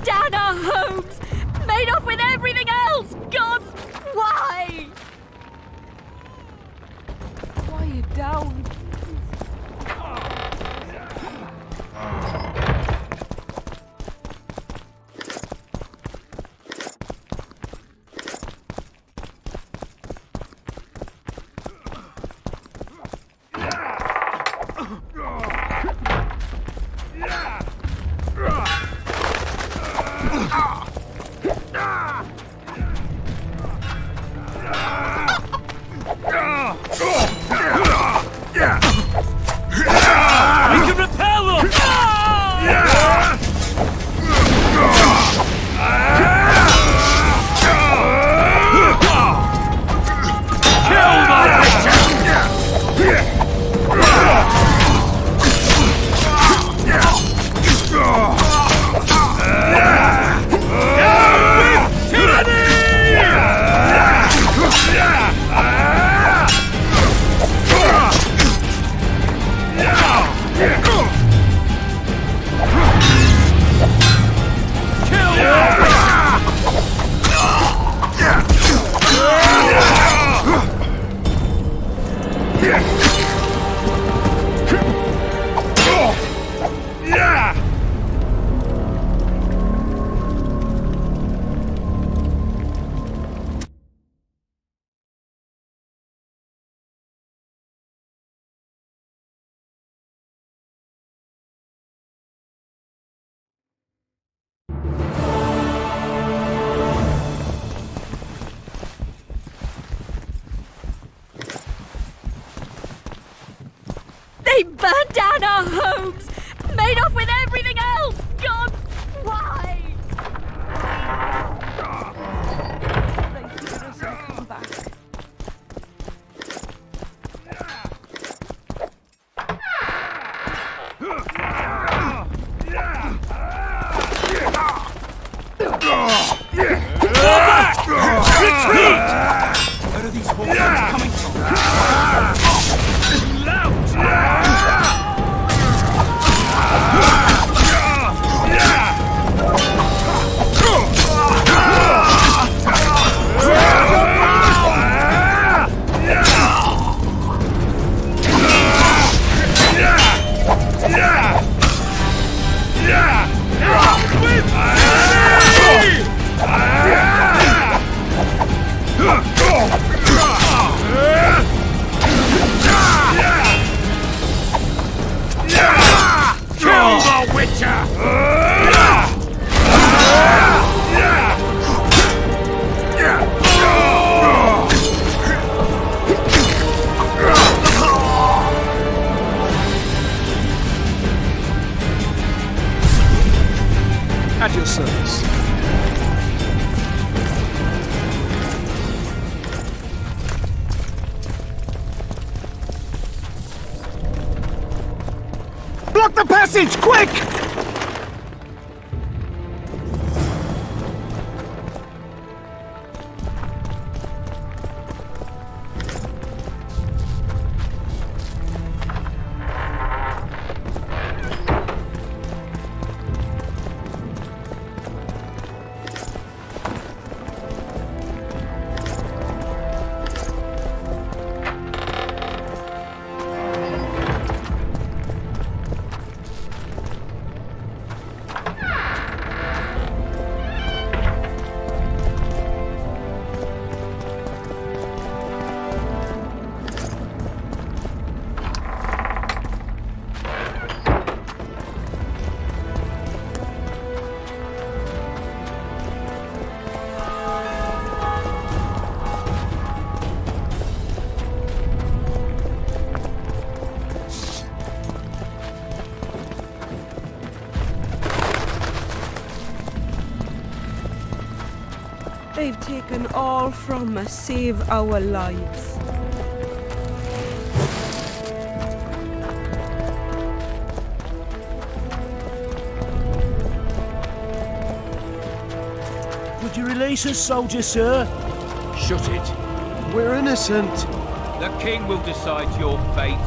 down our homes, made off with everything else. God, why? Why are you down? They burned down our homes, made off with everything else. God, why? They hear us and come back. Retreat! Where are these horses coming from? At your service. Block the passage, quick! They've taken all from us, save our lives. Would you release us, soldier, sir? Shut it. We're innocent. The king will decide your fate.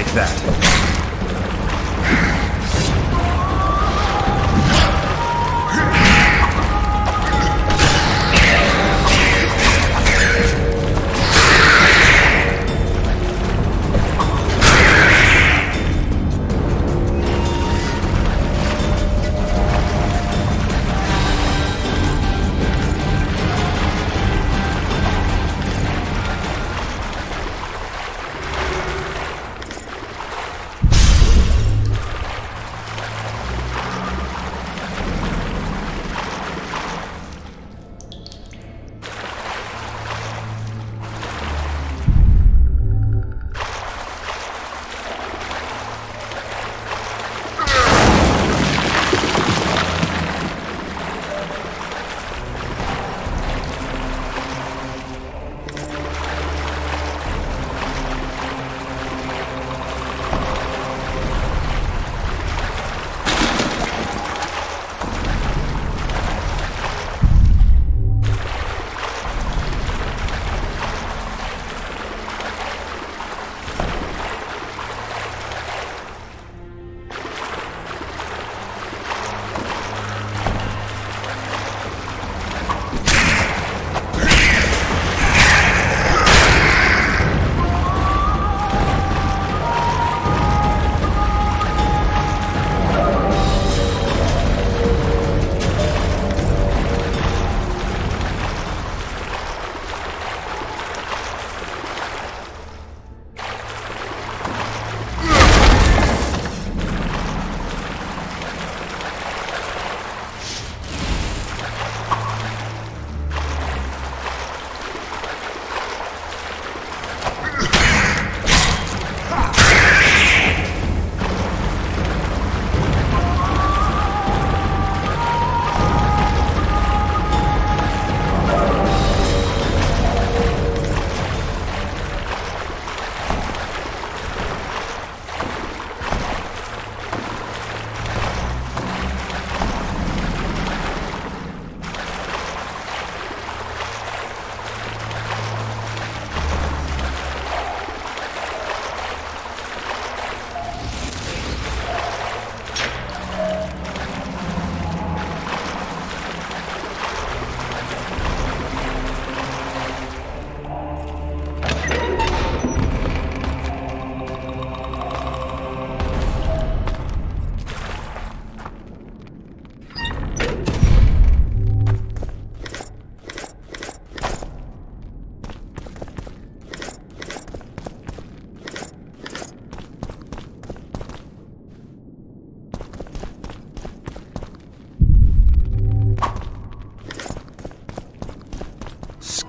Take that.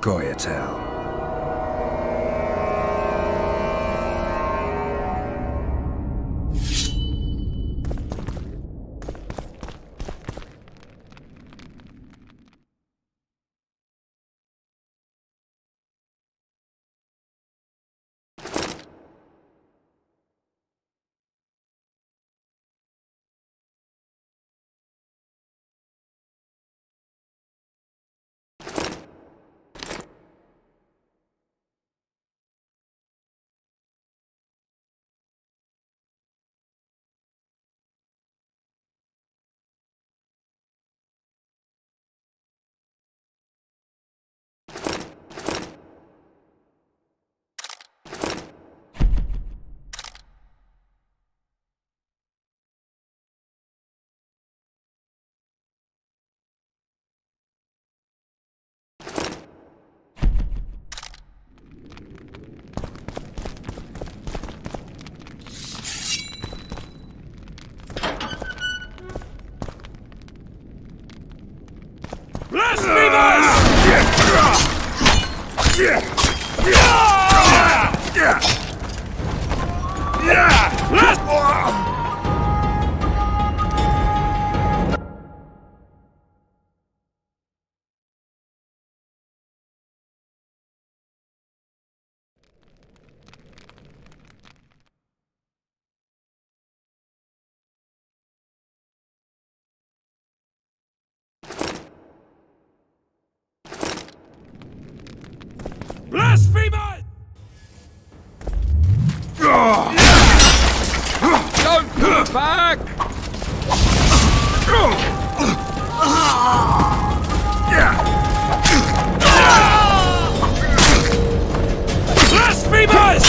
Scoia'tael. Blasphemers! Back! Blasphemers!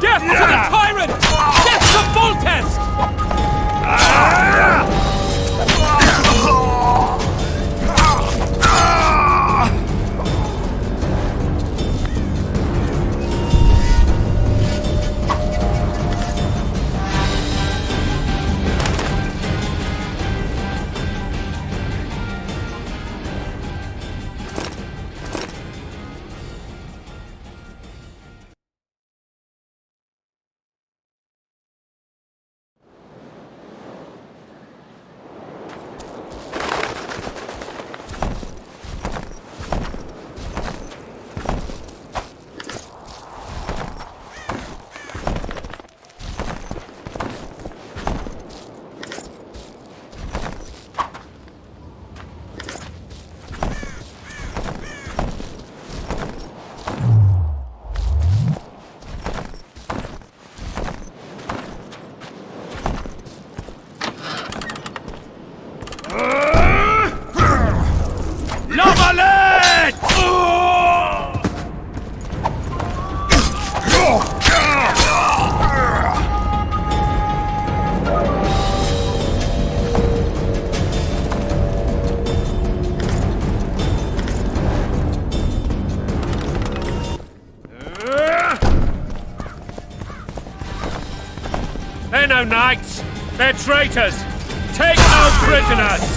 Death to the tyrant! Death to Voltest! They're no knights! They're traitors! Take no prisoners!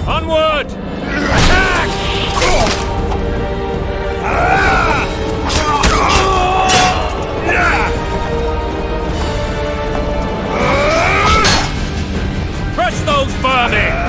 Onward! Attack! Crush those vermin!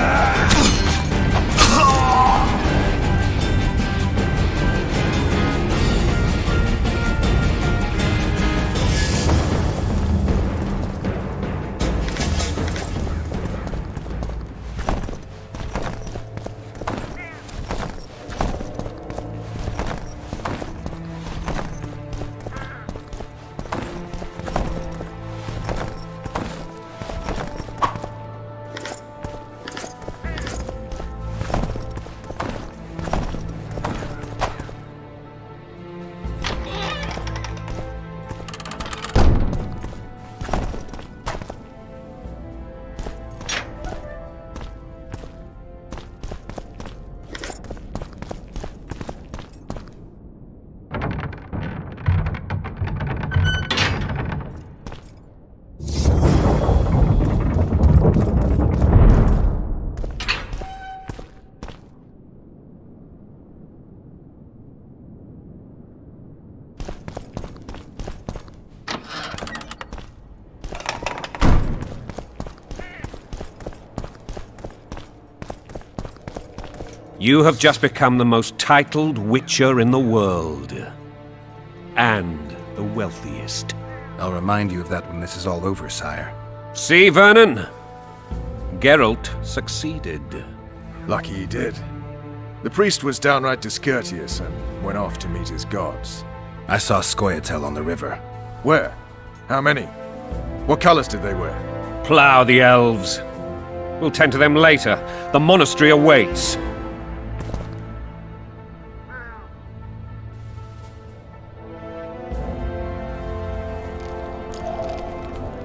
You have just become the most titled witcher in the world. And the wealthiest. I'll remind you of that when this is all over, sire. See, Vernon? Geralt succeeded. Lucky he did. The priest was downright discourteous and went off to meet his gods. I saw Scoia'tael on the river. Where? How many? What colors did they wear? Plough the elves. We'll tend to them later. The monastery awaits.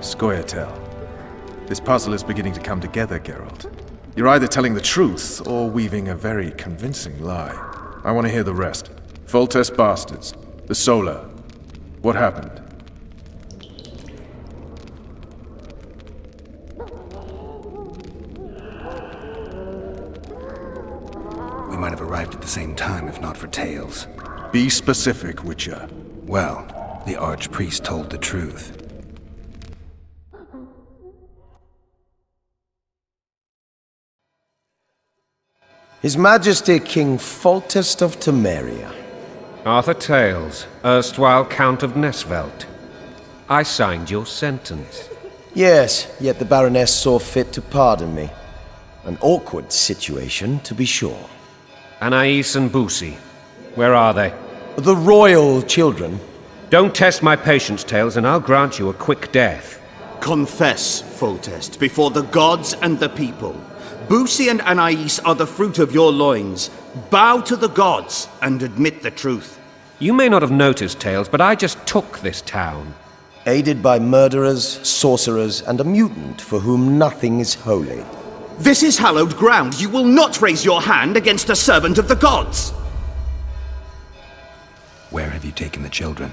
Scoia'tael. This puzzle is beginning to come together, Geralt. You're either telling the truth or weaving a very convincing lie. I want to hear the rest. Foltest bastards. The Solar. What happened? We might have arrived at the same time if not for Tails. Be specific, Witcher. Well, the Archpriest told the truth. His Majesty King Foltest of Temeria. Arthur Tails, erstwhile Count of Nesvelt. I signed your sentence. Yes, yet the Baroness saw fit to pardon me. An awkward situation, to be sure. Anais and Boosie, where are they? The royal children. Don't test my patience, Tails, and I'll grant you a quick death. Confess, Foltest, before the gods and the people. Boosie and Anais are the fruit of your loins. Bow to the gods and admit the truth. You may not have noticed, Tails, but I just took this town. Aided by murderers, sorcerers, and a mutant for whom nothing is holy. This is hallowed ground. You will not raise your hand against a servant of the gods. Where have you taken the children?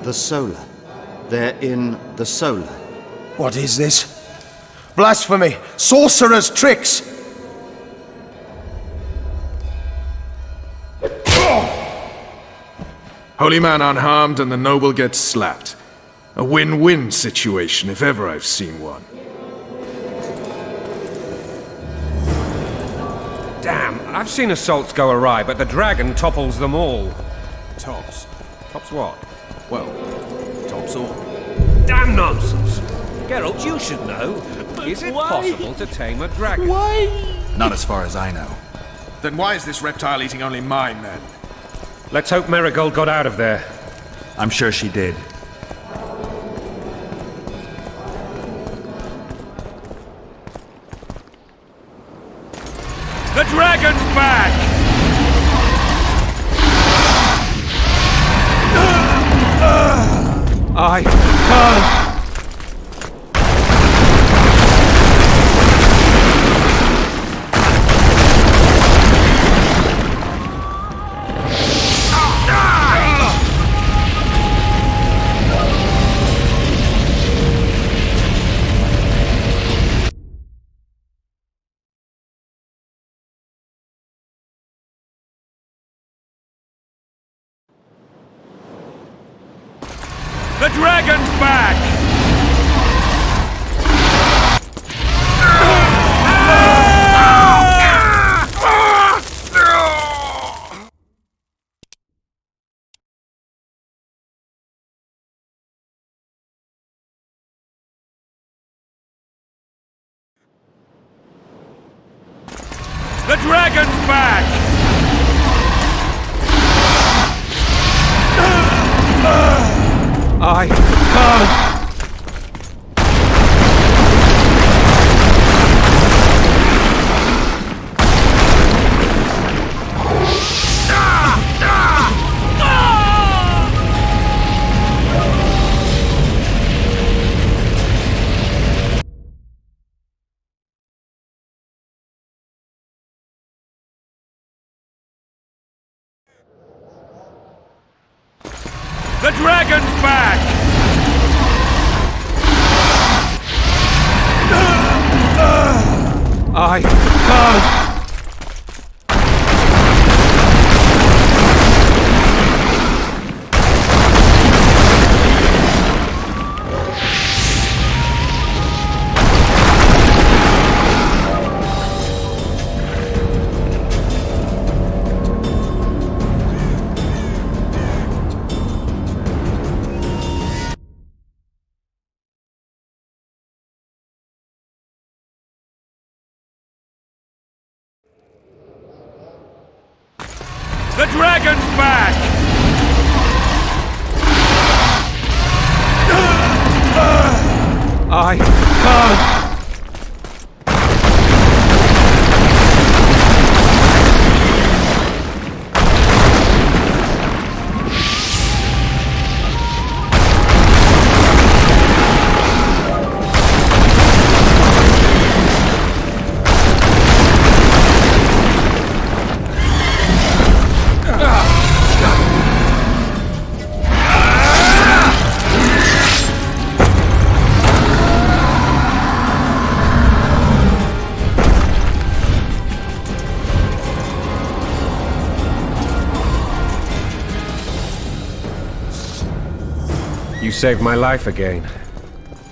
The Solar. They're in the Solar. What is this? Blasphemy! Sorcerer's tricks! Holy man unharmed and the noble gets slapped. A win-win situation, if ever I've seen one. Damn, I've seen assaults go awry, but the dragon topples them all. Tops. Tops what? Well, tops all. Damn nonsense! Geralt, you should know. Is it possible to tame a dragon? Not as far as I know. Then why is this reptile eating only mine, then? Let's hope Marigold got out of there. I'm sure she did. The dragon's back! I can't. The dragon's back! The dragon's back! I can't. The dragon's back! I can't. The dragon's back! I can't. You saved my life again.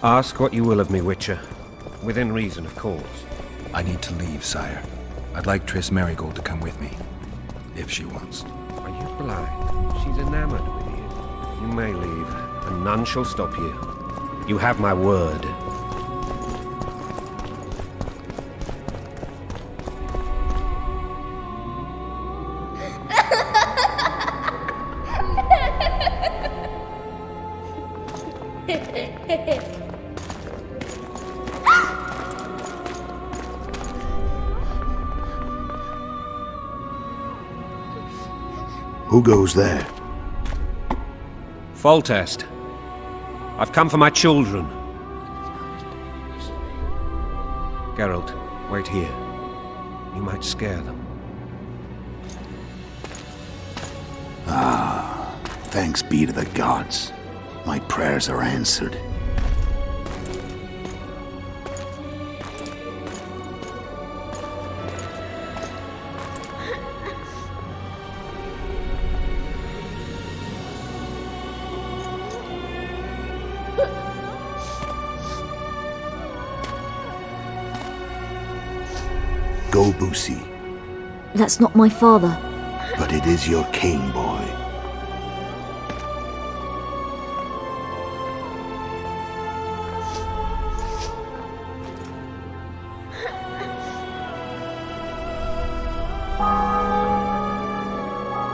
Ask what you will of me, Witcher. Within reason, of course. I need to leave, sire. I'd like Triss Marigold to come with me, if she wants. Are you blind? She's enamored with you. You may leave, and none shall stop you. You have my word. Who goes there? Foltest. I've come for my children. Geralt, wait here. You might scare them. Thanks be to the gods. My prayers are answered. Go, Boosie. That's not my father. But it is your king, boy.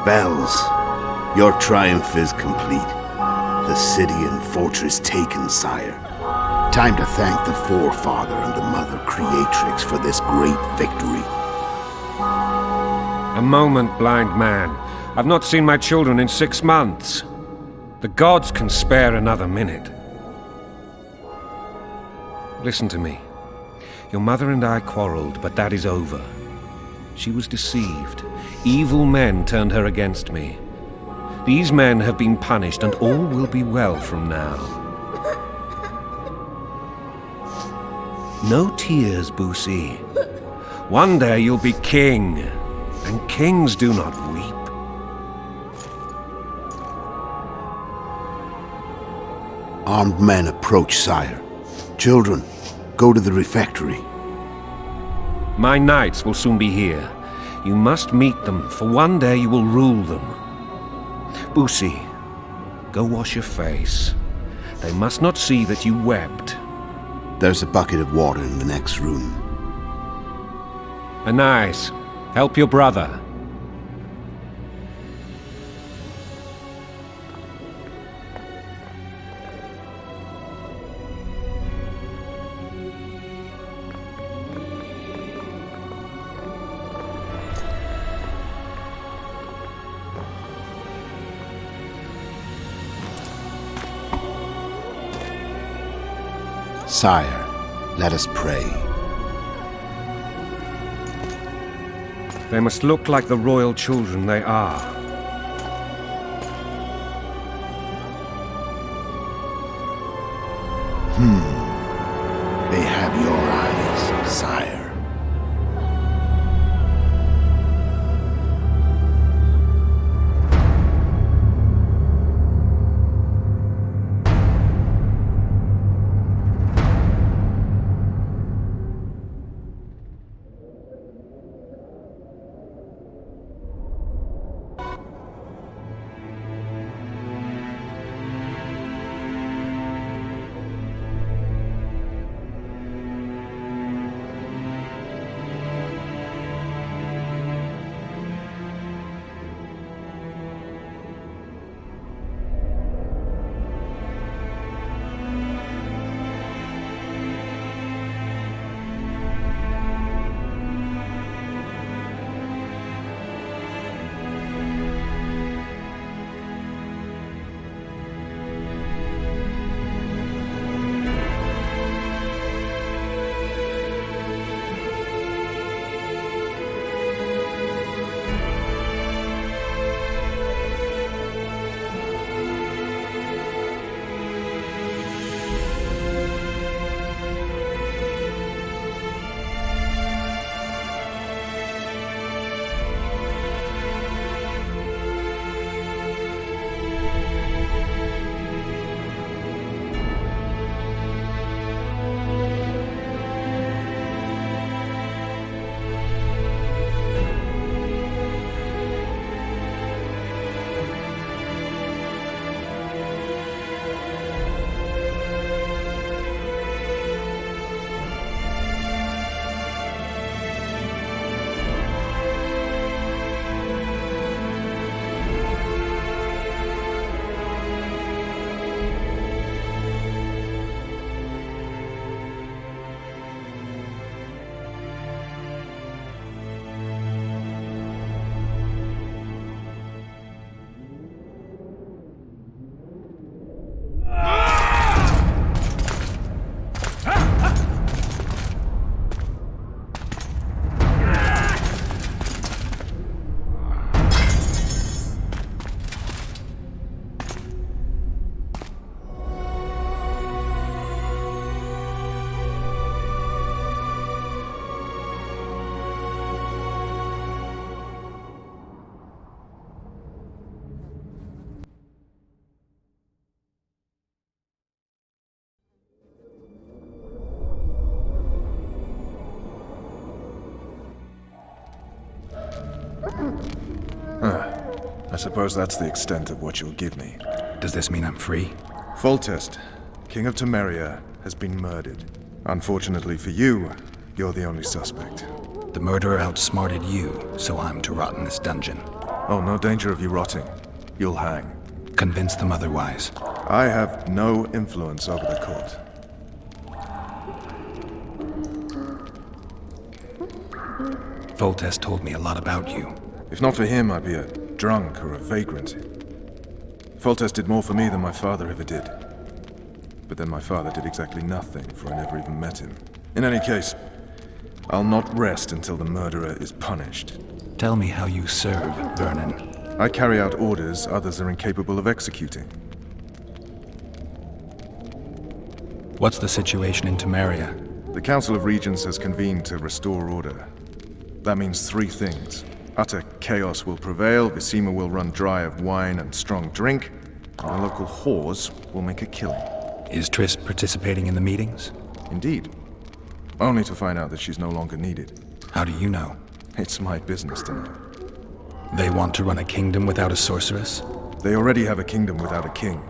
Bells, your triumph is complete. The city and fortress taken, sire. Time to thank the forefather and the mother creatrix for this great victory. A moment, blind man. I've not seen my children in 6 months. The gods can spare another minute. Listen to me. Your mother and I quarreled, but that is over. She was deceived. Evil men turned her against me. These men have been punished, and all will be well from now. No tears, Boosie. One day you'll be king, and kings do not weep. Armed men approach, sire. Children, go to the refectory. My knights will soon be here. You must meet them, for one day you will rule them. Boosie, go wash your face. They must not see that you wept. There's a bucket of water in the next room. Anais, help your brother. Sire, let us pray. They must look like the royal children they are. They have your eyes, sire. suppose that's the extent of what you'll give me. Does this mean I'm free? Foltest, King of Temeria, has been murdered. Unfortunately for you, you're the only suspect. The murderer outsmarted you, so I'm to rot in this dungeon. Oh, no danger of you rotting. You'll hang. Convince them otherwise. I have no influence over the court. Foltest told me a lot about you. If not for him, I'd be a drunk or a vagrant. Foltest did more for me than my father ever did. But then my father did exactly nothing, for I never even met him. In any case, I'll not rest until the murderer is punished. Tell me how you serve, Vernon. I carry out orders others are incapable of executing. What's the situation in Temeria? The Council of Regents has convened to restore order. That means three things. Utter chaos will prevail, Visima will run dry of wine and strong drink, and the local whores will make a killing. Is Triss participating in the meetings? Indeed. Only to find out that she's no longer needed. How do you know? It's my business to know. They want to run a kingdom without a sorceress? They already have a kingdom without a king.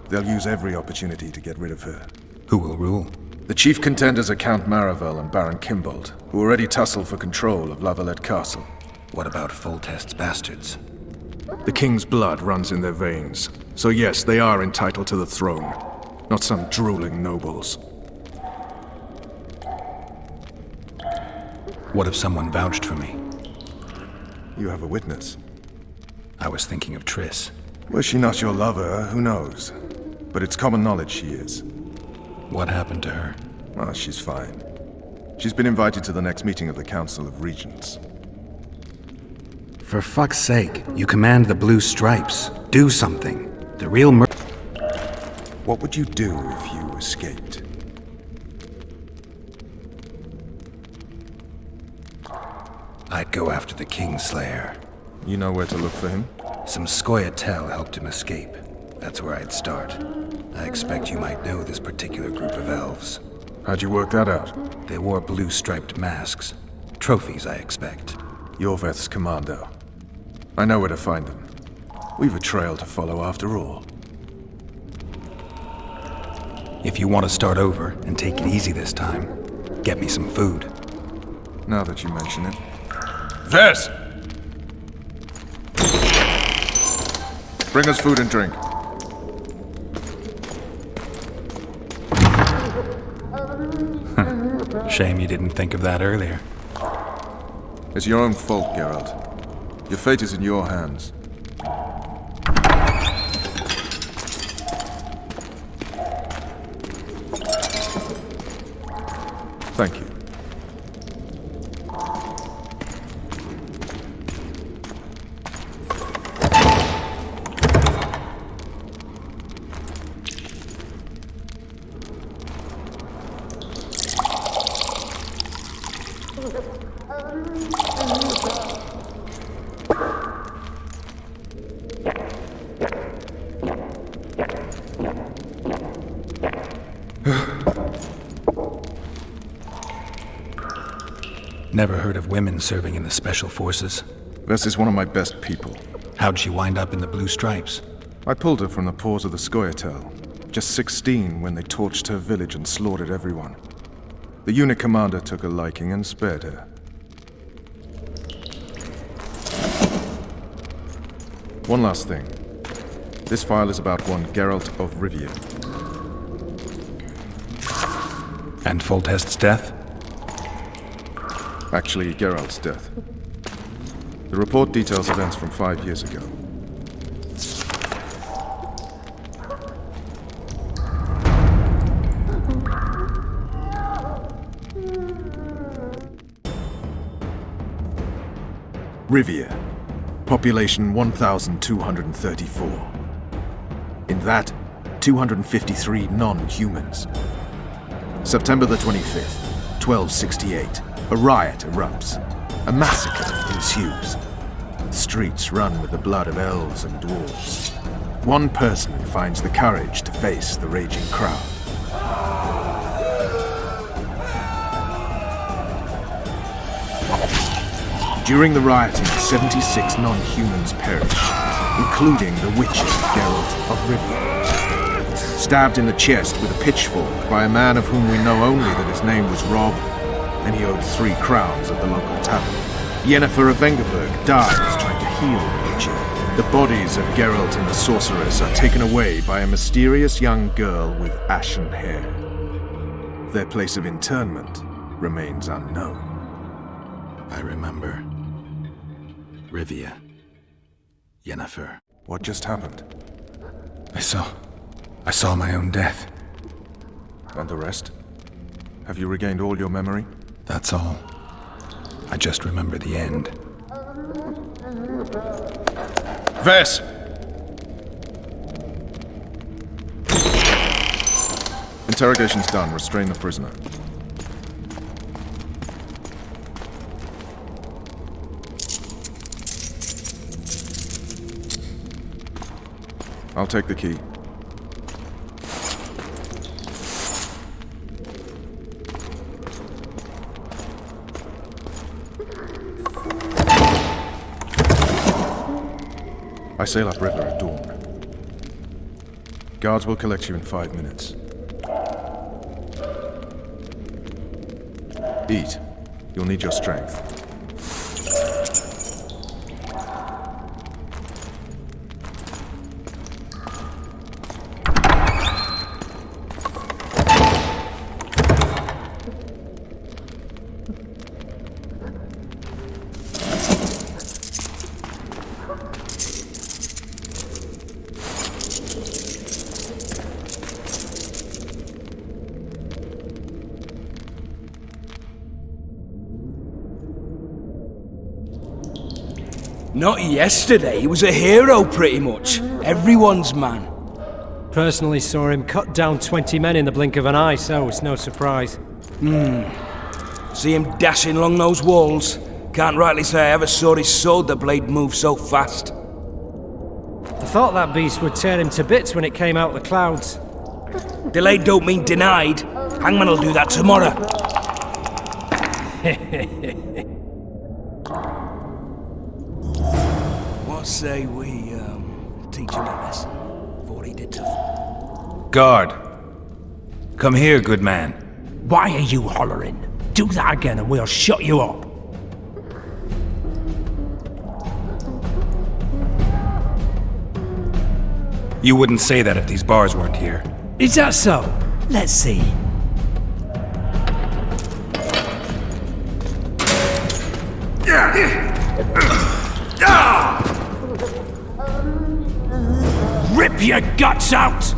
They'll use every opportunity to get rid of her. Who will rule? The chief contenders are Count Maravel and Baron Kimbold, who already tussle for control of Lavalette Castle. What about Foltest's bastards? The king's blood runs in their veins, so yes, they are entitled to the throne, not some drooling nobles. What if someone vouched for me? You have a witness. I was thinking of Triss. Was she not your lover? Who knows? But it's common knowledge she is. What happened to her? Oh, she's fine. She's been invited to the next meeting of the Council of Regents. For fuck's sake, you command the Blue Stripes. Do something. The real What would you do if you escaped? I'd go after the Kingslayer. You know where to look for him? Some Scoia'tael helped him escape. That's where I'd start. I expect you might know this particular group of elves. How'd you work that out? They wore blue-striped masks. Trophies, I expect. Yorveth's commando. I know where to find them. We've a trail to follow after all. If you want to start over and take it easy this time, get me some food. Now that you mention it. Vess! Bring us food and drink. Shame you didn't think of that earlier. It's your own fault, Geralt. Your fate is in your hands. Thank you. Never heard of women serving in the Special Forces. Vess is one of my best people. How'd she wind up in the Blue Stripes? I pulled her from the paws of the Scoia'tael. Just 16 when they torched her village and slaughtered everyone. The unit commander took a liking and spared her. One last thing. This file is about one Geralt of Rivia. And Foltest's death? Actually, Geralt's death. The report details events from 5 years ago. Rivia. Population 1,234. In that, 253 non-humans. September the 25th, 1268. A riot erupts. A massacre ensues. The streets run with the blood of elves and dwarves. One person finds the courage to face the raging crowd. During the rioting, 76 non-humans perish. including the witches Geralt of Rivia. Stabbed in the chest with a pitchfork by a man of whom we know only that his name was Rob, and he owed 3 crowns at the local tavern. Yennefer of Vengerberg dies trying to heal the witcher. The bodies of Geralt and the sorceress are taken away by a mysterious young girl with ashen hair. Their place of internment remains unknown. I remember. Rivia. Yennefer. What just happened? I saw my own death. And the rest? Have you regained all your memory? That's all. I just remember the end. Vess! Interrogation's done. Restrain the prisoner. I'll take the key. I sail upriver at dawn. Guards will collect you in 5 minutes. Eat. You'll need your strength. Not yesterday, he was a hero pretty much. Everyone's man. Personally saw him cut down 20 men in the blink of an eye, so it's no surprise. See him dashing along those walls? Can't rightly say I ever saw his sword blade move so fast. I thought that beast would tear him to bits when it came out of the clouds. Delayed don't mean denied. Hangman'll do that tomorrow. What say we, teach him a lesson for what he did to... Guard. Come here, good man. Why are you hollering? Do that again and we'll shut you up. You wouldn't say that if these bars weren't here. Is that so? Let's see. Rip your guts out!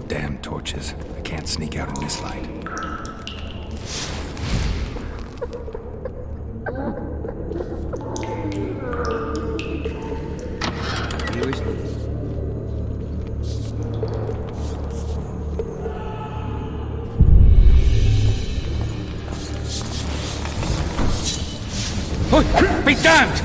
Damn torches. I can't sneak out in this light. Be damned!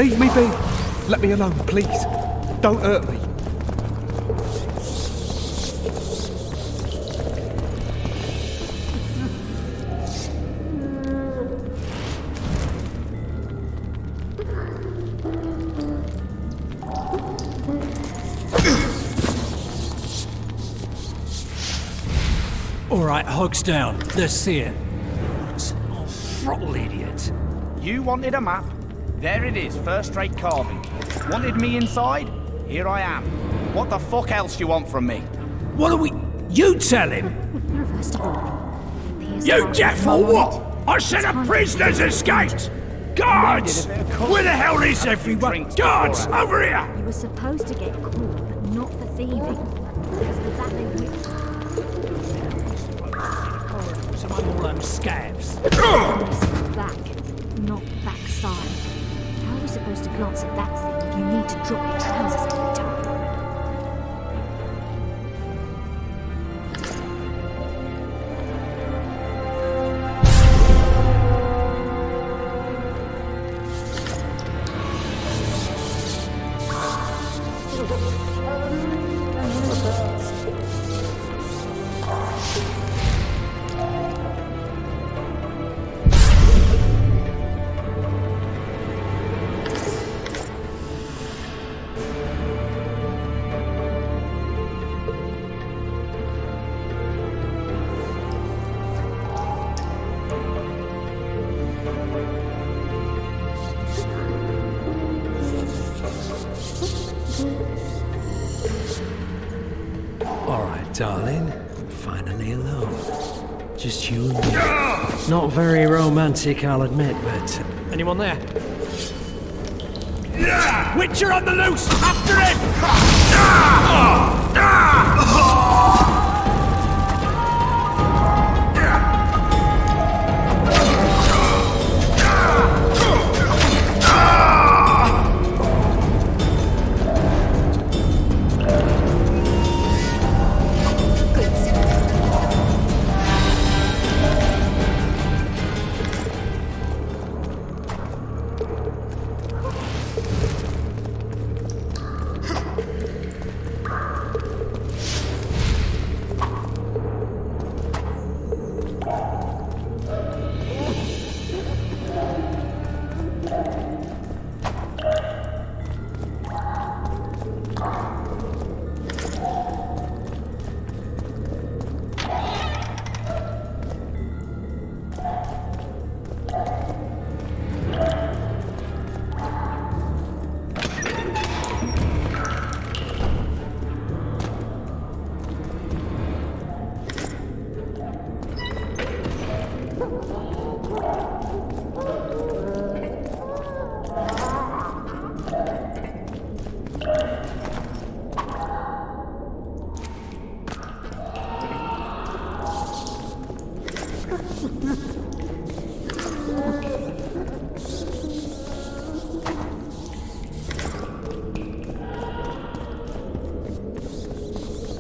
Leave me be. Let me alone, please. Don't hurt me. All right, hogs down. Let's see it. Oh, throttle idiot. You wanted a map? There it is, first-rate carving. Wanted me inside? Here I am. What the fuck else do you want from me? What are we... You tell him! First of all, You deaf or what? I said a prisoner's escaped! Guards! Where the hell is everyone? Guards, over here! You were supposed to get caught, but not for thieving. Because of that they whipped Some of them scabs. back, not backside. How are we supposed to glance at that thing if you need to drop your trousers every time? Darling, finally alone. Just you and me. Not very romantic, I'll admit, but... Anyone there? Witcher on the loose! After him!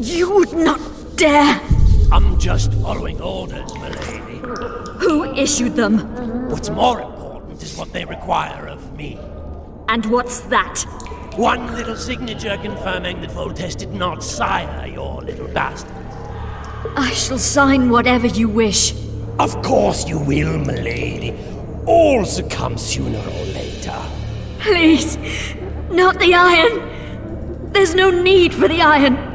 You would not dare! I'm just following orders, milady. Who issued them? What's more important is what they require of me. And what's that? One little signature confirming that Voltes did not sire your little bastard. I shall sign whatever you wish. Of course you will, milady. All succumb sooner or later. Please, not the iron. There's no need for the iron.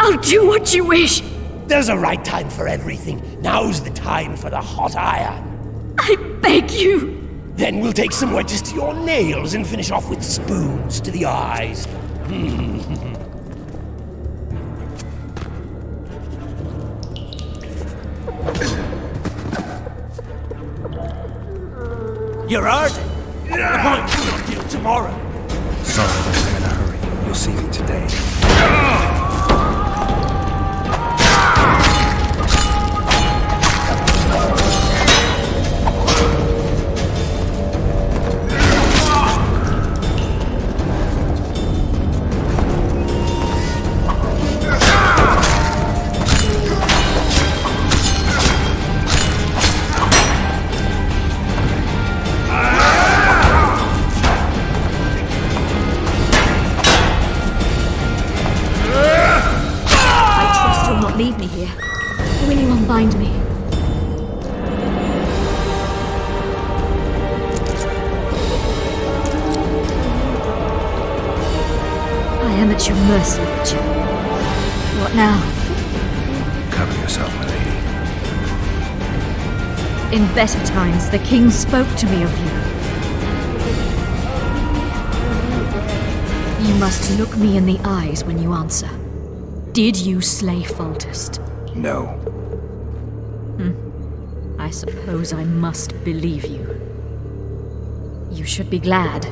I'll do what you wish. There's a right time for everything. Now's the time for the hot iron. I beg you. Then we'll take some wedges to your nails and finish off with spoons to the eyes. You're heard. I'm going to do a deal tomorrow. Sorry that I'm in a hurry. You'll see me today. mercy, Witcher. What now? Cover yourself, my lady. In better times, the king spoke to me of you. You must look me in the eyes when you answer. Did you slay Foltest? No. I suppose I must believe you. You should be glad.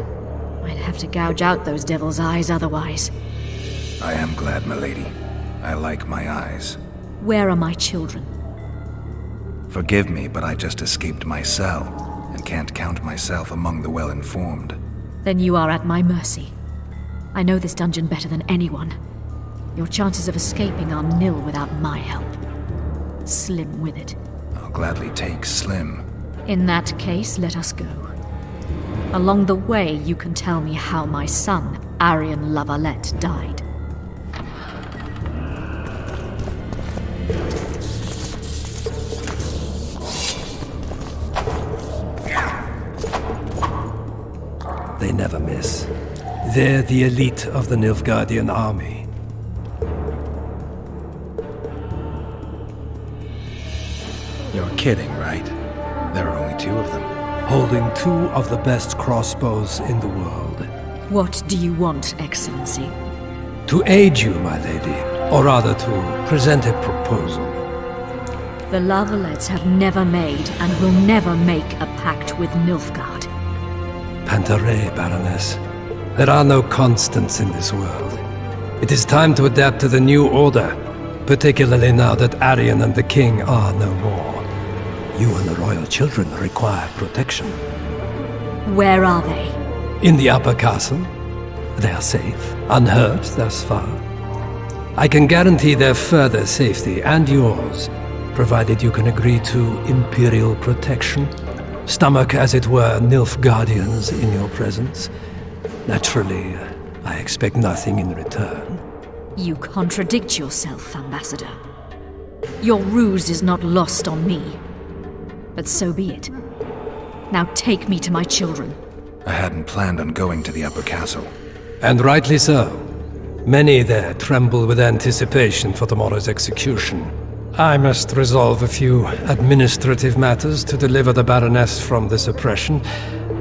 I'd have to gouge out those devil's eyes otherwise. I am glad, my lady. I like my eyes. Where are my children? Forgive me, but I just escaped my cell, and can't count myself among the well-informed. Then you are at my mercy. I know this dungeon better than anyone. Your chances of escaping are nil without my help. Slim with it. I'll gladly take Slim. In that case, let us go. Along the way, you can tell me how my son, Arian Lavalette, died. They never miss. They're the elite of the Nilfgaardian army. You're kidding, right? There are only 2 of them. Holding 2 of the best crossbows in the world. What do you want, Excellency? To aid you, my lady, or rather to present a proposal. The Lavalettes have never made and will never make a pact with Nilfgaard. Pantaray, Baroness. There are no constants in this world. It is time to adapt to the new order, particularly now that Arian and the king are no more. You and the royal children require protection. Where are they? In the upper castle. They are safe, unhurt thus far. I can guarantee their further safety and yours, provided you can agree to imperial protection. Stomach, as it were, Nilfgaardians in your presence. Naturally, I expect nothing in return. You contradict yourself, Ambassador. Your ruse is not lost on me. But so be it. Now take me to my children. I hadn't planned on going to the upper castle. And rightly so. Many there tremble with anticipation for tomorrow's execution. I must resolve a few administrative matters to deliver the Baroness from this oppression,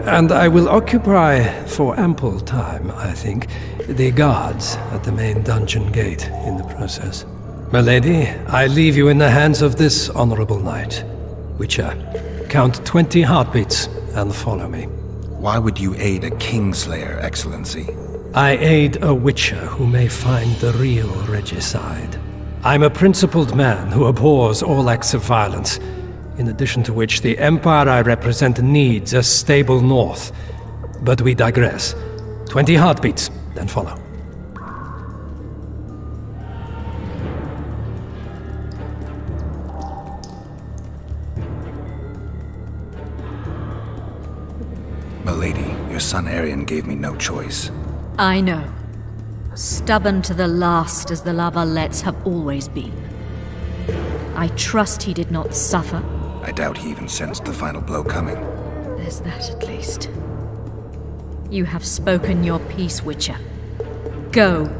and I will occupy, for ample time, I think, the guards at the main dungeon gate in the process. My lady, I leave you in the hands of this honorable knight. Witcher, count 20 heartbeats and follow me. Why would you aid a Kingslayer, Excellency? I aid a Witcher who may find the real regicide. I'm a principled man who abhors all acts of violence, in addition to which the empire I represent needs a stable north. But we digress. 20 heartbeats, then follow. Milady, your son Arian gave me no choice. I know. Stubborn to the last as the Lavalettes have always been. I trust he did not suffer. I doubt he even sensed the final blow coming. There's that at least. You have spoken your piece, Witcher. Go.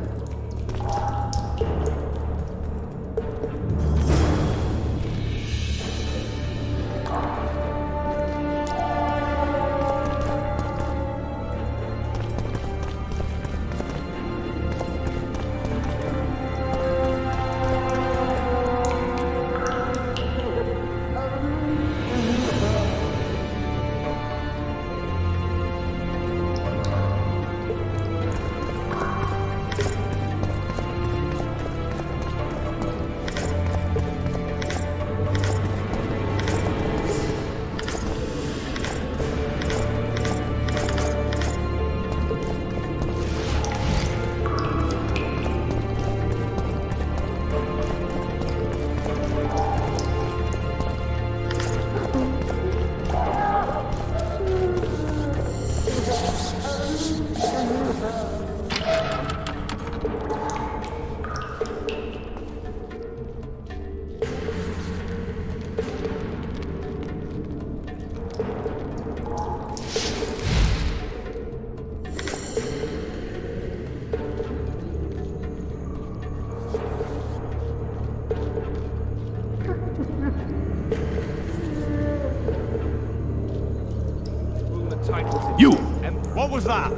was that?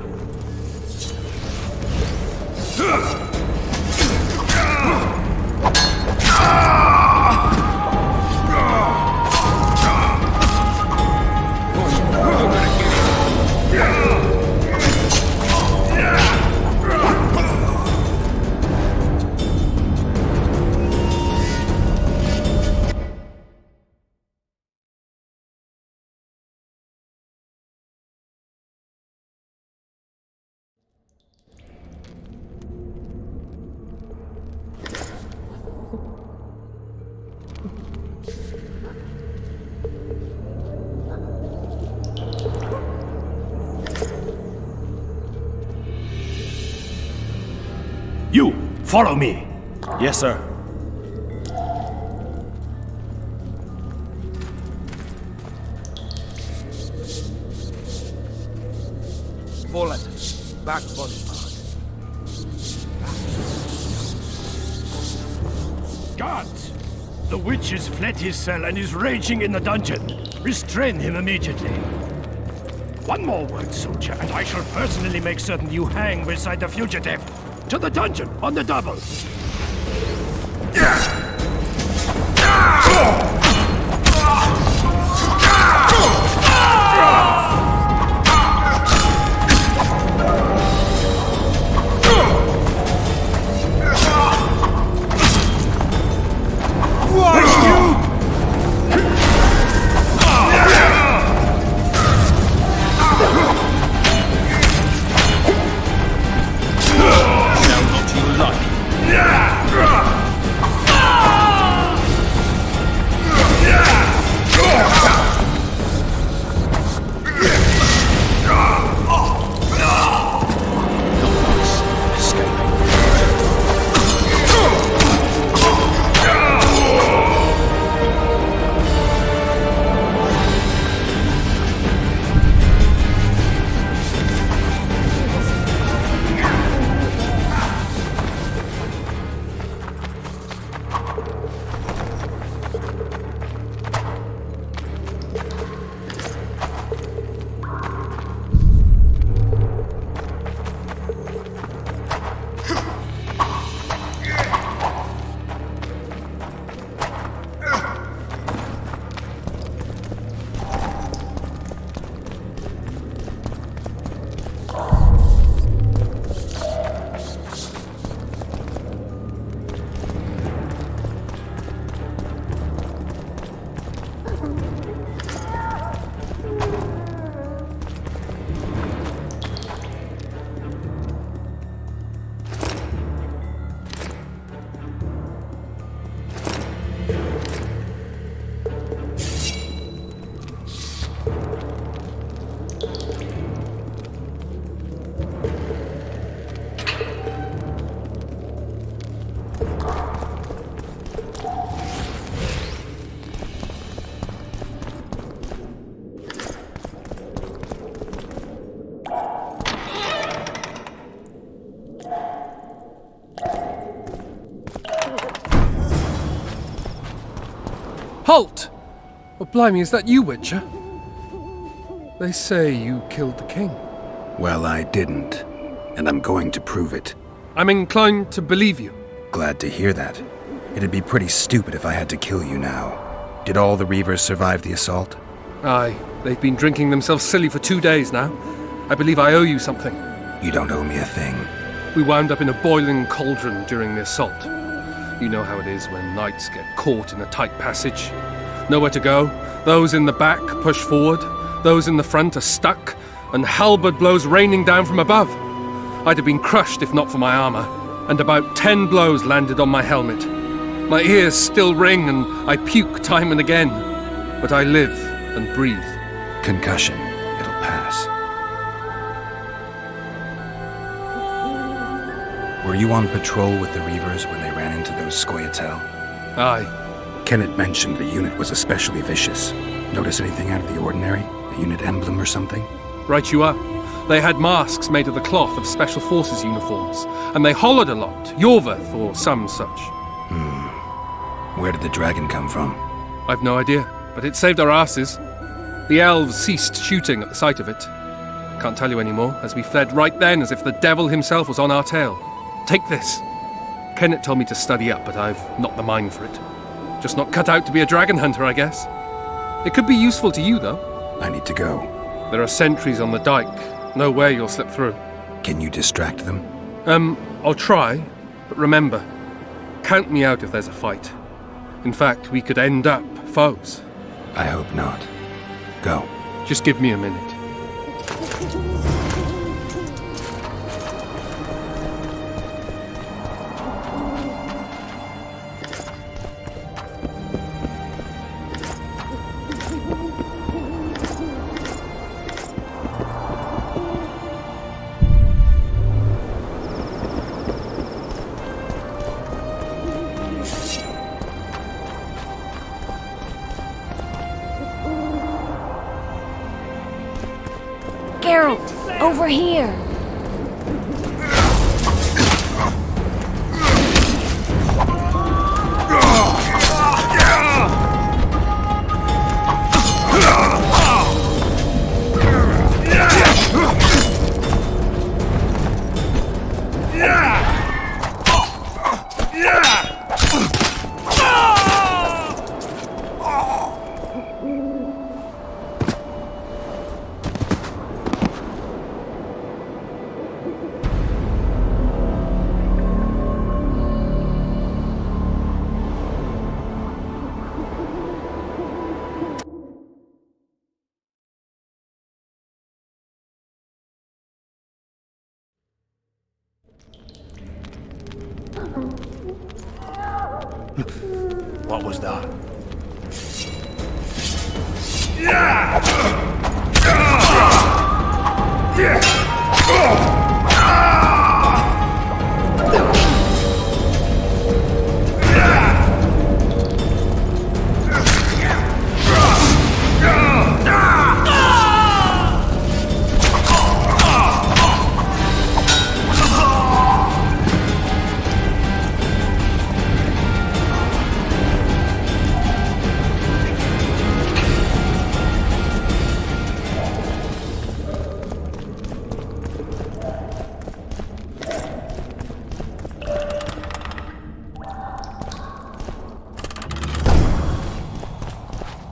You, follow me. Yes, sir. Forward. Back body part. Guards! The witch has fled his cell and is raging in the dungeon. Restrain him immediately. One more word, soldier, and I shall personally make certain you hang beside the fugitive. To the dungeon, on the double! Halt! Oh, blimey, is that you, Witcher? They say you killed the king. Well, I didn't. And I'm going to prove it. I'm inclined to believe you. Glad to hear that. It'd be pretty stupid if I had to kill you now. Did all the Reavers survive the assault? Aye. They've been drinking themselves silly for 2 days now. I believe I owe you something. You don't owe me a thing. We wound up in a boiling cauldron during the assault. You know how it is when knights get caught in a tight passage. Nowhere to go. Those in the back push forward. Those in the front are stuck. And halberd blows raining down from above. I'd have been crushed if not for my armor. And about 10 blows landed on my helmet. My ears still ring and I puke time and again. But I live and breathe. Concussion. It'll pass. Were you on patrol with the Reavers when they ran into those Scoia'tael? Aye. Kenneth mentioned the unit was especially vicious. Notice anything out of the ordinary? A unit emblem or something? Right you are. They had masks made of the cloth of Special Forces uniforms, and they hollered a lot, Yorvath or some such. Where did the dragon come from? I've no idea, but it saved our asses. The elves ceased shooting at the sight of it. Can't tell you anymore, as we fled right then as if the devil himself was on our tail. Take this. Kenneth told me to study up, but I've not the mind for it. Just not cut out to be a dragon hunter, I guess. It could be useful to you, though. I need to go. There are sentries on the dike. No way you'll slip through. Can you distract them? I'll try, but remember, count me out if there's a fight. In fact, we could end up foes. I hope not. Go. Just give me a minute. Geralt, over here! What was that?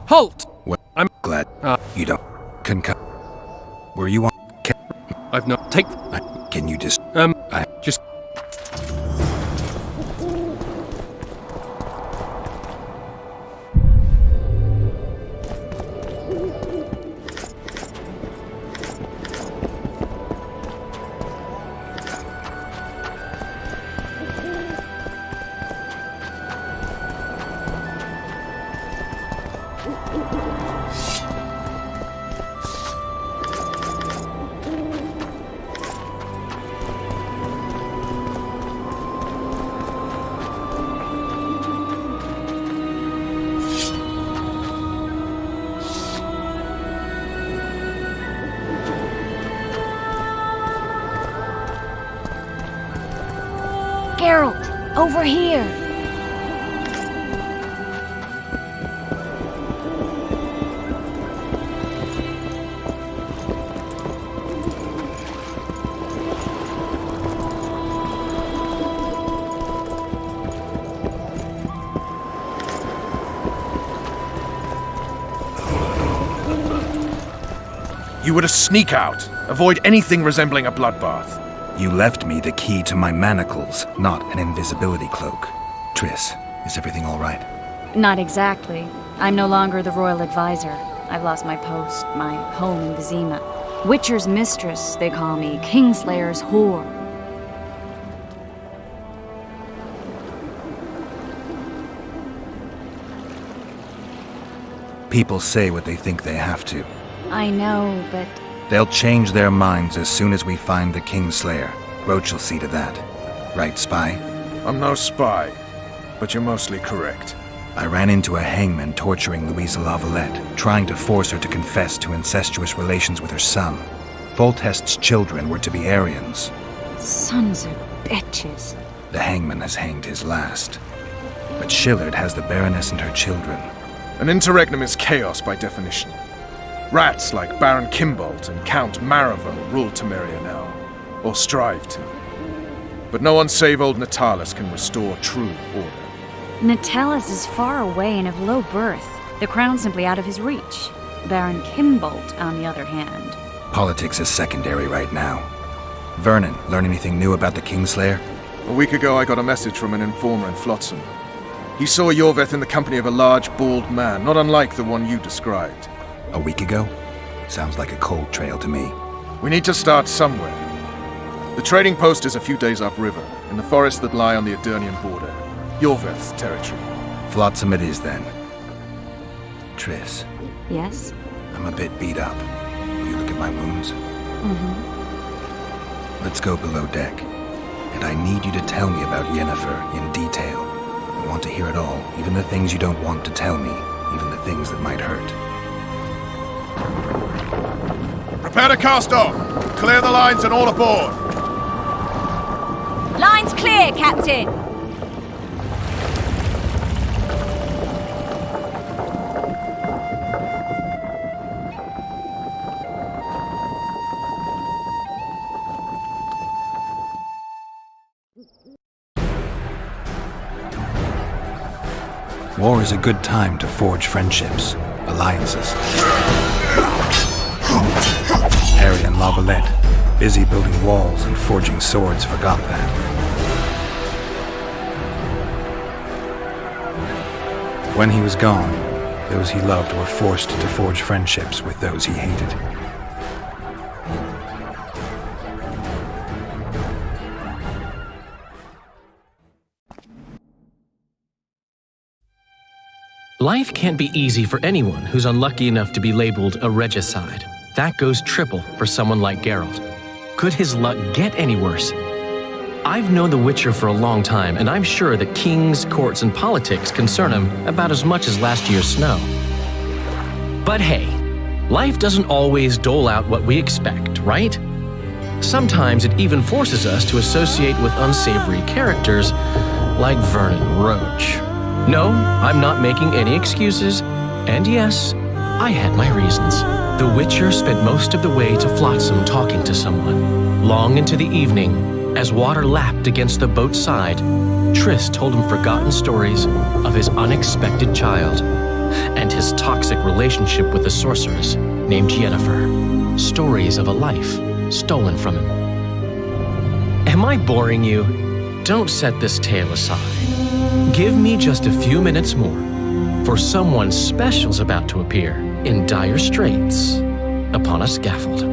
Halt! Well, I'm glad you don't concur. Were you on? I've not take. Can you just? I just. Geralt, over here! You were to sneak out. Avoid anything resembling a bloodbath. You left me the key to my manacles, not an invisibility cloak. Triss, is everything all right? Not exactly. I'm no longer the royal advisor. I've lost my post, my home in Vizima. Witcher's mistress, they call me. Kingslayer's whore. People say what they think they have to. I know, but... They'll change their minds as soon as we find the Kingslayer. Roach will see to that. Right, spy? I'm no spy, but you're mostly correct. I ran into a hangman torturing Louisa Lavalette, trying to force her to confess to incestuous relations with her son. Foltest's children were to be Aryans. Sons of bitches. The hangman has hanged his last. But Shillard has the Baroness and her children. An interregnum is chaos by definition. Rats like Baron Kimbolt and Count Maravel rule Temeria now, or strive to. But no one save old Natalis can restore true order. Natalis is far away and of low birth. The crown's simply out of his reach. Baron Kimbolt, on the other hand. Politics is secondary right now. Vernon, learn anything new about the Kingslayer? A week ago I got a message from an informer in Flotsam. He saw Yorveth in the company of a large, bald man, not unlike the one you described. A week ago? Sounds like a cold trail to me. We need to start somewhere. The trading post is a few days upriver, in the forests that lie on the Edirnian border. Yorveth's territory. Flotsam it is, then. Triss. Yes? I'm a bit beat up. Will you look at my wounds? Let's go below deck. And I need you to tell me about Yennefer in detail. I want to hear it all, even the things you don't want to tell me, even the things that might hurt. Prepare to cast off! Clear the lines and all aboard! Line's clear, Captain! War is a good time to forge friendships, alliances. Harry and Lavalette, busy building walls and forging swords, forgot that. When he was gone, those he loved were forced to forge friendships with those he hated. Life can't be easy for anyone who's unlucky enough to be labeled a regicide. That goes triple for someone like Geralt. Could his luck get any worse? I've known the Witcher for a long time, and I'm sure that kings, courts, and politics concern him about as much as last year's snow. But hey, life doesn't always dole out what we expect, right? Sometimes it even forces us to associate with unsavory characters like Vernon Roach. No, I'm not making any excuses, and yes, I had my reasons. The Witcher spent most of the way to Flotsam talking to someone. Long into the evening, as water lapped against the boat's side, Triss told him forgotten stories of his unexpected child and his toxic relationship with a sorceress named Yennefer. Stories of a life stolen from him. Am I boring you? Don't set this tale aside. Give me just a few minutes more, for someone special's about to appear in dire straits upon a scaffold.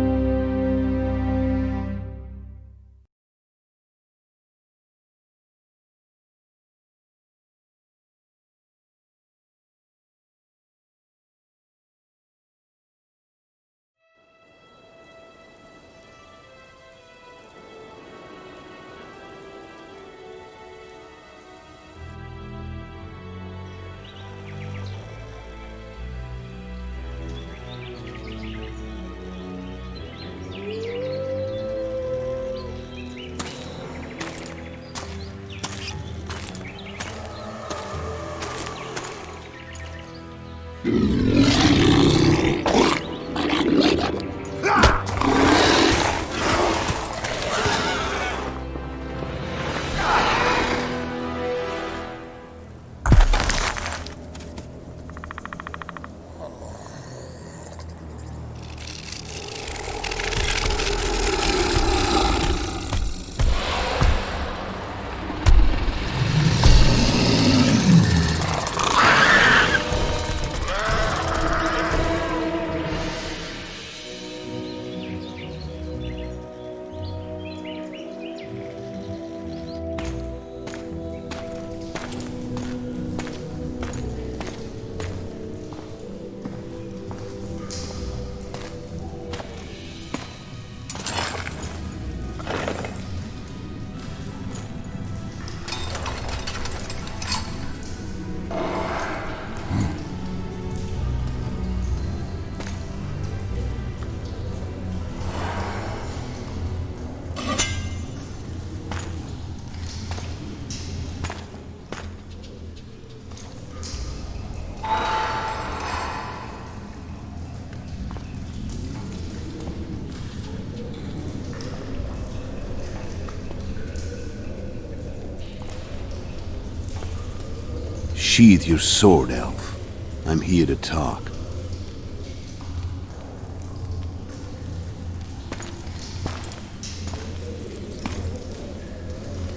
Sheathe your sword, elf. I'm here to talk.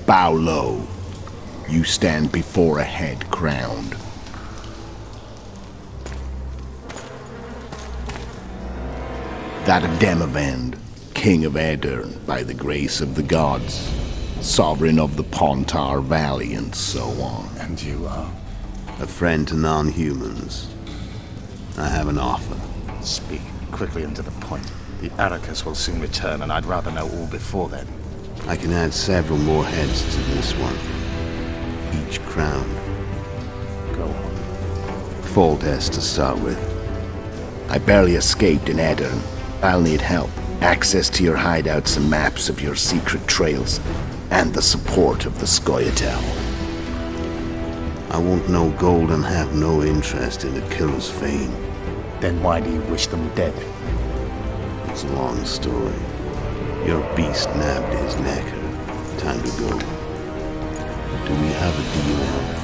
Bow low. You stand before a head crowned. That of Demavend, King of Aedirn, by the grace of the gods, sovereign of the Pontar Valley, and so on. And you are? A friend to non-humans. I have an offer. Speak quickly and to the point. The Arrakis will soon return, and I'd rather know all before then. I can add several more heads to this one. Each crowned. Go on. Foltest to start with. I barely escaped in Aedirn. I'll need help. Access to your hideouts and maps of your secret trails, and the support of the Scoia'tael. I want no gold and have no interest in the killer's fame. Then why do you wish them dead? It's a long story. Your beast nabbed his necker. Time to go. Do we have a deal, elf?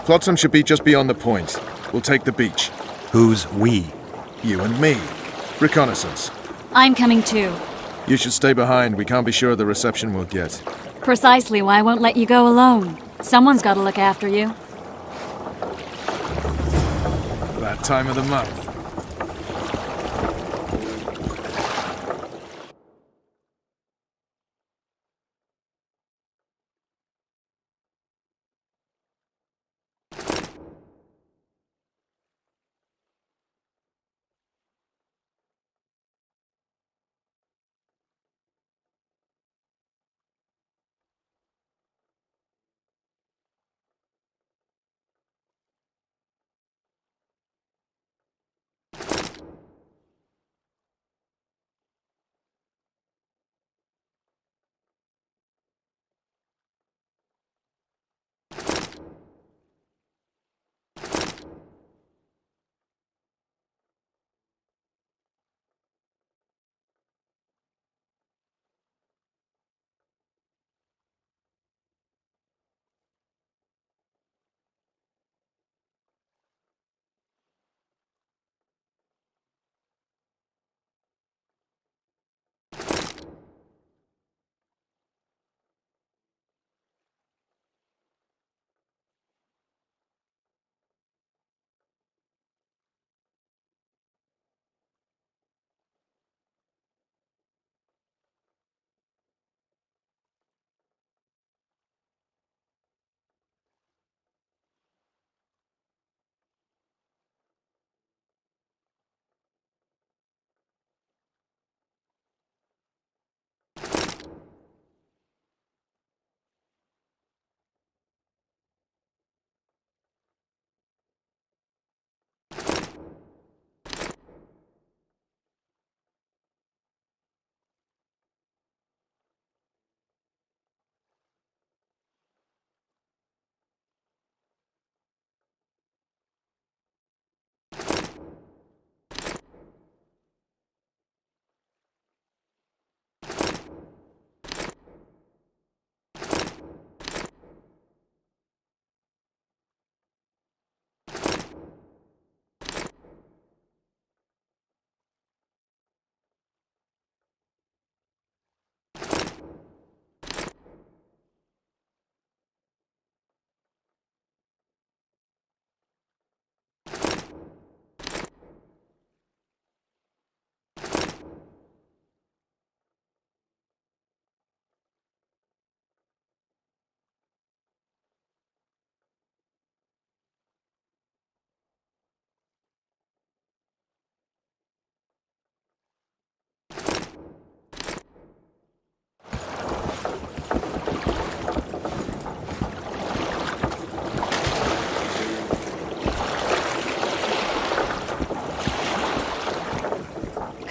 Flotsam should be just beyond the point. We'll take the beach. Who's we? You and me. Reconnaissance. I'm coming too. You should stay behind. We can't be sure of the reception we'll get. Precisely why I won't let you go alone. Someone's got to look after you. That time of the month.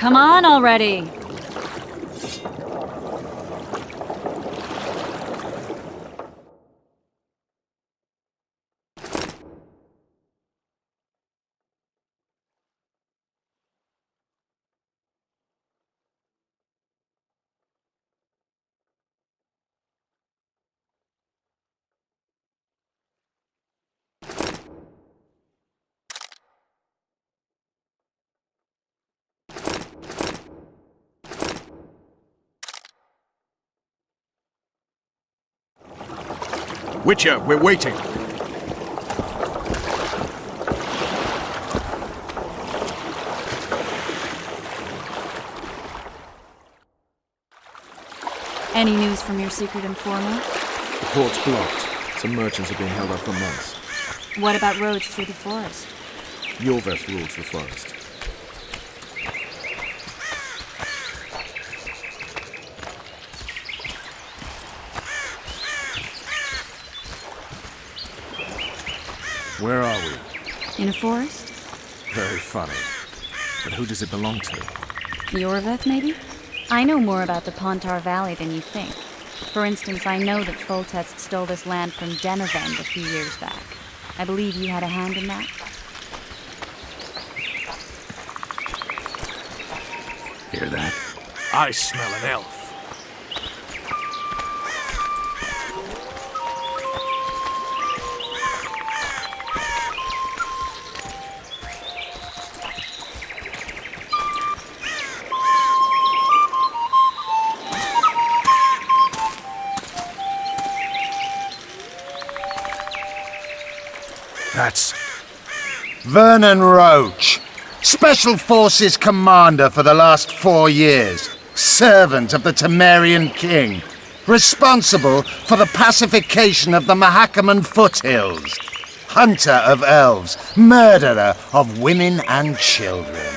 Come on already! Witcher, we're waiting. Any news from your secret informer? The port's blocked. Some merchants have been held up for months. What about roads through the forest? Yorveth rules the forest. Where are we? In a forest? Very funny. But who does it belong to? Yorveth, maybe? I know more about the Pontar Valley than you think. For instance, I know that Foltest stole this land from Denevend a few years back. I believe you had a hand in that? Hear that? I smell an elf. That's Vernon Roach, Special Forces Commander for the last 4 years, servant of the Temerian King, responsible for the pacification of the Mahakaman foothills, hunter of elves, murderer of women and children,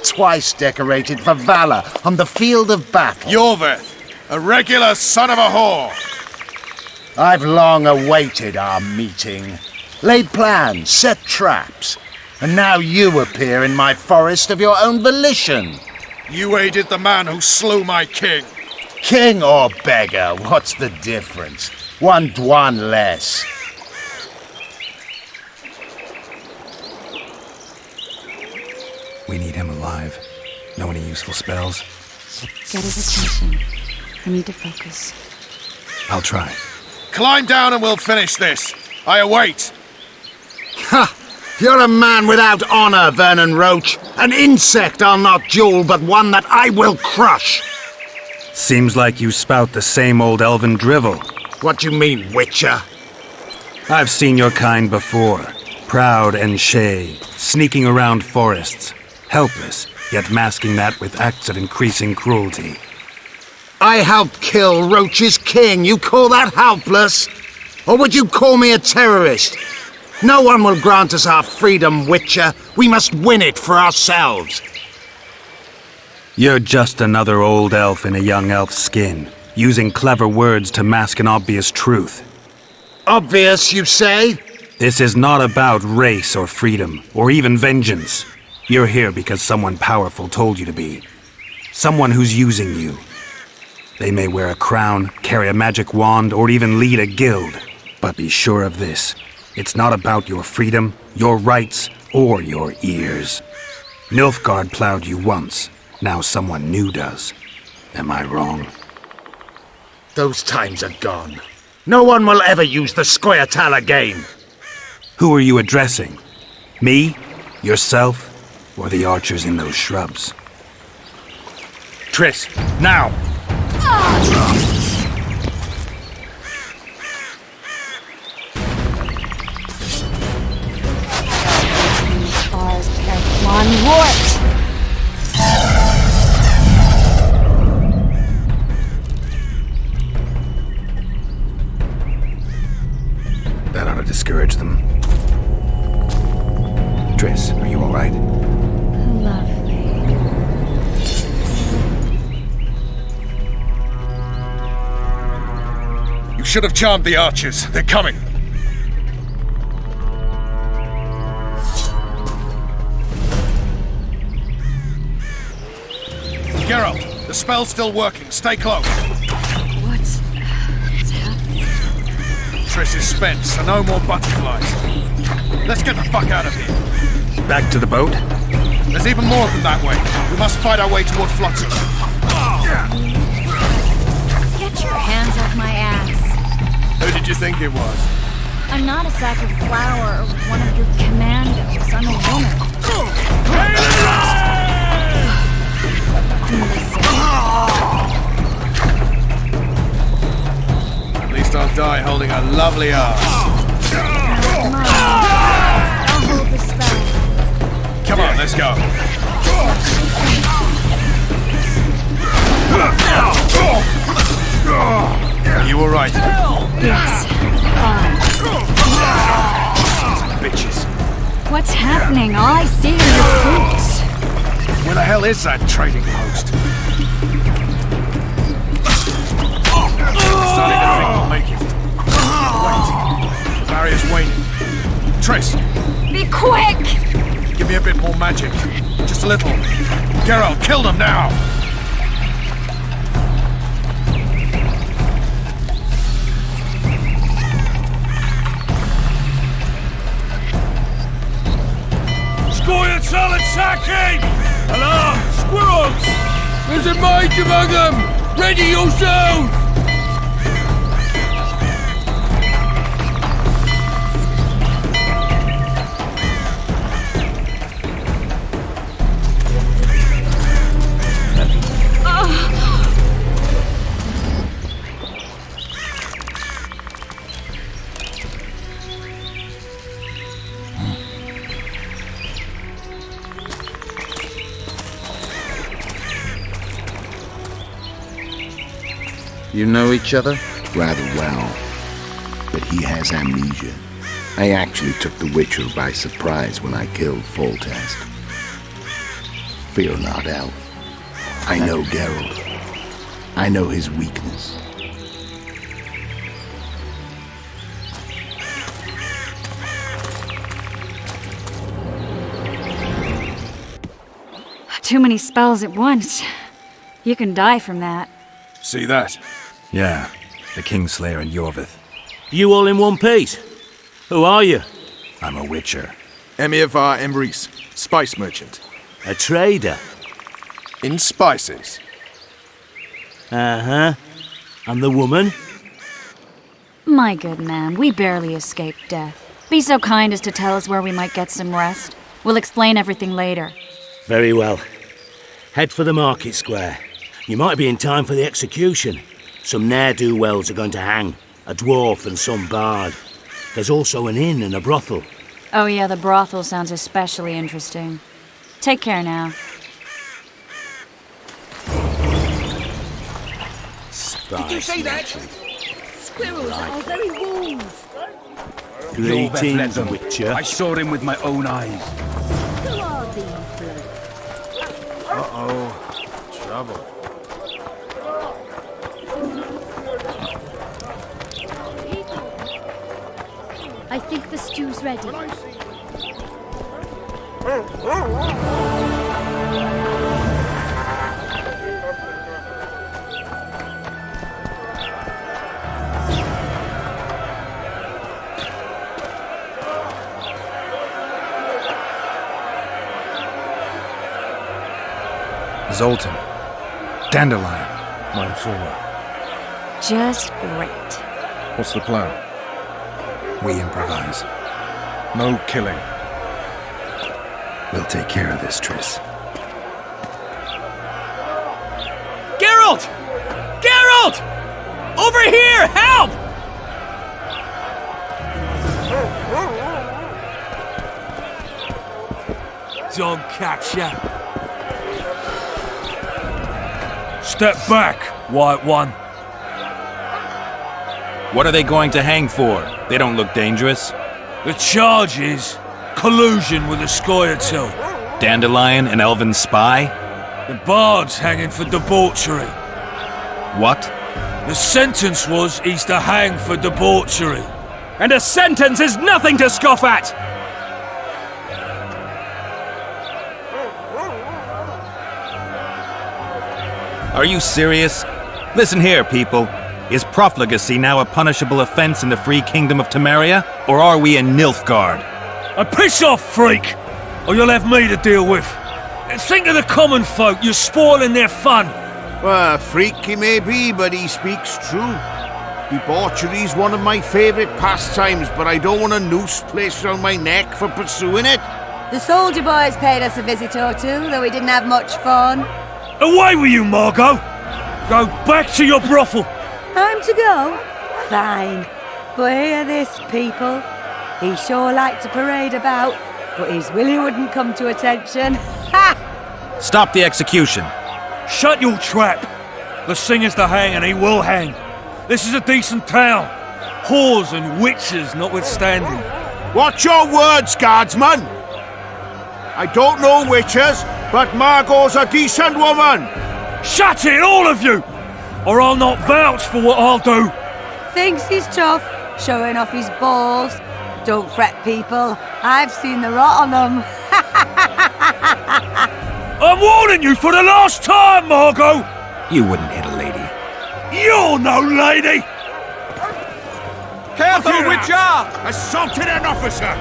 twice decorated for valor on the field of battle. Yorveth, a regular son of a whore! I've long awaited our meeting. Laid plans, set traps, and now you appear in my forest of your own volition. You aided the man who slew my king. King or beggar, what's the difference? One Dwan less. We need him alive. Know any useful spells? Get his attention. I need to focus. I'll try. Climb down and we'll finish this. I await. Ha! You're a man without honor, Vernon Roach. An insect I'll not duel, but one that I will crush. Seems like you spout the same old elven drivel. What do you mean, Witcher? I've seen your kind before. Proud and shay, sneaking around forests. Helpless, yet masking that with acts of increasing cruelty. I helped kill Roach's king. You call that helpless? Or would you call me a terrorist? No one will grant us our freedom, Witcher. We must win it for ourselves. You're just another old elf in a young elf's skin, using clever words to mask an obvious truth. Obvious, you say? This is not about race or freedom, or even vengeance. You're here because someone powerful told you to be. Someone who's using you. They may wear a crown, carry a magic wand, or even lead a guild. But be sure of this. It's not about your freedom, your rights, or your ears. Nilfgaard plowed you once. Now someone new does. Am I wrong? Those times are gone. No one will ever use the Scoia'tael again. Who are you addressing? Me? Yourself? Or the archers in those shrubs? Triss, now! That ought to discourage them. Triss, are you all right? Lovely. You should have charmed the archers. They're coming. Geralt, the spell's still working. Stay close. What's happening? Triss is spent, so no more butterflies. Let's get the fuck out of here. Back to the boat? There's even more of them that way. We must fight our way toward Flotsam. Get your hands off my ass. Who did you think it was? I'm not a sack of flour or one of your commandos. I'm a woman. At least I'll die holding a lovely ass. I'll hold the spell. Come on, let's go. You all right? Yes. Fine. Bitches. What's happening? All I see are your boots. Where the hell is that trading post? Starting to think we'll make it. Wait. The barrier's waning. Triss, Be quick! give me a bit more magic. Just a little. Geralt, kill them now! Scoia'tael and sacking! Alarm! Squirrels! There's a mage among them! Ready yourselves! You know each other? Rather well. But he has amnesia. I actually took the Witcher by surprise when I killed Foltest. Fear not, Elf. I know Geralt. I know his weakness. Too many spells at once. You can die from that. See that? Yeah, the Kingslayer and Yorvith. You all in one piece? Who are you? I'm a Witcher. Emir var Emrys, spice merchant. A trader? In spices. Uh-huh. And the woman? My good man, we barely escaped death. Be so kind as to tell us where we might get some rest. We'll explain everything later. Very well. Head for the market square. You might be in time for the execution. Some ne'er-do-wells are going to hang. A dwarf and some bard. There's also an inn and a brothel. Oh yeah, the brothel sounds especially interesting. Take care now. Did you say that? Squirrels are very wolves. Greetings, Witcher. I saw him with my own eyes. Who are these blokes? Uh-oh. Trouble. I think the stew's ready. Zoltan. Dandelion. My informer. Just great. What's the plan? We improvise. No killing. We'll take care of this, Triss. Geralt! Geralt! Over here! Help! Don't catch ya. Step back, White One. What are they going to hang for? They don't look dangerous. The charge is collusion with the Scoia'tael. Dandelion, an elven spy? The bard's hanging for debauchery. What? The sentence was he's to hang for debauchery. And a sentence is nothing to scoff at! Are you serious? Listen here, people. Is profligacy now a punishable offense in the free kingdom of Temeria, or are we in Nilfgaard? Piss off, freak! Or you'll have me to deal with. Think of the common folk, you're spoiling their fun. Well, a freak he may be, but he speaks true. Debauchery's one of my favourite pastimes, but I don't want a noose placed around my neck for pursuing it. The soldier boys paid us a visit or two, though we didn't have much fun. Away with you, Margot! Go back to your brothel! Time to go? Fine. But hear this, people. He sure liked to parade about, but his willy wouldn't come to attention. Ha! Stop the execution. Shut your trap! The singer's to hang, and he will hang. This is a decent town. Whores and witches notwithstanding. Watch your words, guardsman! I don't know witches, but Margot's a decent woman! Shut it, all of you! Or I'll not vouch for what I'll do. Thinks he's tough, showing off his balls. Don't fret, people. I've seen the rot on them. I'm warning you for the last time, Margot! You wouldn't hit a lady. You're no lady! Careful, Witcher! Assaulted an officer!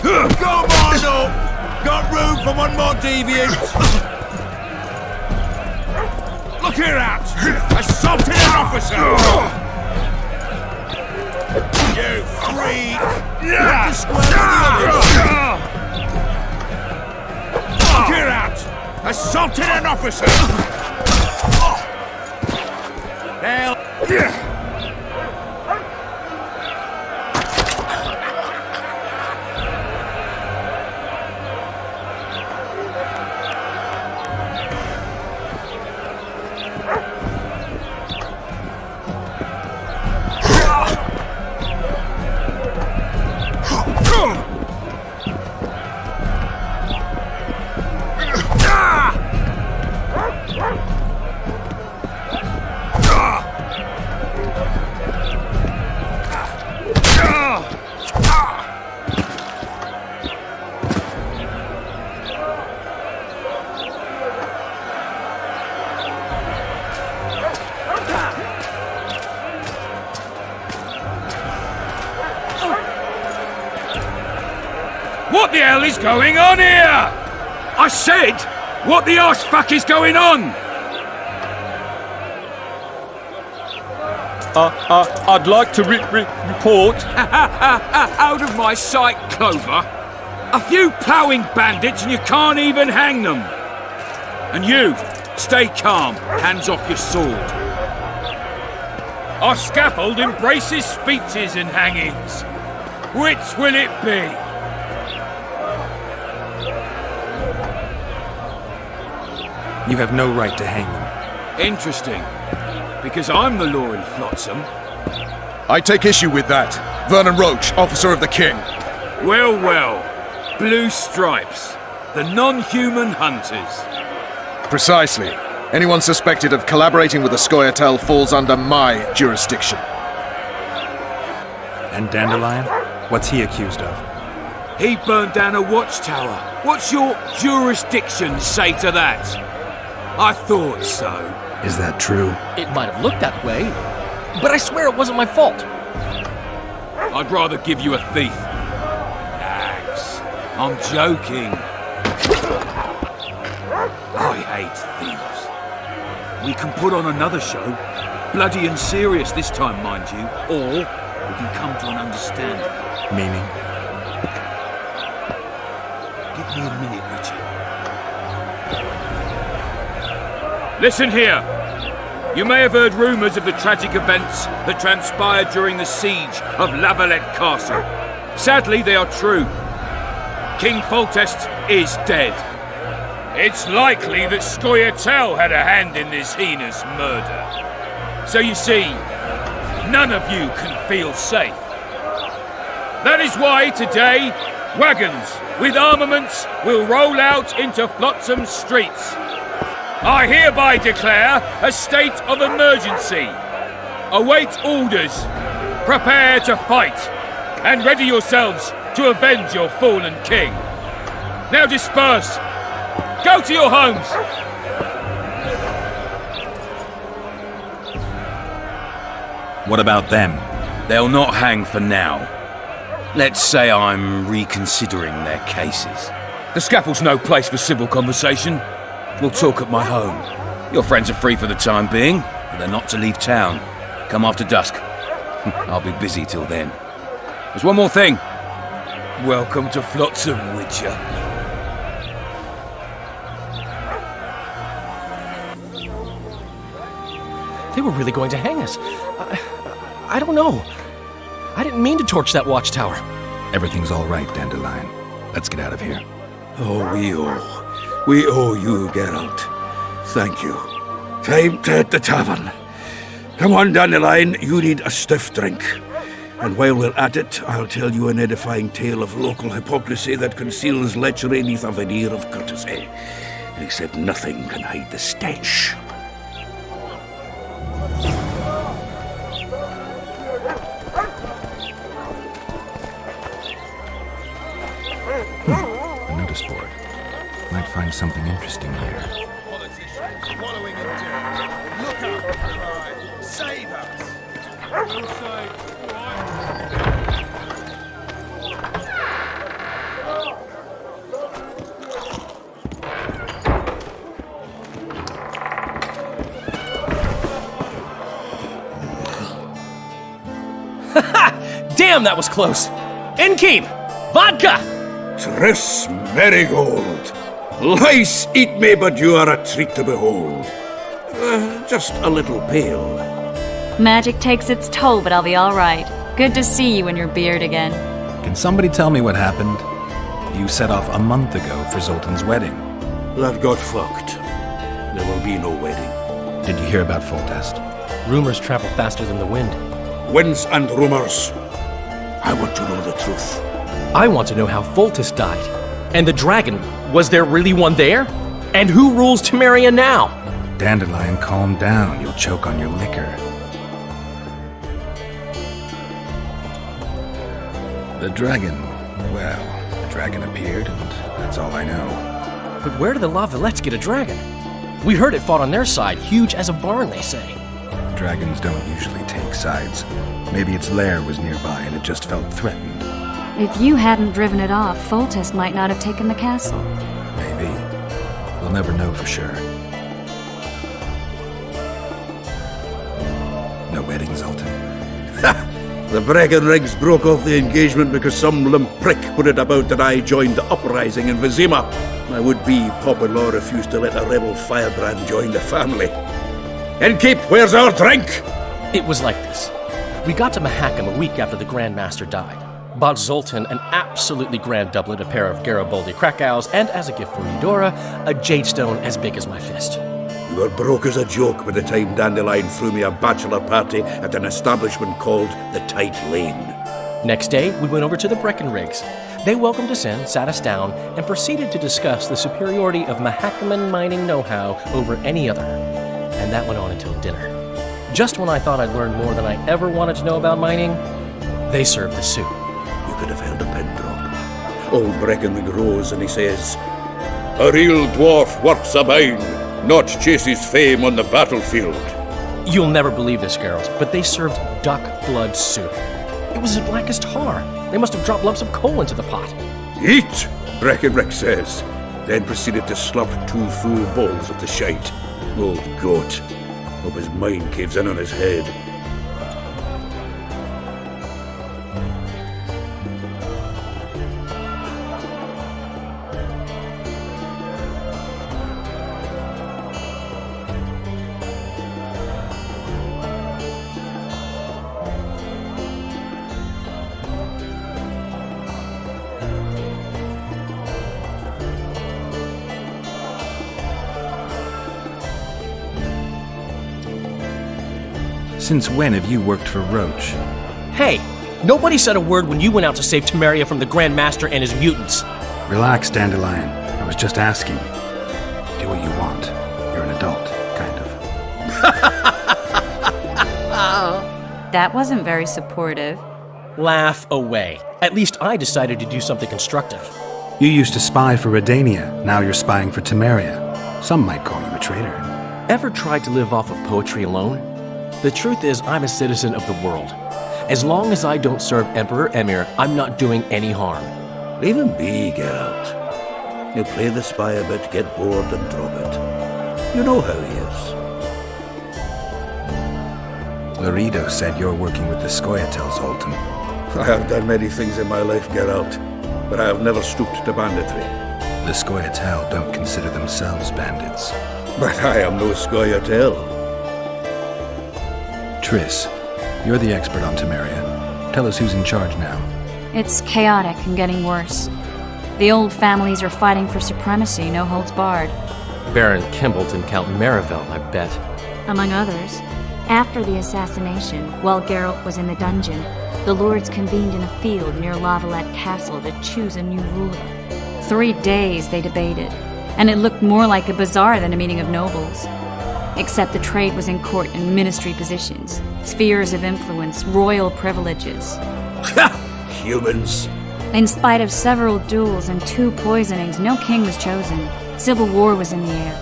Come on, up! Got room for one more deviant! Look here out! Assaulted an officer! You freak! Let the square the Look here out! Assaulted an officer! They'll... What the hell is going on here? I said, what the arse fuck is going on? I'd like to report. Out of my sight, Clover. A few ploughing bandits and you can't even hang them. And you, stay calm, hands off your sword. Our scaffold embraces speeches and hangings. Which will it be? You have no right to hang them. Interesting. Because I'm the law in Flotsam. I take issue with that. Vernon Roach, officer of the king. Well, well. Blue stripes. The non-human hunters. Precisely. Anyone suspected of collaborating with the Scoia'tael falls under my jurisdiction. And Dandelion? What's he accused of? He burned down a watchtower. What's your jurisdiction say to that? I thought so. Is that true? It might have looked that way, but I swear it wasn't my fault. I'd rather give you a thief. Relax. I'm joking. I hate thieves. We can put on another show. Bloody and serious this time, mind you. Or we can come to an understanding. Meaning? Give me a minute, Richard. Listen here. You may have heard rumours of the tragic events that transpired during the siege of Lavalette Castle. Sadly, they are true. King Foltest is dead. It's likely that Scoia'tael had a hand in this heinous murder. So you see, none of you can feel safe. That is why today, wagons with armaments will roll out into Flotsam's streets. I hereby declare a state of emergency. Await orders. Prepare to fight. And ready yourselves to avenge your fallen king. Now disperse. Go to your homes! What about them? They'll not hang for now. Let's say I'm reconsidering their cases. The scaffold's no place for civil conversation. We'll talk at my home. Your friends are free for the time being, but they're not to leave town. Come after dusk. I'll be busy till then. There's one more thing. Welcome to Flotsam, Witcher. They were really going to hang us. I don't know. I didn't mean to torch that watchtower. Everything's all right, Dandelion. Let's get out of here. Oh, we owe you, Geralt. Thank you. Time to hit the tavern. Come on, Dandelion, you need a stiff drink. And while we're at it, I'll tell you an edifying tale of local hypocrisy that conceals lechery neath a veneer of courtesy. Except nothing can hide the stench. A notice board. Might find something interesting here. Politicians wallowing in debt. Look up, cry. Save us. Damn, that was close. Innkeep! Vodka! Tris Marigold. Lice eat me, but you are a treat to behold. Just a little pale. Magic takes its toll, but I'll be all right. Good to see you in your beard again. Can somebody tell me what happened? You set off a month ago for Zoltan's wedding. That got fucked. There will be no wedding. Did you hear about Foltest? Rumors travel faster than the wind. Winds and rumors. I want to know the truth. I want to know how Foltest died. And the dragon, was there really one there? And who rules Temeria now? Dandelion, calm down. You'll choke on your liquor. The dragon. Well, the dragon appeared, and that's all I know. But where did the La Villettes get a dragon? We heard it fought on their side, huge as a barn, they say. Dragons don't usually take sides. Maybe its lair was nearby and it just felt threatened. If you hadn't driven it off, Foltest might not have taken the castle. Maybe. We'll never know for sure. No wedding, Zoltan. The Breckenrigs broke off the engagement because some limp prick put it about that I joined the uprising in Vizima. My would-be Popper-in-law refused to let a rebel firebrand join the family. Innkeep, where's our drink? It was like this. We got to Mahakam a week after the Grand Master died. Bought Zoltan an absolutely grand doublet, a pair of Garibaldi Krakows, and as a gift for Eudora, a jade stone as big as my fist. You were broke as a joke by the time Dandelion threw me a bachelor party at an establishment called the Tight Lane. Next day, we went over to the Breckenrigs. They welcomed us in, sat us down, and proceeded to discuss the superiority of Mahakaman mining know-how over any other. And that went on until dinner. Just when I thought I'd learned more than I ever wanted to know about mining, they served the soup. You could have held a pin drop. Old Breckenrig rose and he says, "A real dwarf works a mine, not chases fame on the battlefield." You'll never believe this, girls, but they served duck blood soup. It was as black as tar. They must have dropped lumps of coal into the pot. "Eat," Breckenrig says, then proceeded to slurp 2 full bowls of the shite. Old goat. Hope his mind caves in on his head. Since when have you worked for Roach? Hey, nobody said a word when you went out to save Temeria from the Grand Master and his mutants. Relax, Dandelion. I was just asking. Do what you want. You're an adult, kind of. That wasn't very supportive. Laugh away. At least I decided to do something constructive. You used to spy for Redania, now you're spying for Temeria. Some might call you a traitor. Ever tried to live off of poetry alone? The truth is, I'm a citizen of the world. As long as I don't serve Emperor Emir, I'm not doing any harm. Leave him be, Geralt. He'll play the spy a bit, get bored and drop it. You know how he is. Laredo said you're working with the Scoia'tael, Zoltan. I have done many things in my life, Geralt, but I have never stooped to banditry. The Scoia'tael don't consider themselves bandits. But I am no Scoia'tael. Triss, you're the expert on Temeria. Tell us who's in charge now. It's chaotic and getting worse. The old families are fighting for supremacy, no holds barred. Baron Kimbolt and Count Marivel, I bet. Among others. After the assassination, while Geralt was in the dungeon, the lords convened in a field near Lavalette Castle to choose a new ruler. 3 days they debated, and it looked more like a bazaar than a meeting of nobles. Except the trade was in court and ministry positions, spheres of influence, royal privileges. Humans. In spite of several duels and 2 poisonings, no king was chosen. Civil war was in the air.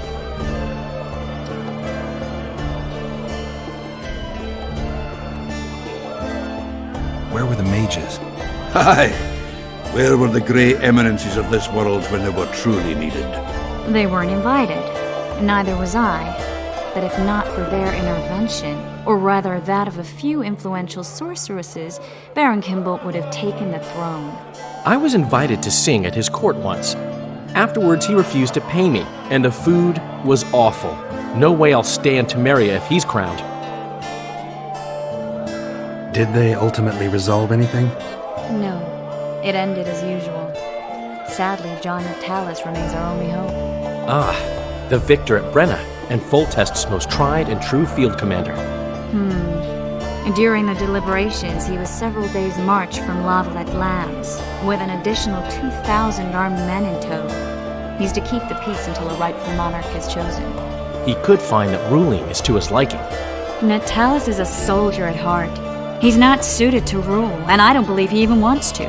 Where were the mages? Aye. Where were the grey eminences of this world when they were truly needed? They weren't invited. Neither was I. But if not for their intervention, or rather that of a few influential sorceresses, Baron Kimbolt would have taken the throne. I was invited to sing at his court once. Afterwards, he refused to pay me, and the food was awful. No way I'll stay in Temeria if he's crowned. Did they ultimately resolve anything? No. It ended as usual. Sadly, John Natalis remains our only hope. Ah, the victor at Brenna, and Foltest's most tried and true field commander. During the deliberations, he was several days' march from Lavalette Lands, with an additional 2,000 armed men in tow. He's to keep the peace until a rightful monarch is chosen. He could find that ruling is to his liking. Natalis is a soldier at heart. He's not suited to rule, and I don't believe he even wants to.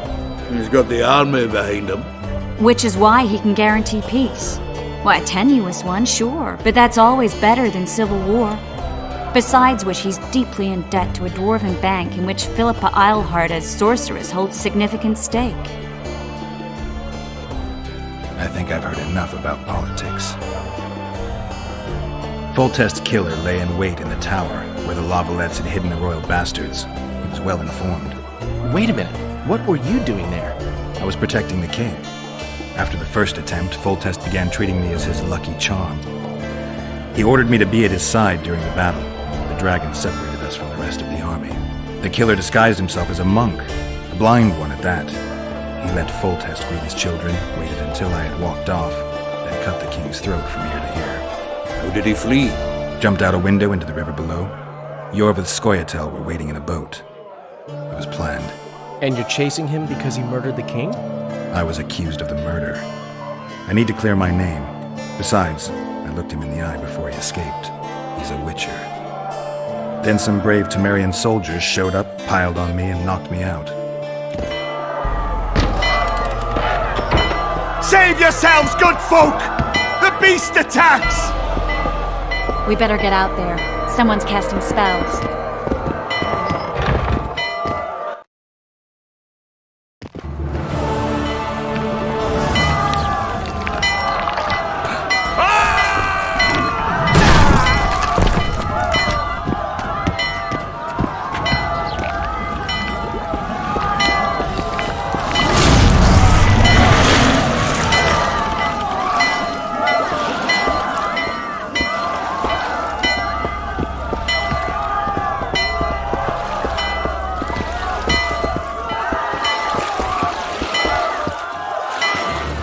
He's got the army behind him. Which is why he can guarantee peace. Well, a tenuous one, sure, but that's always better than civil war. Besides which, he's deeply in debt to a dwarven bank in which Philippa Eilhart as sorceress holds significant stake. I think I've heard enough about politics. Foltest's killer lay in wait in the tower, where the Lavalettes had hidden the royal bastards. He was well informed. Wait a minute, what were you doing there? I was protecting the king. After the first attempt, Foltest began treating me as his lucky charm. He ordered me to be at his side during the battle. The dragon separated us from the rest of the army. The killer disguised himself as a monk, a blind one at that. He let Foltest greet his children, waited until I had walked off, then cut the king's throat from ear to ear. How did he flee? Jumped out a window into the river below. Yorv with Scoia'tael were waiting in a boat. It was planned. And you're chasing him because he murdered the king? I was accused of the murder. I need to clear my name. Besides, I looked him in the eye before he escaped. He's a witcher. Then some brave Temerian soldiers showed up, piled on me, and knocked me out. Save yourselves, good folk! The beast attacks! We better get out there. Someone's casting spells.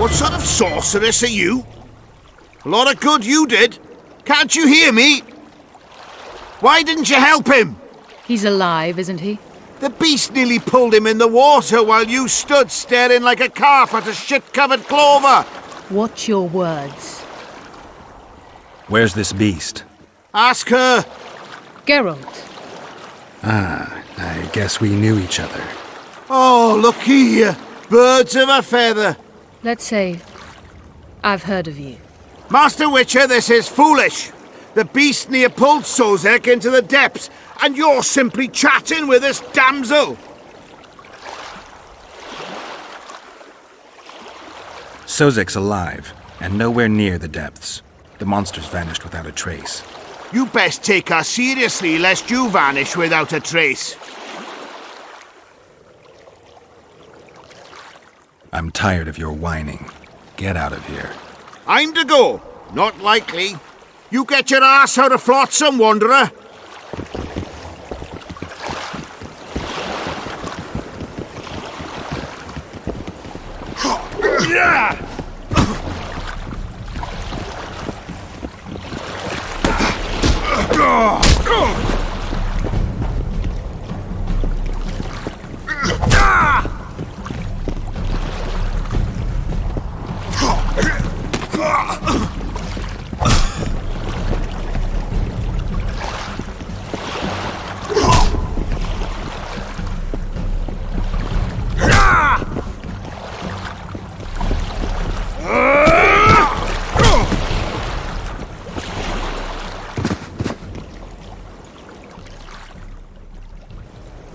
What sort of sorceress are you? A lot of good you did. Can't you hear me? Why didn't you help him? He's alive, isn't he? The beast nearly pulled him in the water while you stood staring like a calf at a shit-covered clover. Watch your words. Where's this beast? Ask her. Geralt. Ah, I guess we knew each other. Oh, look here. Birds of a feather. Let's say I've heard of you. Master Witcher, this is foolish. The beast near pulled Sozek into the depths, and you're simply chatting with this damsel. Sozek's alive, and nowhere near the depths. The monster's vanished without a trace. You best take her seriously, lest you vanish without a trace. I'm tired of your whining. Get out of here. I'm to go. Not likely. You get your ass out of Flotsam, wanderer. Yeah!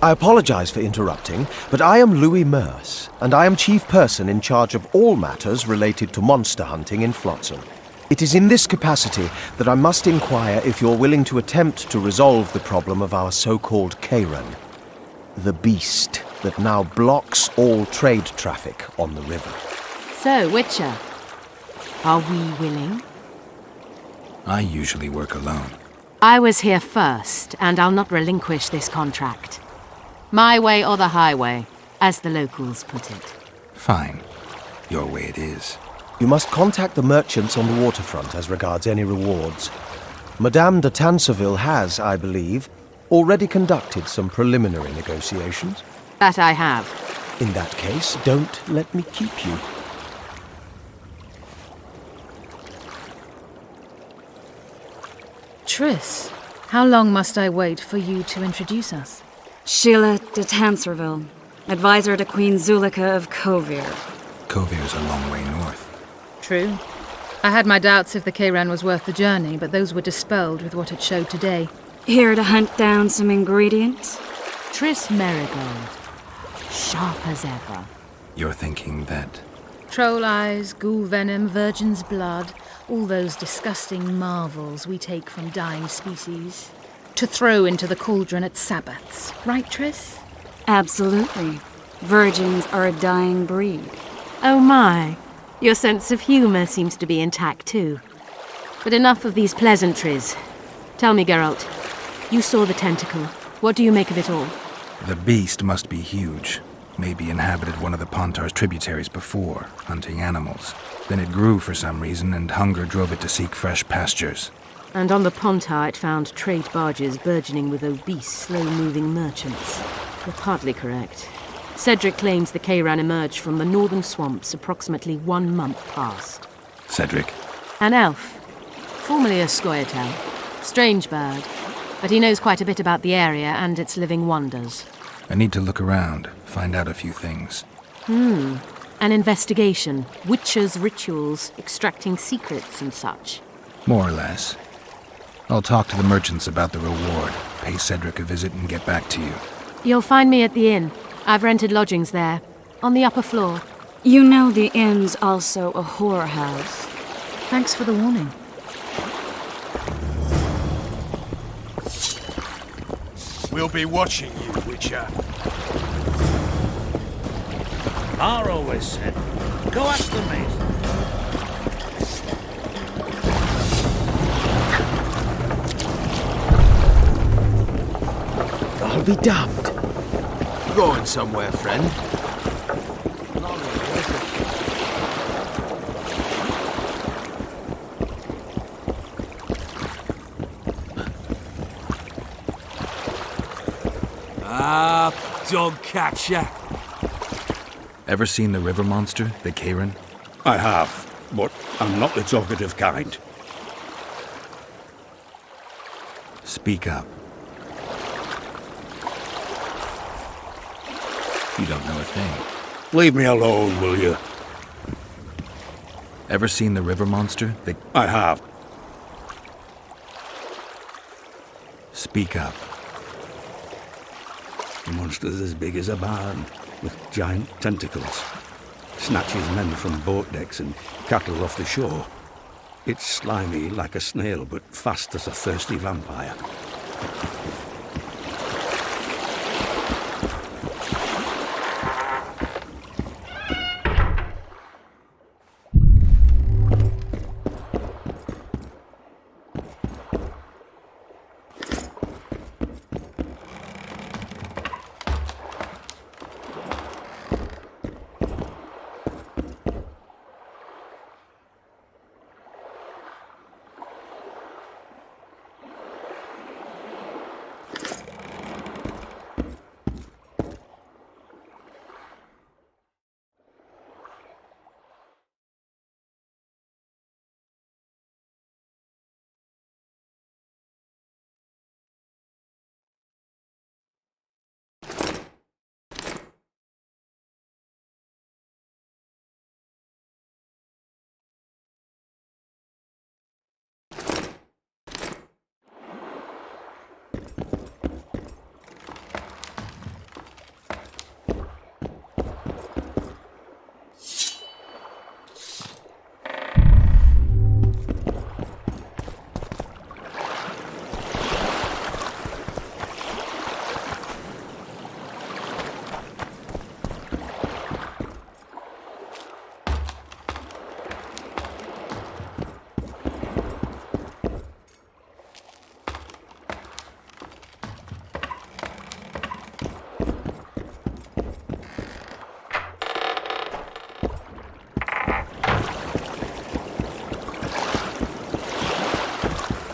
I apologize for interrupting, but I am Louis Merce, and I am chief person in charge of all matters related to monster hunting in Flotsam. It is in this capacity that I must inquire if you're willing to attempt to resolve the problem of our so-called Kairan, the beast that now blocks all trade traffic on the river. So, Witcher, are we willing? I usually work alone. I was here first, and I'll not relinquish this contract. My way or the highway, as the locals put it. Fine. Your way it is. You must contact the merchants on the waterfront as regards any rewards. Madame de Tanseville has, I believe, already conducted some preliminary negotiations. That I have. In that case, don't let me keep you. Triss, how long must I wait for you to introduce us? Sheila de Tanserville, advisor to Queen Zulika of Kovir. Kovir's a long way north. True. I had my doubts if the Kairan was worth the journey, but those were dispelled with what it showed today. Here to hunt down some ingredients? Triss Merigold. Sharp as ever. You're thinking that... Troll eyes, ghoul venom, virgin's blood, all those disgusting marvels we take from dying species, to throw into the cauldron at Sabbaths. Right, Triss? Absolutely. Virgins are a dying breed. Oh my. Your sense of humour seems to be intact too. But enough of these pleasantries. Tell me, Geralt, you saw the tentacle. What do you make of it all? The beast must be huge. Maybe inhabited one of the Pontar's tributaries before, hunting animals. Then it grew for some reason, and hunger drove it to seek fresh pastures. And on the Pontar it found trade barges burgeoning with obese, slow-moving merchants. You're partly correct. Cedric claims the Kairan emerged from the northern swamps approximately 1 month past. Cedric? An elf. Formerly a Scoia'tael. Strange bird. But he knows quite a bit about the area and its living wonders. I need to look around, find out a few things. An investigation. Witchers' rituals, extracting secrets and such. More or less. I'll talk to the merchants about the reward, pay Cedric a visit and get back to you. You'll find me at the inn. I've rented lodgings there, on the upper floor. You know the inn's also a whorehouse. Thanks for the warning. We'll be watching you, Witcher. I always said, go ask the mate. I'll be damned. Going somewhere, friend? Ah, dog catcher. Ever seen the river monster, the Kairan? I have, but I'm not the talkative kind. Speak up. You don't know a thing. Leave me alone, will you? Ever seen the river monster? I have. Speak up. The monster's as big as a barn, with giant tentacles. Snatches men from boat decks and cattle off the shore. It's slimy like a snail, but fast as a thirsty vampire.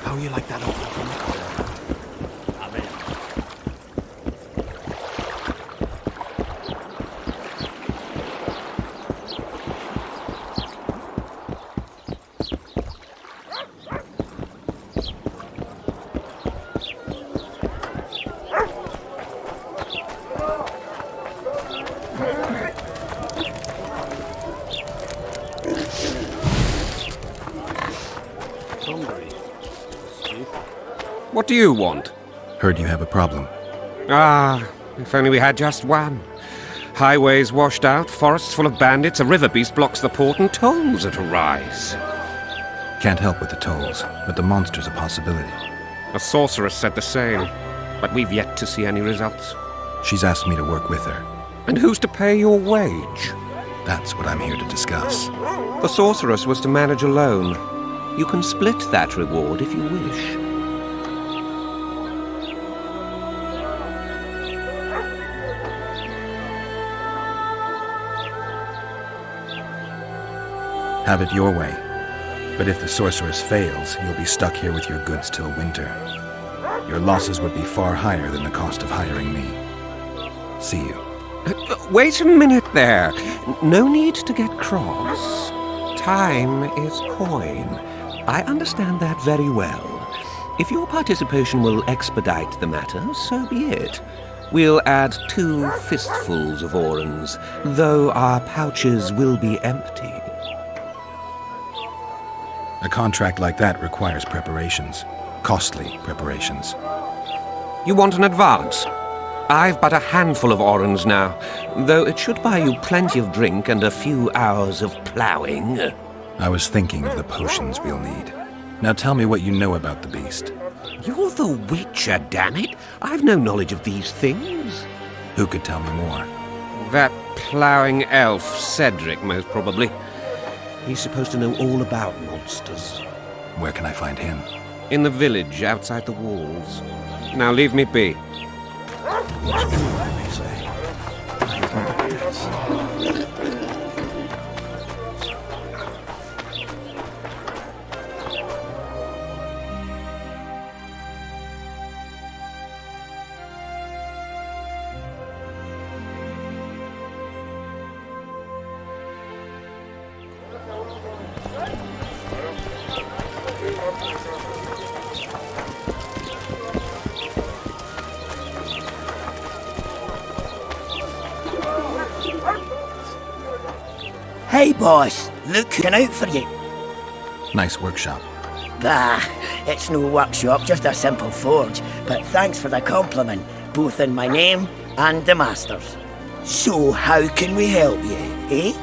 How you like that offer from the corner? I'm in. What do you want? Heard you have a problem. Ah, if only we had just one. Highways washed out, forests full of bandits, a river beast blocks the port, and tolls at a rise. Can't help with the tolls, but the monster's a possibility. A sorceress said the same, but we've yet to see any results. She's asked me to work with her. And who's to pay your wage? That's what I'm here to discuss. The sorceress was to manage alone. You can split that reward if you wish. Have it your way. But if the sorceress fails, you'll be stuck here with your goods till winter. Your losses would be far higher than the cost of hiring me. See you. Wait a minute there. No need to get cross. Time is coin. I understand that very well. If your participation will expedite the matter, so be it. We'll add 2 fistfuls of orans, though our pouches will be empty. A contract like that requires preparations. Costly preparations. You want an advance? I've but a handful of orans now, though it should buy you plenty of drink and a few hours of ploughing. I was thinking of the potions we'll need. Now tell me what you know about the beast. You're the Witcher, damn it! I've no knowledge of these things. Who could tell me more? That ploughing elf, Cedric, most probably. He's supposed to know all about monsters. Where can I find him? In the village, outside the walls. Now leave me be. Hey, boss. looking out for you. Nice workshop. Bah, it's no workshop, just a simple forge. But thanks for the compliment, both in my name and the master's. So how can we help you, eh?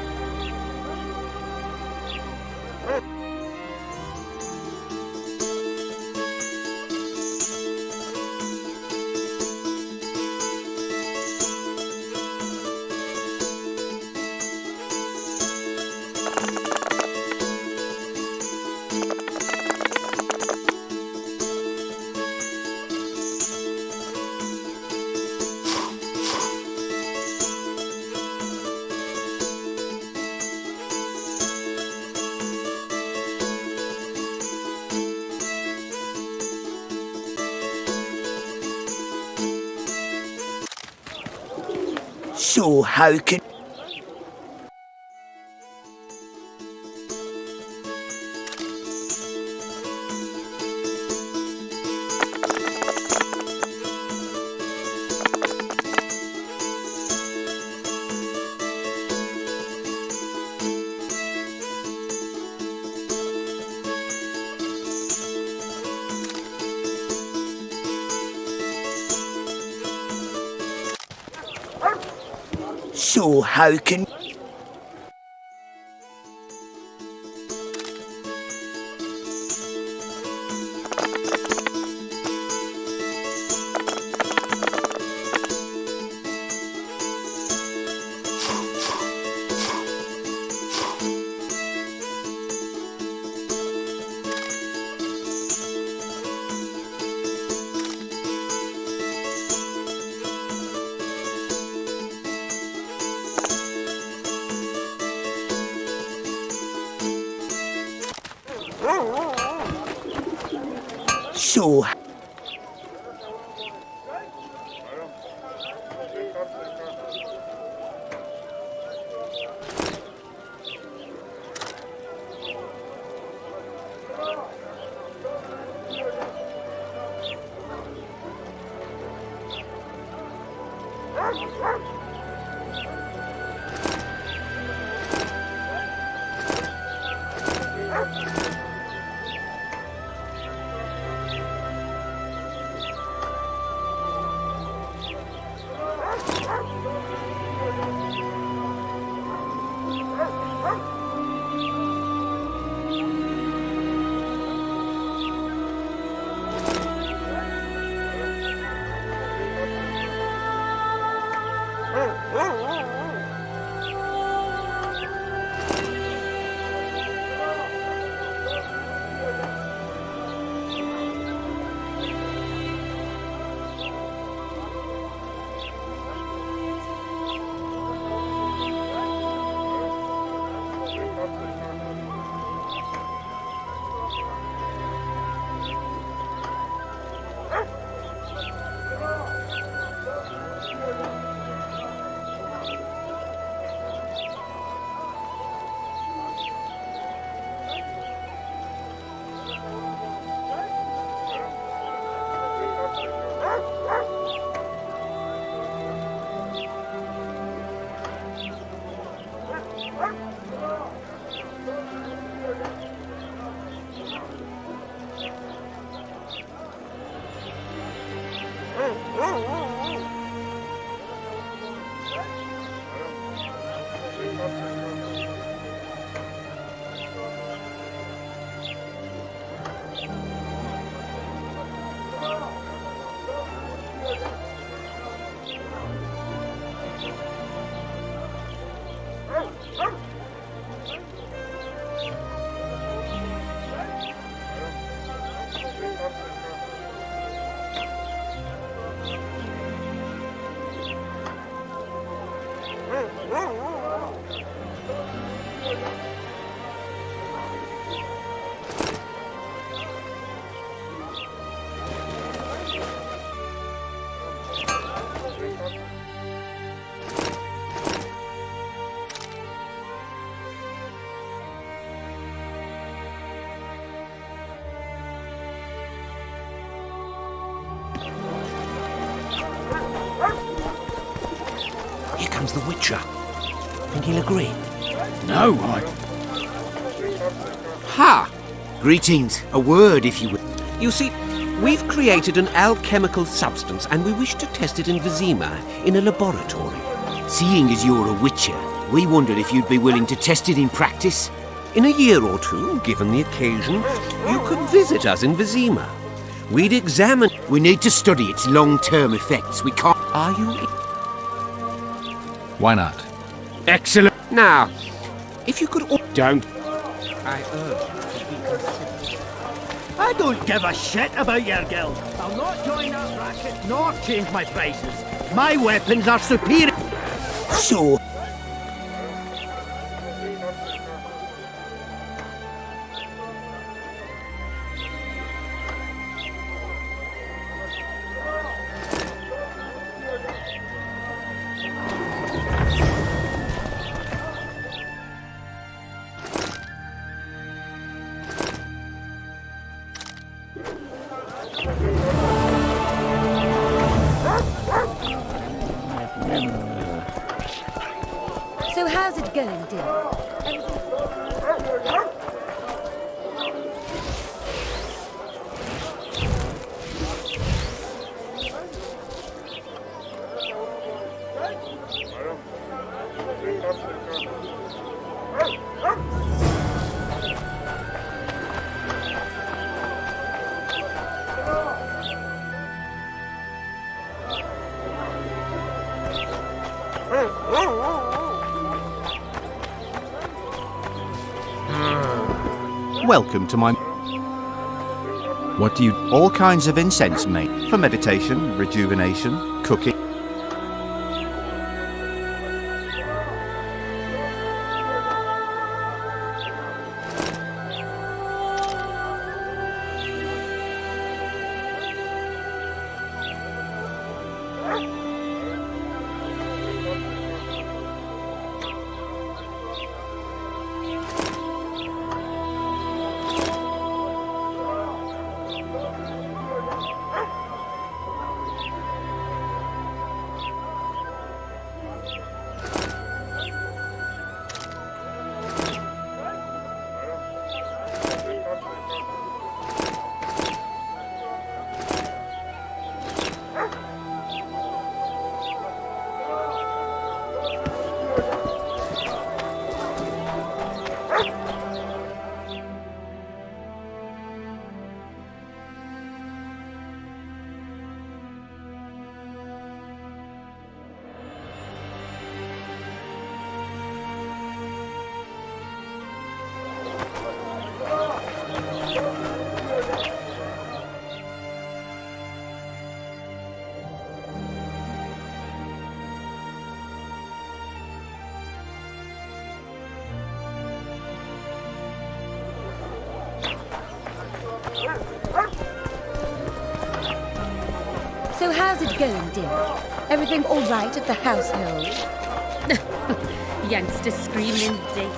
So how can... So how can... So... Here comes the Witcher. Think he'll agree? No, Aha! Greetings. A word, if you will. You see, we've created an alchemical substance and we wish to test it in Vizima, in a laboratory. Seeing as you're a witcher, we wondered if you'd be willing to test it in practice. In a year or two, given the occasion, you could visit us in Vizima. We'd examine... We need to study its long-term effects. We can't... Are you... Why not? Excellent. Now, if you could... Don't. I urge you to be considerate. I don't give a shit about your guild. I'll not join that racket nor change my prices. My weapons are superior. So... So how's it going, dear? Welcome to my... What do you... All kinds of incense, mate. For meditation, rejuvenation, cooking. So how's it going, dear? Everything all right at the household? Youngster screaming in date.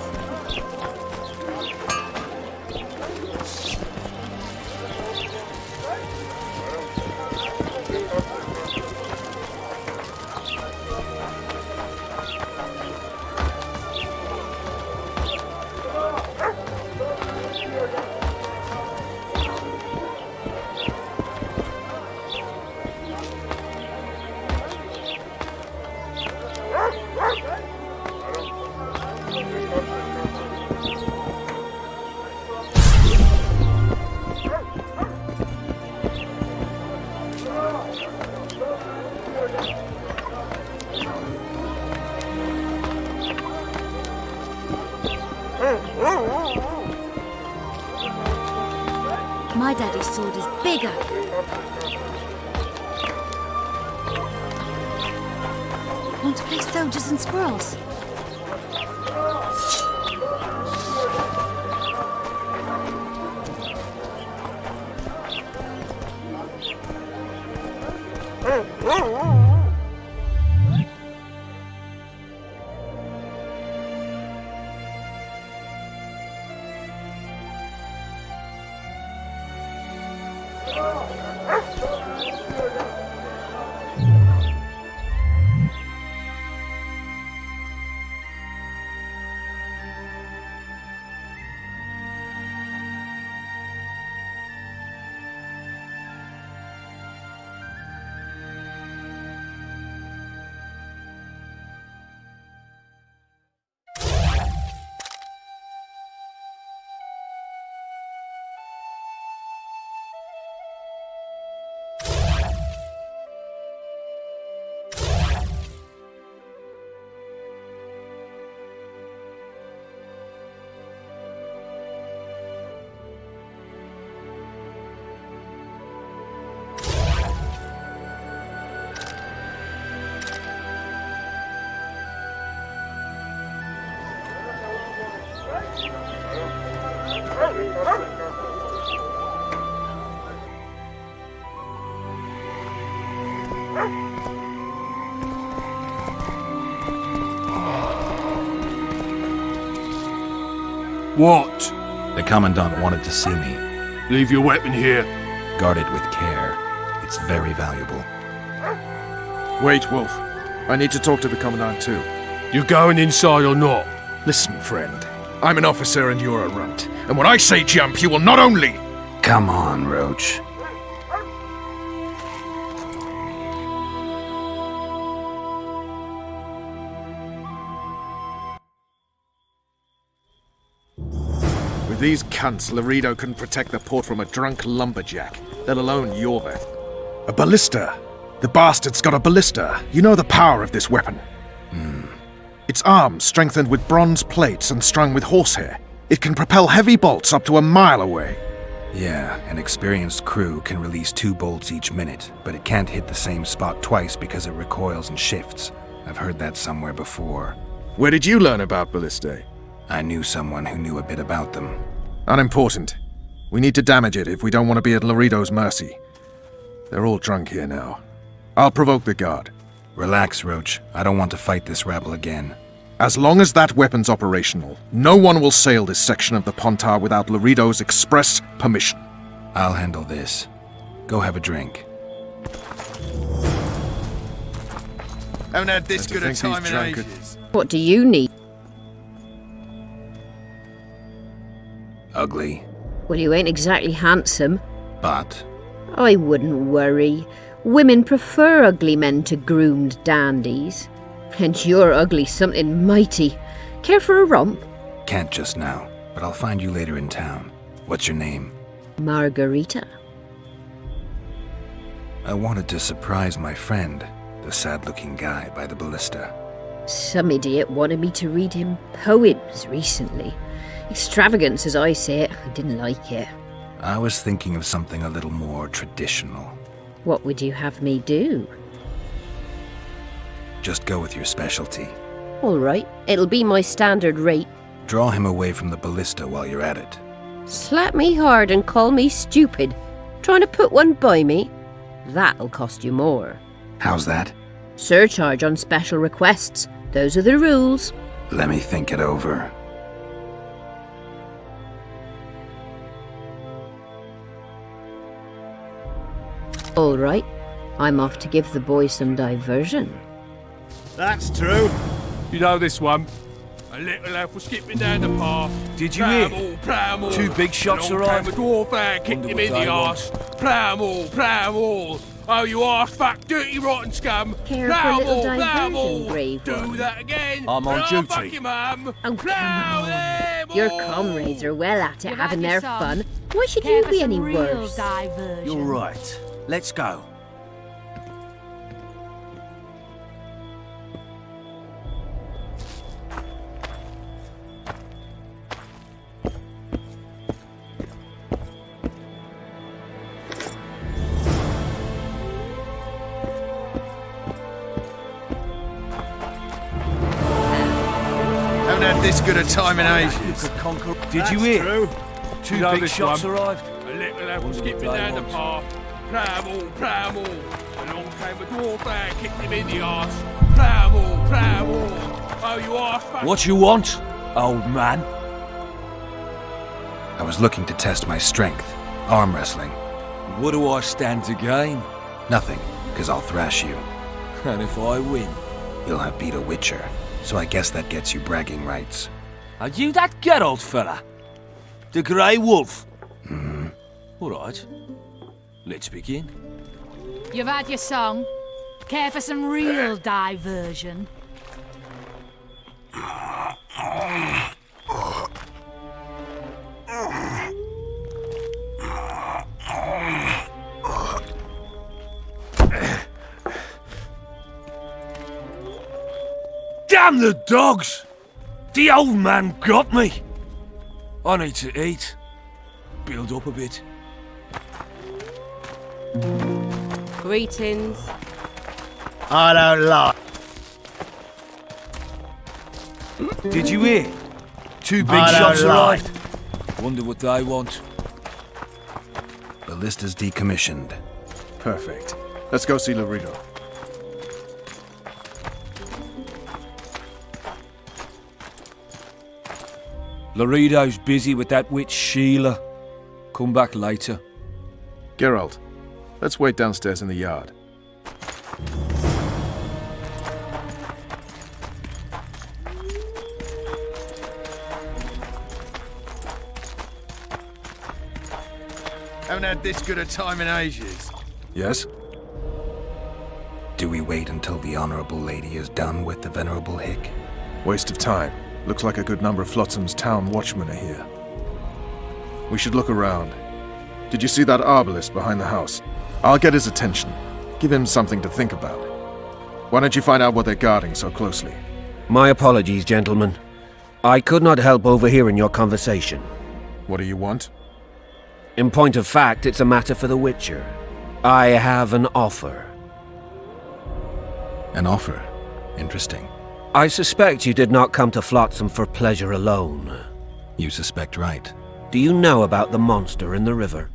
My daddy's sword is bigger. Want to play soldiers and squirrels? What? The Commandant wanted to see me. Leave your weapon here. Guard it with care. It's very valuable. Wait, Wolf. I need to talk to the Commandant too. You're going inside or not? Listen, friend. I'm an officer and you're a runt. And when I say jump, you will not only... Come on, Roach. With these cunts, Laredo couldn't protect the port from a drunk lumberjack, let alone Yorveth. A ballista. The bastard's got a ballista. You know the power of this weapon. Its arms strengthened with bronze plates and strung with horsehair. It can propel heavy bolts up to a mile away. Yeah, an experienced crew can release 2 bolts each minute, but it can't hit the same spot twice because it recoils and shifts. I've heard that somewhere before. Where did you learn about ballistae? I knew someone who knew a bit about them. Unimportant. We need to damage it if we don't want to be at Laredo's mercy. They're all drunk here now. I'll provoke the guard. Relax, Roach. I don't want to fight this rabble again. As long as that weapon's operational, no one will sail this section of the Pontar without Laredo's express permission. I'll handle this. Go have a drink. Haven't had this good a time in ages. What do you need? Ugly. Well, you ain't exactly handsome. But I wouldn't worry. Women prefer ugly men to groomed dandies. And you're ugly something mighty. Care for a romp? can't just now, but I'll find you later in town. What's your name? Margarita. I wanted to surprise my friend, the sad-looking guy by the ballista. Some idiot wanted me to read him poems recently. Extravagance, as I say it. I didn't like it. I was thinking of something a little more traditional. What would you have me do? Just go with your specialty. All right, it'll be my standard rate. Draw him away from the ballista while you're at it. Slap me hard and call me stupid. Trying to put one by me? That'll cost you more. How's that? Surcharge on special requests. Those are the rules. Let me think it over. All right, I'm off to give the boys some diversion. That's true. You know this one. A little elf was skipping down the path. Did you hear? Pram all. 2 big shots arrived. A dwarf and kicked him in the arse. Plam all. Oh, you arse-fuck, dirty rotten scum. Care for a little diversion, brave Do one. that again. I'm on duty. Fuck him, Oh, come on. Your comrades are well at it, having their fun. Why should Care you for be some any real worse? diversion. You're right. Let's go. Haven't had this good a time in ages. Did you hear? True. 2 You know big this shots one. arrived. A little elf was skipping down the path. Plam all. Along came a dwarf and kicked him in the arse. Plam all. Oh, you arse-fuck. What you want, old man? I was looking to test my strength. Arm wrestling. What do I stand to gain? Nothing, because I'll thrash you. And if I win? You'll have beat a witcher, so I guess that gets you bragging rights. Are you that Geralt fella? The Grey Wolf? Mm-hmm. All right. Let's begin. You've had your song. Care for some real diversion? Damn the dogs! The old man got me! I need to eat. Build up a bit. Greetings. I don't lie. Did you hear? 2 big shots arrived. Wonder what they want. Ballista's decommissioned. Perfect. Let's go see Laredo. Laredo's busy with that witch Sheila. Come back later. Geralt, let's wait downstairs in the yard. Haven't had this good a time in ages. Yes? Do we wait until the Honorable Lady is done with the Venerable Hick? Waste of time. Looks like a good number of Flotsam's town watchmen are here. We should look around. Did you see that arbalist behind the house? I'll get his attention. Give him something to think about. Why don't you find out what they're guarding so closely? My apologies, gentlemen. I could not help overhearing your conversation. What do you want? In point of fact, it's a matter for the Witcher. I have an offer. An offer? Interesting. I suspect you did not come to Flotsam for pleasure alone. You suspect right. Do you know about the monster in the river?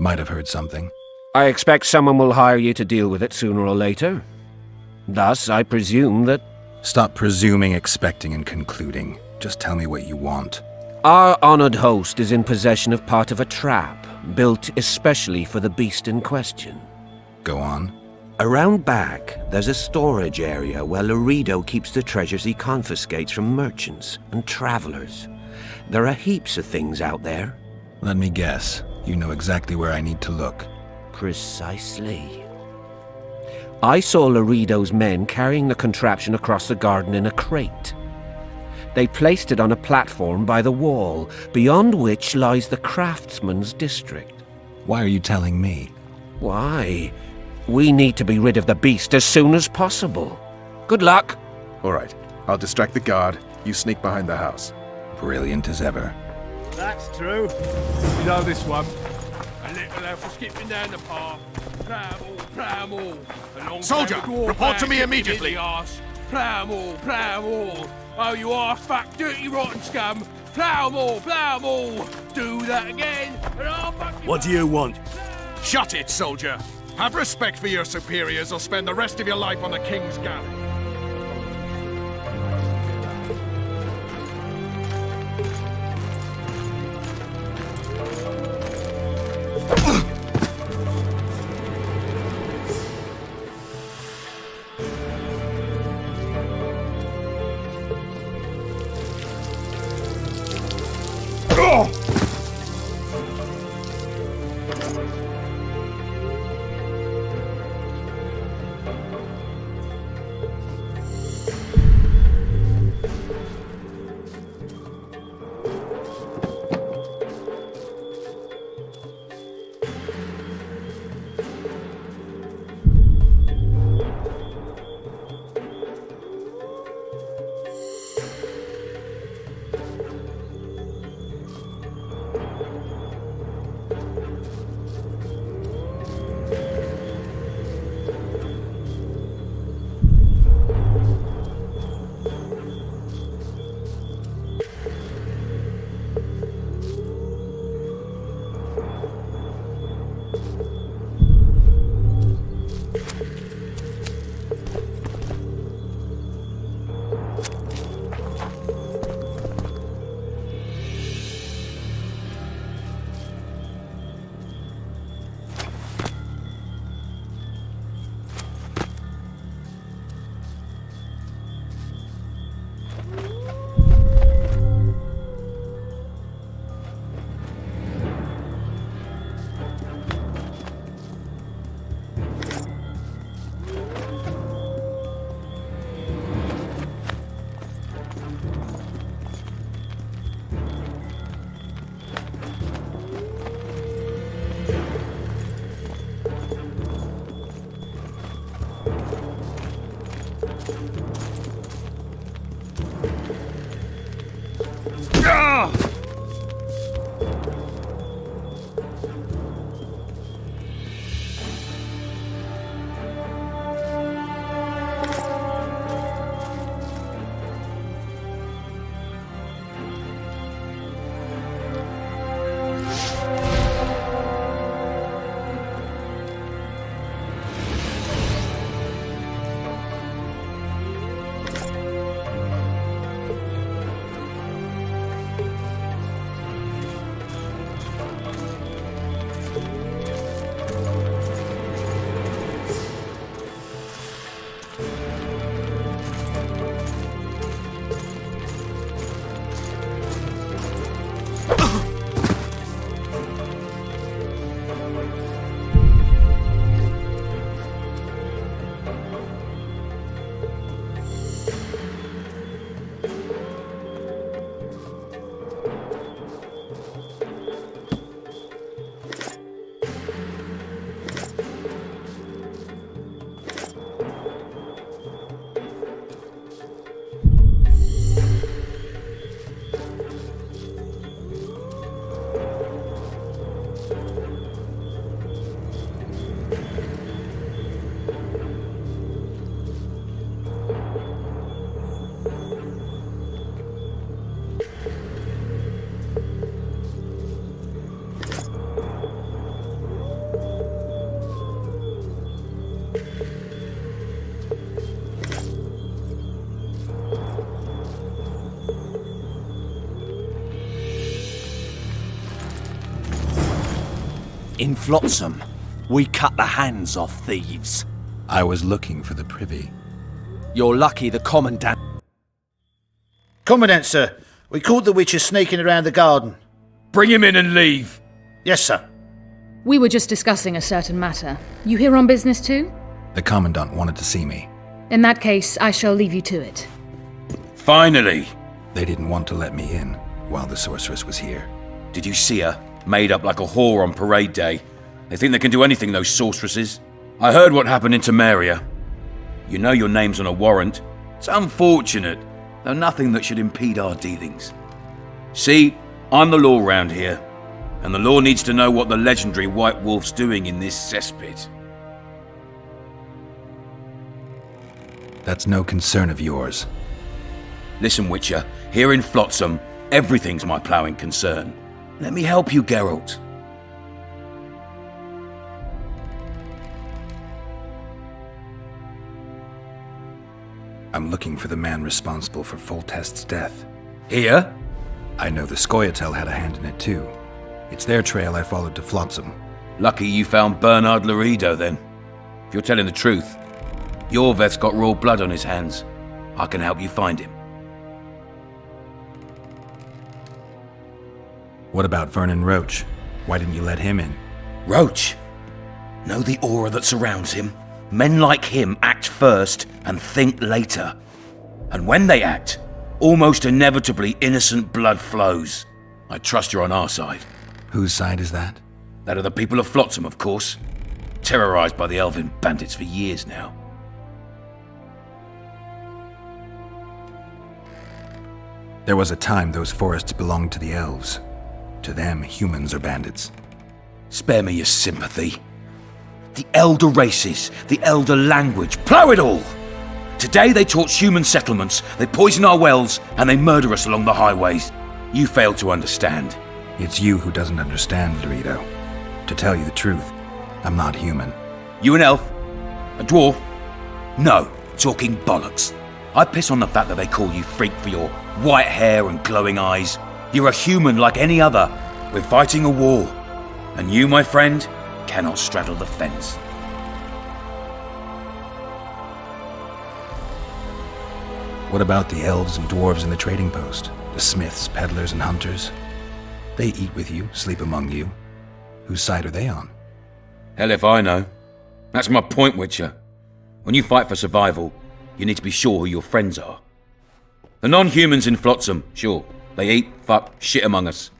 Might have heard something. I expect someone will hire you to deal with it sooner or later. Thus, I presume that... Stop presuming, expecting, and concluding. Just tell me what you want. Our honored host is in possession of part of a trap, built especially for the beast in question. Go on. Around back, there's a storage area where Laredo keeps the treasures he confiscates from merchants and travelers. There are heaps of things out there. Let me guess. You know exactly where I need to look. Precisely. I saw Laredo's men carrying the contraption across the garden in a crate. They placed it on a platform by the wall, beyond which lies the craftsman's district. Why are you telling me? Why? We need to be rid of the beast as soon as possible. Good luck. All right. I'll distract the guard. You sneak behind the house. Brilliant as ever. That's true. You know this one. A little elf was skipping down the path. Pram. Soldier, report to me immediately. Pram. Oh, you arse-fuck, dirty rotten scum. Plough more. Do that again, and I'll fucking... What do you want? Shut it, soldier. Have respect for your superiors or spend the rest of your life on the King's galley. In Flotsam, we cut the hands off thieves. I was looking for the privy. You're lucky the Commandant... Commandant, sir. We caught the witches sneaking around the garden. Bring him in and leave. Yes, sir. We were just discussing a certain matter. You here on business too? The Commandant wanted to see me. In that case, I shall leave you to it. Finally! They didn't want to let me in while the sorceress was here. Did you see her? Made up like a whore on parade day. They think they can do anything, those sorceresses. I heard what happened in Temeria. You know your name's on a warrant. It's unfortunate, though nothing that should impede our dealings. See, I'm the law round here, and the law needs to know what the legendary White Wolf's doing in this cesspit. That's no concern of yours. Listen, Witcher, here in Flotsam, everything's my ploughing concern. Let me help you, Geralt. I'm looking for the man responsible for Foltest's death. Here? I know the Scoia'tael had a hand in it too. It's their trail I followed to Flotsam. Lucky you found Bernard Laredo, then. If you're telling the truth, Jorveth's got raw blood on his hands. I can help you find him. What about Vernon Roach? Why didn't you let him in? Roach? Know the aura that surrounds him? Men like him act first and think later. And when they act, almost inevitably innocent blood flows. I trust you're on our side. Whose side is that? That of the people of Flotsam, of course. Terrorized by the elven bandits for years now. There was a time those forests belonged to the elves. To them, humans are bandits. Spare me your sympathy. The elder races, the elder language, plough it all! Today they torch human settlements, they poison our wells, and they murder us along the highways. You fail to understand. It's you who doesn't understand, Laredo. To tell you the truth, I'm not human. You an elf? A dwarf? No, talking bollocks. I piss on the fact that they call you freak for your white hair and glowing eyes. You're a human like any other. We're fighting a war. And you, my friend, cannot straddle the fence. What about the elves and dwarves in the trading post? The smiths, peddlers, and hunters? They eat with you, sleep among you. Whose side are they on? Hell if I know. That's my point, Witcher. When you fight for survival, you need to be sure who your friends are. The non-humans in Flotsam, sure, they eat, fuck, shit among us.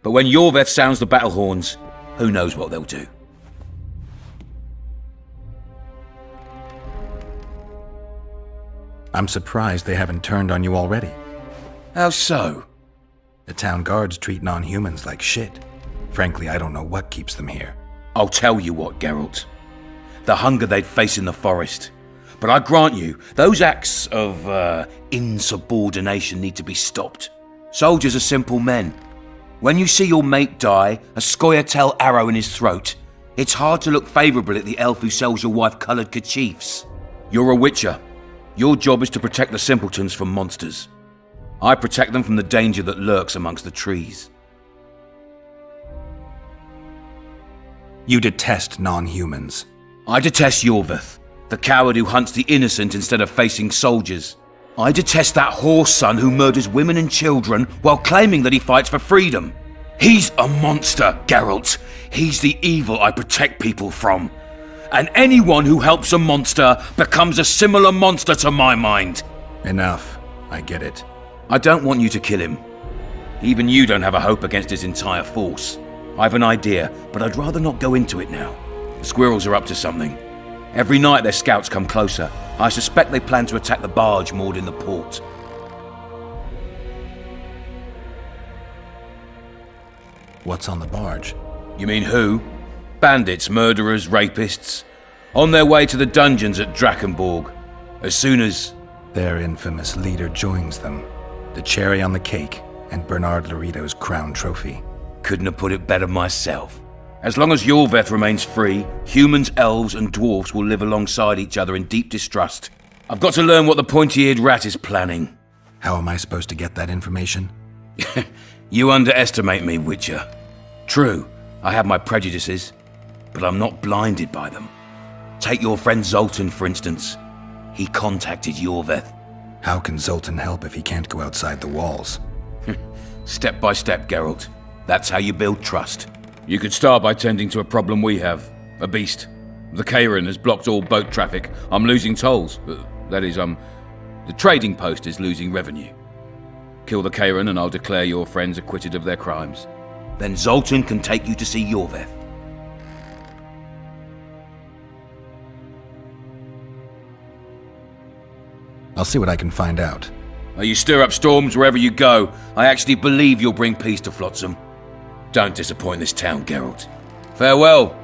But when Jorveth sounds the battle horns, who knows what they'll do. I'm surprised they haven't turned on you already. How so? The town guards treat non-humans like shit. Frankly, I don't know what keeps them here. I'll tell you what, Geralt. The hunger they'd face in the forest. But I grant you, those acts of, insubordination need to be stopped. Soldiers are simple men. When you see your mate die, a Scoia'tael arrow in his throat, it's hard to look favourably at the elf who sells your wife coloured kerchiefs. You're a witcher. Your job is to protect the simpletons from monsters. I protect them from the danger that lurks amongst the trees. You detest non-humans. I detest Jorveth, the coward who hunts the innocent instead of facing soldiers. I detest that whore son who murders women and children while claiming that he fights for freedom. He's a monster, Geralt. He's the evil I protect people from. And anyone who helps a monster becomes a similar monster to my mind. Enough. I get it. I don't want you to kill him. Even you don't have a hope against his entire force. I have an idea, but I'd rather not go into it now. The squirrels are up to something. Every night their scouts come closer. I suspect they plan to attack the barge moored in the port. What's on the barge? You mean who? Bandits, murderers, rapists. On their way to the dungeons at Drakenborg. As soon as... Their infamous leader joins them. The cherry on the cake, and Bernard Laredo's crown trophy. Couldn't have put it better myself. As long as Jorveth remains free, humans, elves, and dwarfs will live alongside each other in deep distrust. I've got to learn what the pointy-eared rat is planning. How am I supposed to get that information? You underestimate me, Witcher. True, I have my prejudices, but I'm not blinded by them. Take your friend Zoltan, for instance. He contacted Yorveth. How can Zoltan help if he can't go outside the walls? Step by step, Geralt. That's how you build trust. You could start by tending to a problem we have. A beast. The Kairan has blocked all boat traffic. I'm losing tolls. That is, the trading post is losing revenue. Kill the Kairan and I'll declare your friends acquitted of their crimes. Then Zoltan can take you to see Yorveth. I'll see what I can find out. You stir up storms wherever you go. I actually believe you'll bring peace to Flotsam. Don't disappoint this town, Geralt. Farewell.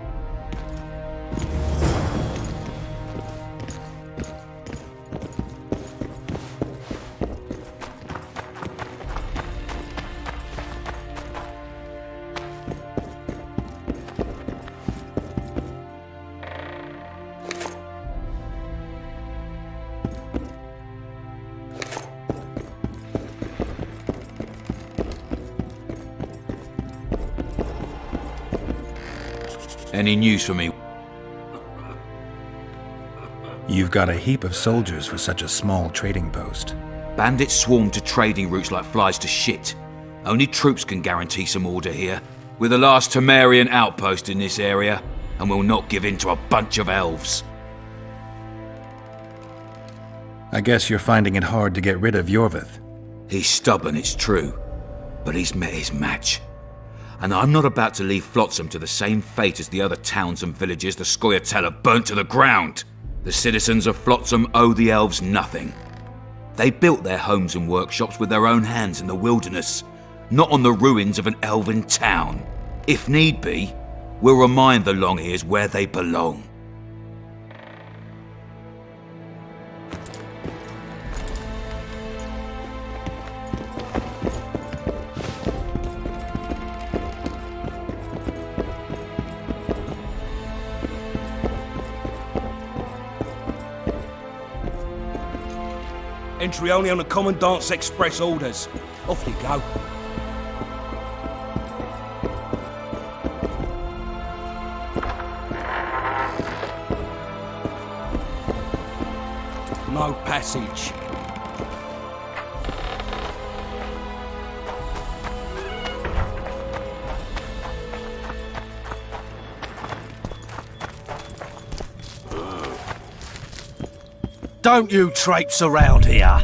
Any news for me? You've got a heap of soldiers for such a small trading post. Bandits swarm to trading routes like flies to shit. Only troops can guarantee some order here. We're the last Temerian outpost in this area, and we'll not give in to a bunch of elves. I guess you're finding it hard to get rid of Yorveth. He's stubborn, it's true, but he's met his match. And I'm not about to leave Flotsam to the same fate as the other towns and villages the Scoia'tael have burnt to the ground. The citizens of Flotsam owe the elves nothing. They built their homes and workshops with their own hands in the wilderness, not on the ruins of an elven town. If need be, we'll remind the Longears where they belong. Entry only on the Commandant's express orders. Off you go. No passage. Don't you traipse around here.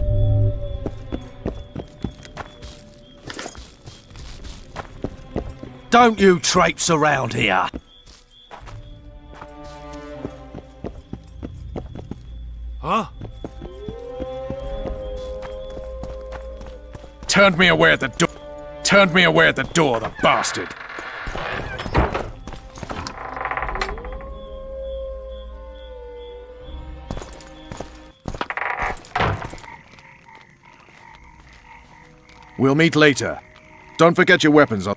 Don't you traipse around here. Huh? Turned me away at the door. Turned me away at the door, the bastard. We'll meet later. Don't forget your weapons on.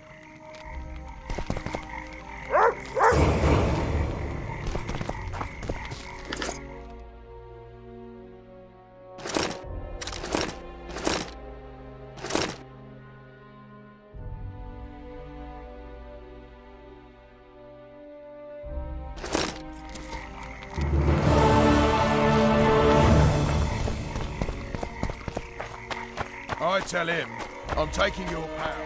I tell him I'm taking your power.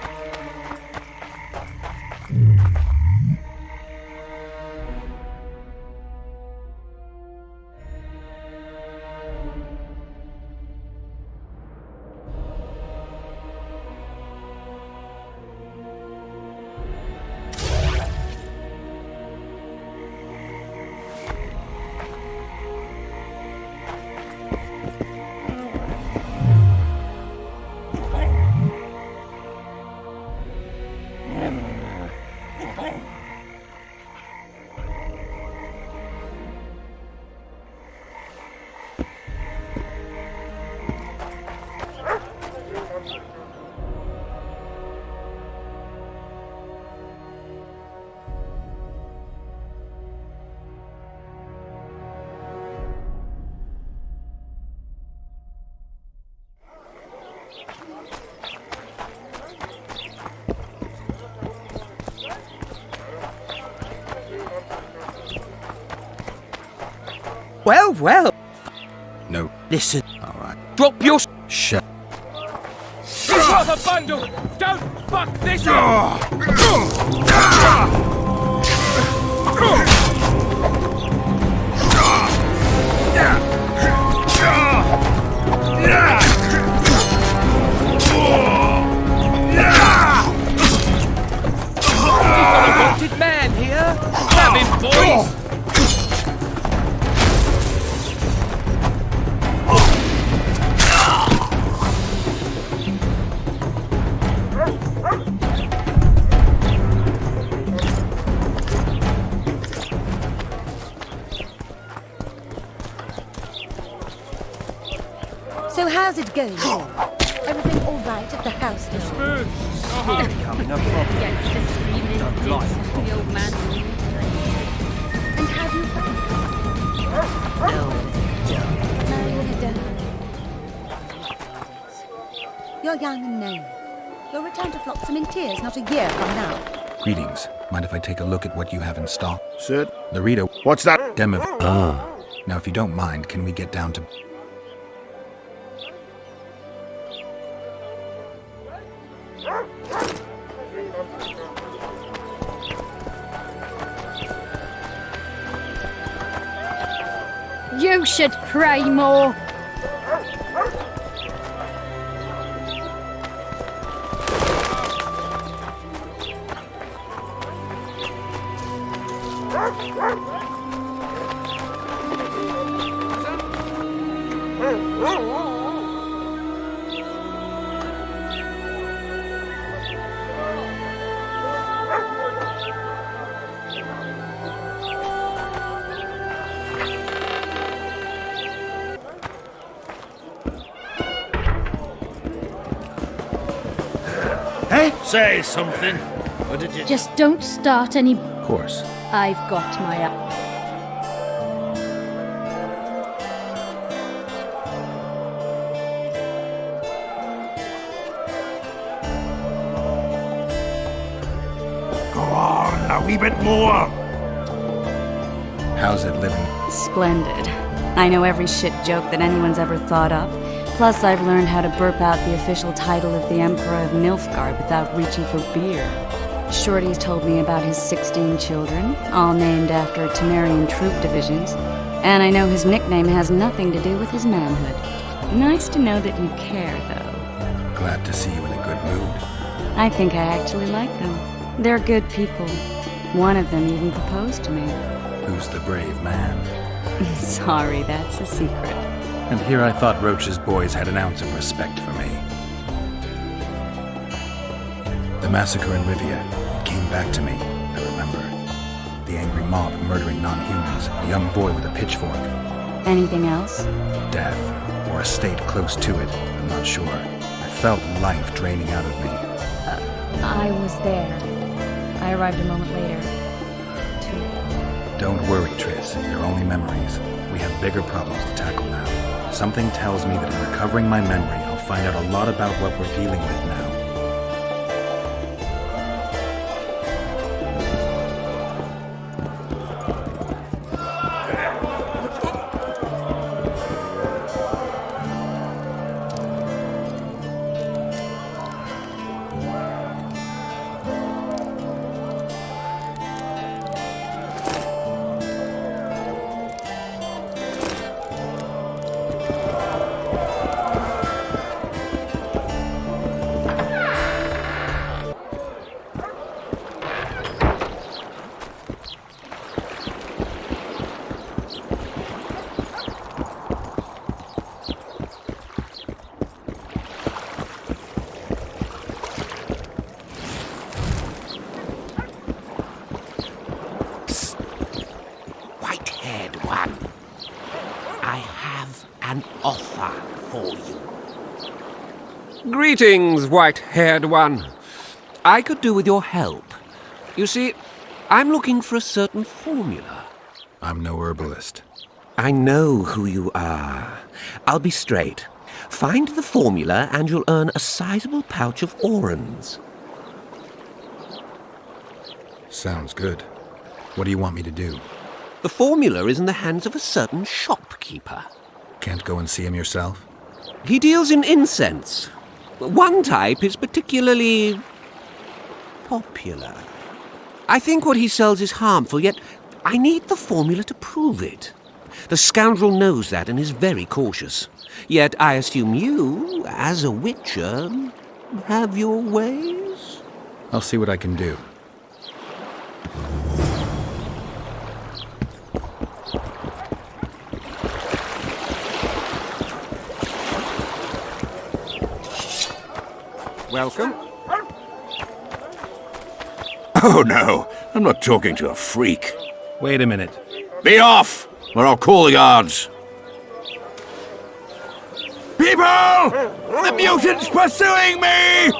Well, well. No. Listen. All right. Drop your... Shut. Drop a bundle! Don't fuck this up! We've got a wanted man here. Grab him, boys. So how's it going? Everything all right at the house now? Smooth. Becoming a problem. Yes, just screaming in his Don't dick, the old man. And how do you find it? You're young and knowing. You'll return to Flotsam in tears not a year from now. Greetings. Mind if I take a look at what you have in stock? Sid? Larita. What's that? Demo. Now, if you don't mind, can we get down to... You should pray more. Hey? Say something. Or did you... Just don't start any... Of course. I've got my... Go on, a wee bit more. How's it living? Splendid. I know every shit joke that anyone's ever thought up. Plus, I've learned how to burp out the official title of the Emperor of Nilfgaard without reaching for beer. Shorty's told me about his 16 children, all named after Temerian troop divisions, and I know his nickname has nothing to do with his manhood. Nice to know that you care, though. Glad to see you in a good mood. I think I actually like them. They're good people. One of them even proposed to me. Who's the brave man? Sorry, that's a secret. And here I thought Roach's boys had an ounce of respect for me. The massacre in Rivia, it came back to me, I remember. The angry mob murdering non-humans, a young boy with a pitchfork. Anything else? Death, or a state close to it, I'm not sure. I felt life draining out of me. I was there. I arrived a moment later. Don't worry, Triss. They're only memories. We have bigger problems to tackle now. Something tells me that in recovering my memory, I'll find out a lot about what we're dealing with now. An offer for you. Greetings, white-haired one. I could do with your help. You see, I'm looking for a certain formula. I'm no herbalist. I know who you are. I'll be straight. Find the formula and you'll earn a sizable pouch of orans. Sounds good. What do you want me to do? The formula is in the hands of a certain shopkeeper. Can't go and see him yourself? He deals in incense. One type is particularly popular. I think what he sells is harmful, yet I need the formula to prove it. The scoundrel knows that and is very cautious. Yet I assume you, as a witcher, have your ways? I'll see what I can do. Welcome. Oh, no. I'm not talking to a freak. Wait a minute. Be off, or I'll call the guards. People! The mutant's pursuing me!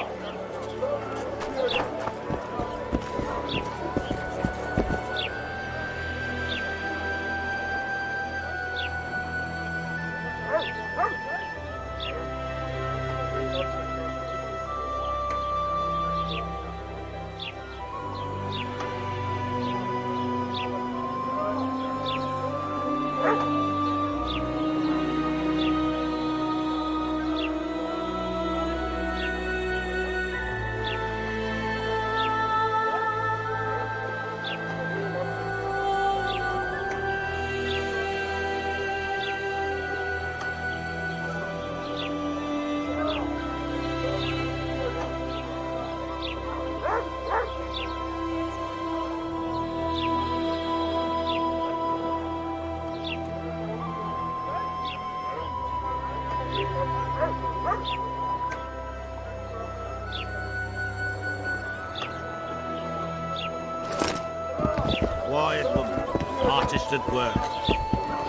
Quiet, woman. Artist at work.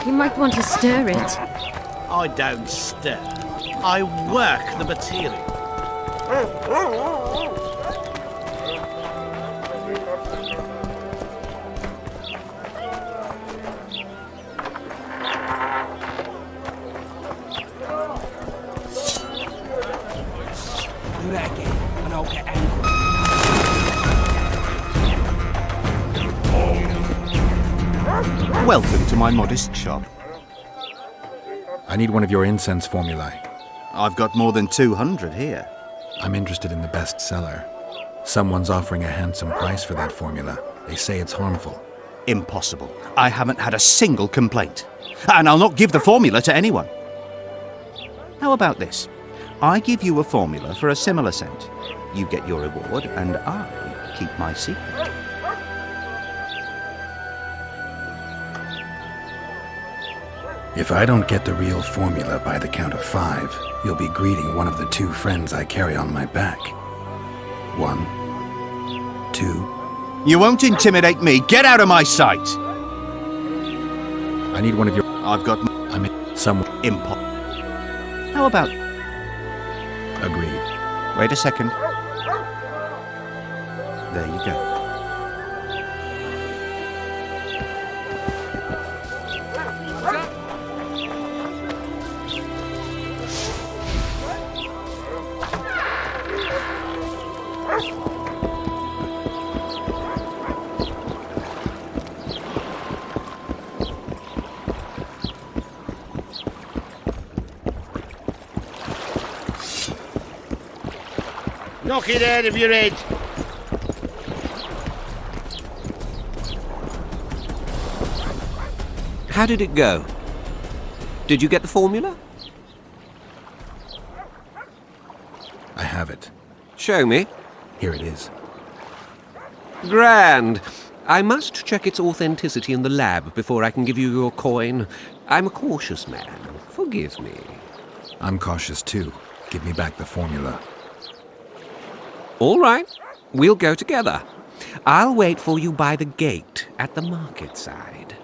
You might want to stir it. I don't stir. I work the material. Do that again, and I'll get angry. Welcome to my modest shop. I need one of your incense formulae. I've got more than 200 here. I'm interested in the best seller. Someone's offering a handsome price for that formula. They say it's harmful. Impossible. I haven't had a single complaint. And I'll not give the formula to anyone. How about this? I give you a formula for a similar scent. You get your reward, and I keep my secret. If I don't get the real formula by the count of 5, you'll be greeting one of the 2 friends I carry on my back. 1, 2. You won't intimidate me. Get out of my sight. I need one of your... I've got... I'm in someone... How about... Agreed. Wait a second. There you go. Knock it out of your head. How did it go? Did you get the formula? I have it. Show me. Here it is. Grand. I must check its authenticity in the lab before I can give you your coin. I'm a cautious man. Forgive me. I'm cautious too. Give me back the formula. All right. We'll go together. I'll wait for you by the gate at the market side.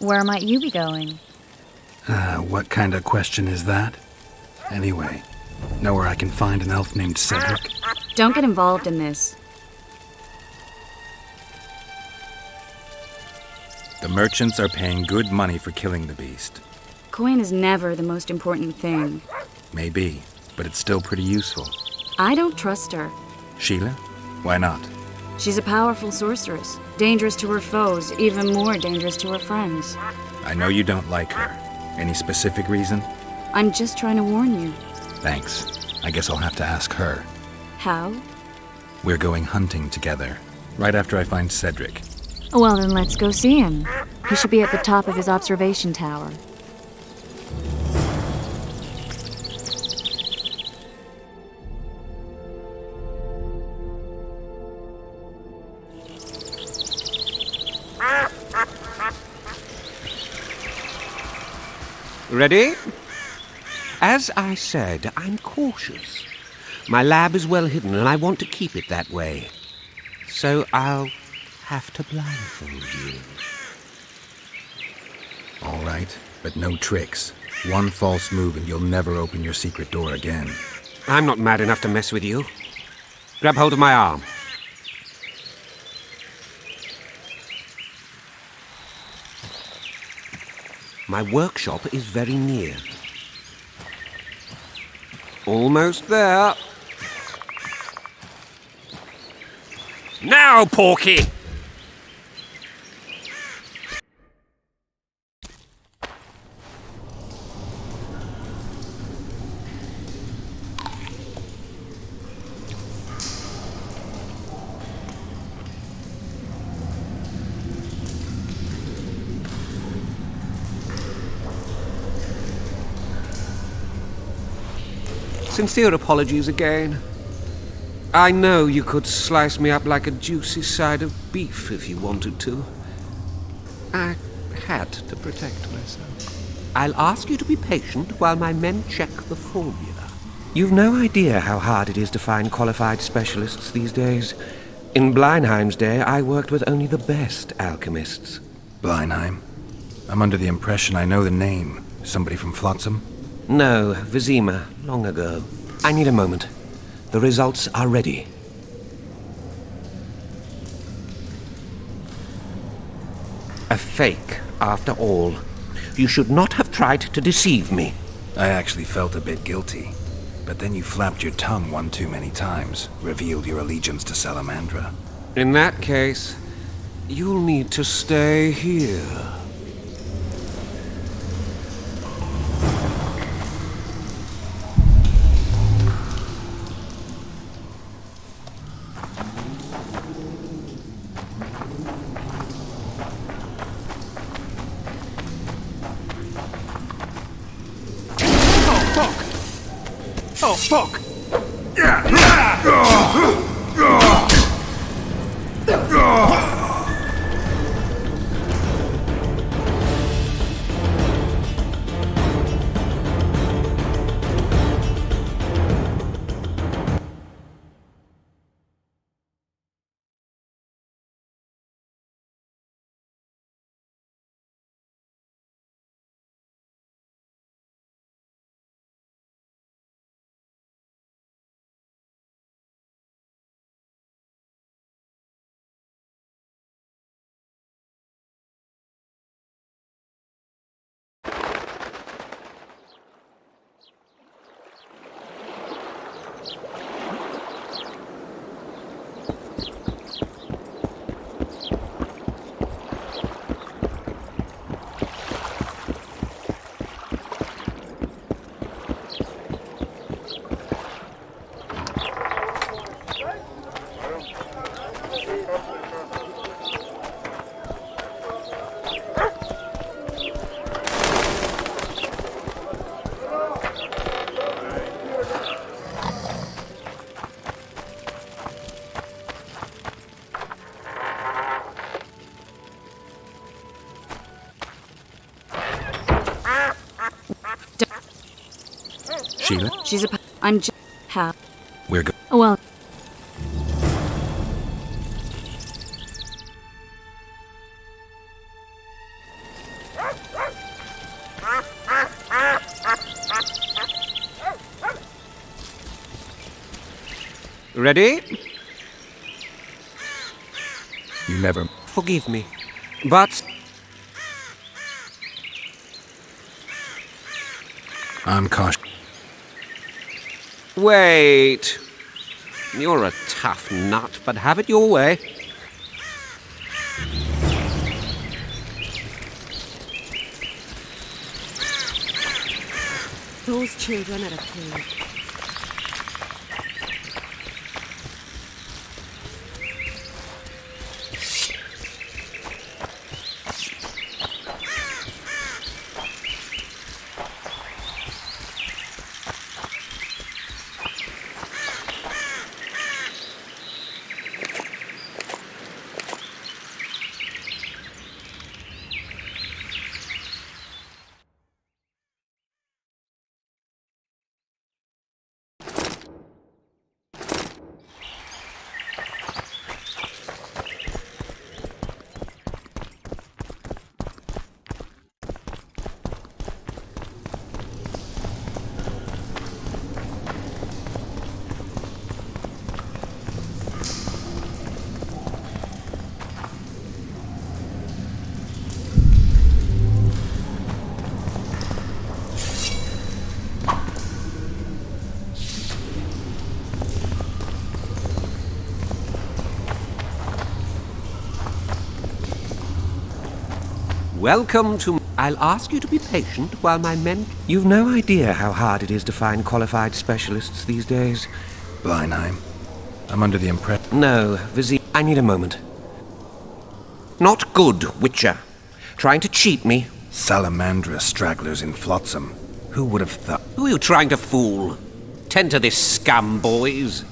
Where might you be going? What kind of question is that? Anyway, know where I can find an elf named Cedric? Don't get involved in this. The merchants are paying good money for killing the beast. Coin is never the most important thing. Maybe, but it's still pretty useful. I don't trust her. Sheila? Why not? She's a powerful sorceress. Dangerous to her foes, even more dangerous to her friends. I know you don't like her. Any specific reason? I'm just trying to warn you. Thanks. I guess I'll have to ask her. How? We're going hunting together, right after I find Cedric. Well, then let's go see him. He should be at the top of his observation tower. Ready? As I said, I'm cautious. My lab is well hidden, and I want to keep it that way. So I'll have to blindfold you. All right, but no tricks. One false move and you'll never open your secret door again. I'm not mad enough to mess with you. Grab hold of my arm. My workshop is very near. Almost there. Now, Porky! Sincere apologies again. I know you could slice me up like a juicy side of beef if you wanted to. I had to protect myself. I'll ask you to be patient while my men check the formula. You've no idea how hard it is to find qualified specialists these days. In Bleinheim's day, I worked with only the best alchemists. Bleinheim? I'm under the impression I know the name. Somebody from Flotsam? No, Vizima, long ago. I need a moment. The results are ready. A fake, after all. You should not have tried to deceive me. I actually felt a bit guilty. But then you flapped your tongue one too many times, revealed your allegiance to Salamandra. In that case, you'll need to stay here. Oh, fuck! Sheila? She's I'm just... How? We're good. Oh, well... Ready? You never... Forgive me, but... I'm cautious. Wait. You're a tough nut, but have it your way. Those children are a plague. Welcome to... I'll ask you to be patient while my men... You've no idea how hard it is to find qualified specialists these days. Blindheim. I'm under the impression... No, Vizier, I need a moment. Not good, Witcher. Trying to cheat me. Salamandra stragglers in Flotsam. Who would have thought... Who are you trying to fool? Tend to this scum, boys.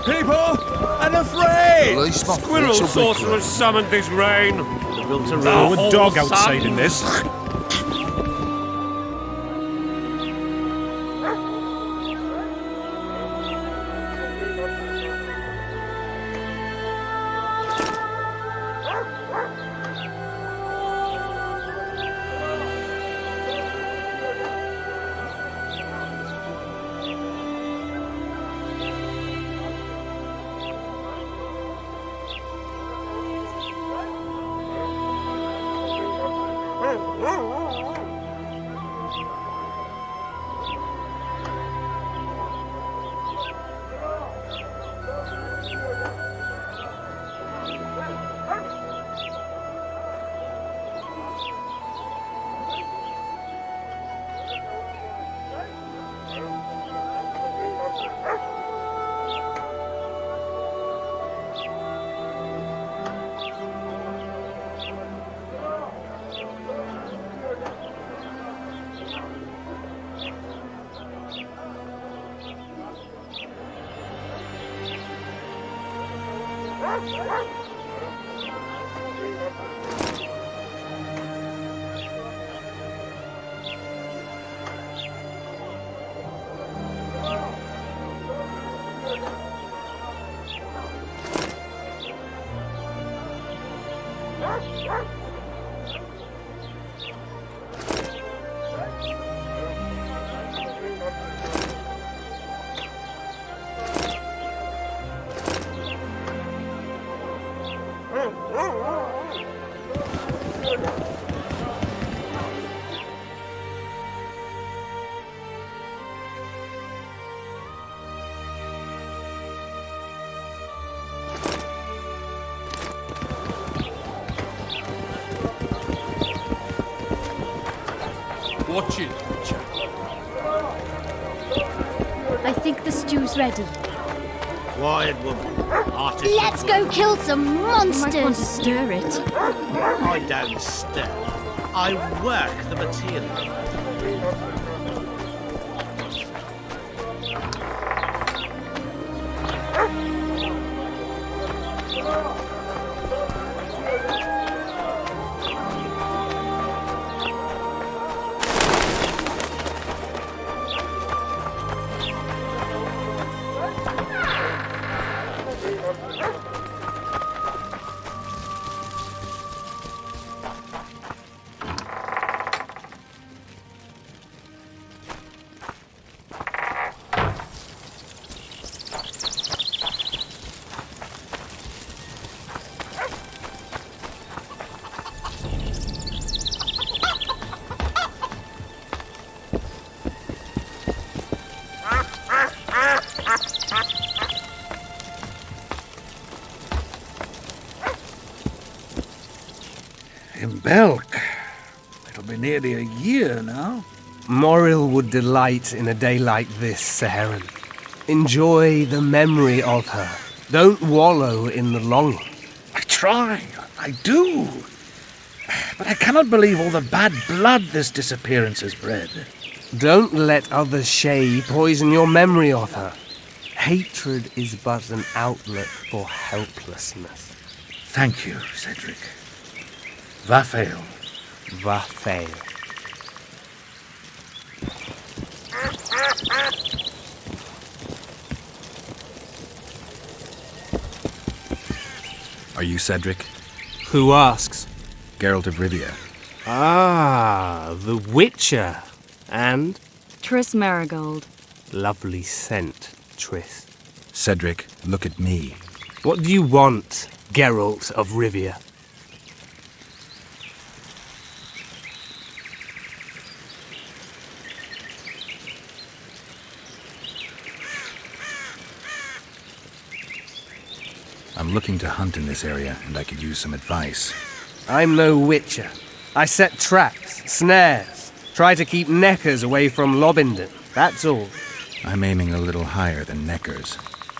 People, I'm afraid! Squirrel sorcerers summoned this rain. Built a railwood dog outside in this. Watch it, chap. I think the stew's ready. Quiet woman. Let's go kill some monsters! You might want to stir it. I don't stir. I work the material. In Belk. It'll be nearly a year now. Morrill would delight in a day like this, Sir Heron. Enjoy the memory of her. Don't wallow in the longing. I try. I do. But I cannot believe all the bad blood this disappearance has bred. Don't let others' shade poison your memory of her. Hatred is but an outlet for helplessness. Thank you, Cedric. Va fail. Va fail. Are you Cedric? Who asks? Geralt of Rivia. Ah, the Witcher. And? Triss Marigold. Lovely scent, Triss. Cedric, look at me. What do you want, Geralt of Rivia? I'm looking to hunt in this area, and I could use some advice. I'm no witcher. I set traps, snares, try to keep neckers away from Lobindon, that's all. I'm aiming a little higher than neckers.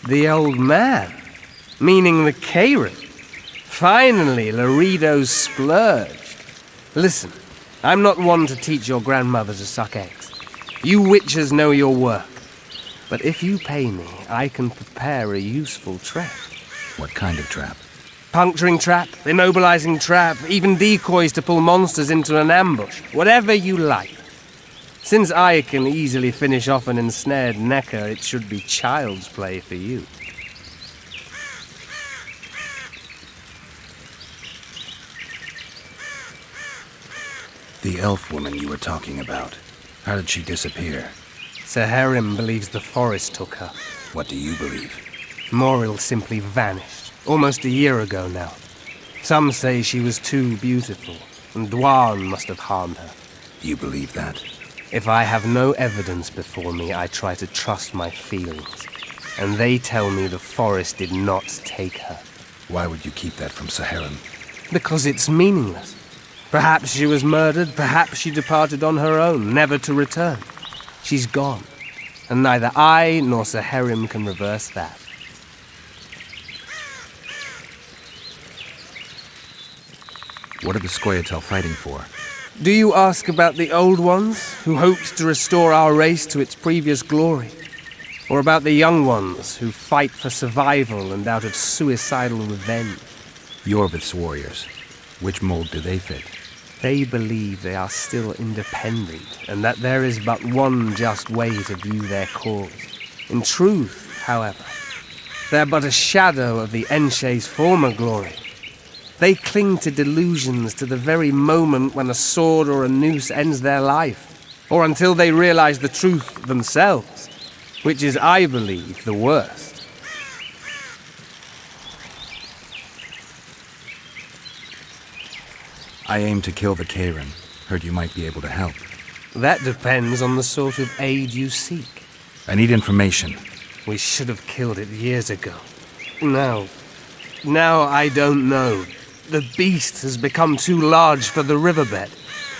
The old man? Meaning the Karen? Finally, Laredo's splurged. Listen, I'm not one to teach your grandmother to suck eggs. You witchers know your work. But if you pay me, I can prepare a useful trap. What kind of trap? Puncturing trap, immobilizing trap, even decoys to pull monsters into an ambush. Whatever you like. Since I can easily finish off an ensnared necker, it should be child's play for you. The elf woman you were talking about. How did she disappear? Seherim believes the forest took her. What do you believe? Moril simply vanished, almost a year ago now. Some say she was too beautiful, and Dwan must have harmed her. You believe that? If I have no evidence before me, I try to trust my feelings. And they tell me the forest did not take her. Why would you keep that from Seherim? Because it's meaningless. Perhaps she was murdered, perhaps she departed on her own, never to return. She's gone, and neither I nor Seherim can reverse that. What are the Scoia'tael fighting for? Do you ask about the old ones, who hoped to restore our race to its previous glory? Or about the young ones, who fight for survival and out of suicidal revenge? Yorvith's warriors. Which mold do they fit? They believe they are still independent, and that there is but one just way to view their cause. In truth, however, they're but a shadow of the Enshe's former glory. They cling to delusions to the very moment when a sword or a noose ends their life, or until they realize the truth themselves, which is, I believe, the worst. I aim to kill the Karen. Heard you might be able to help. That depends on the sort of aid you seek. I need information. We should have killed it years ago. Now I don't know. The beast has become too large for the riverbed,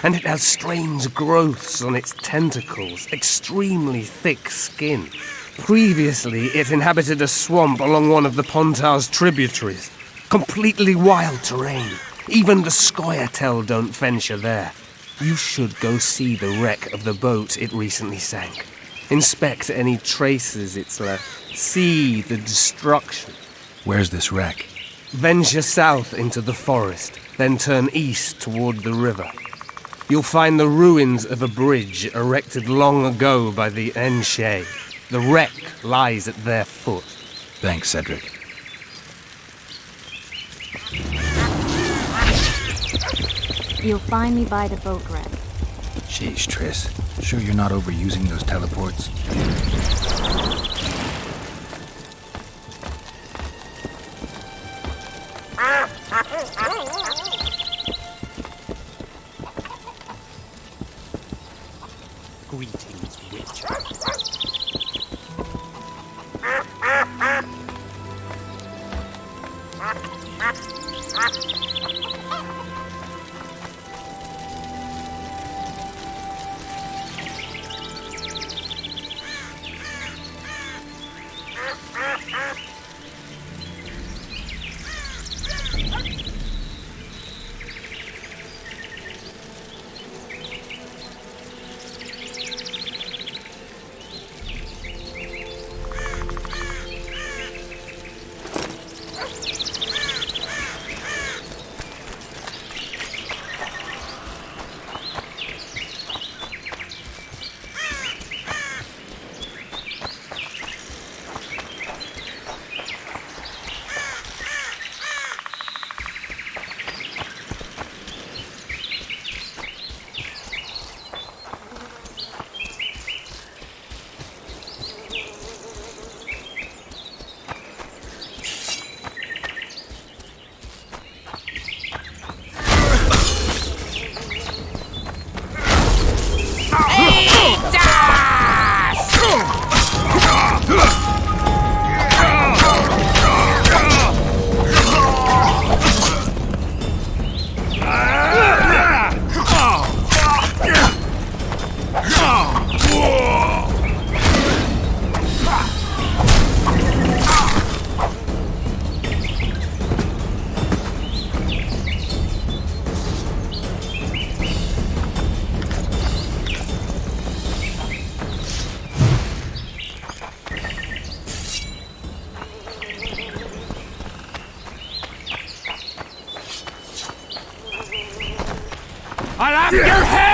and it has strange growths on its tentacles, extremely thick skin. Previously, it inhabited a swamp along one of the Pontar's tributaries. Completely wild terrain. Even the Scoia'tael don't venture there. You should go see the wreck of the boat it recently sank. Inspect any traces it's left. See the destruction. Where's this wreck? Venture south into the forest, then turn east toward the river. You'll find the ruins of a bridge erected long ago by the Enshe. The wreck lies at their foot. Thanks, Cedric. You'll find me by the boat wreck. Sheesh, Triss. Sure you're not overusing those teleports? Greetings, witch. I'll have your head!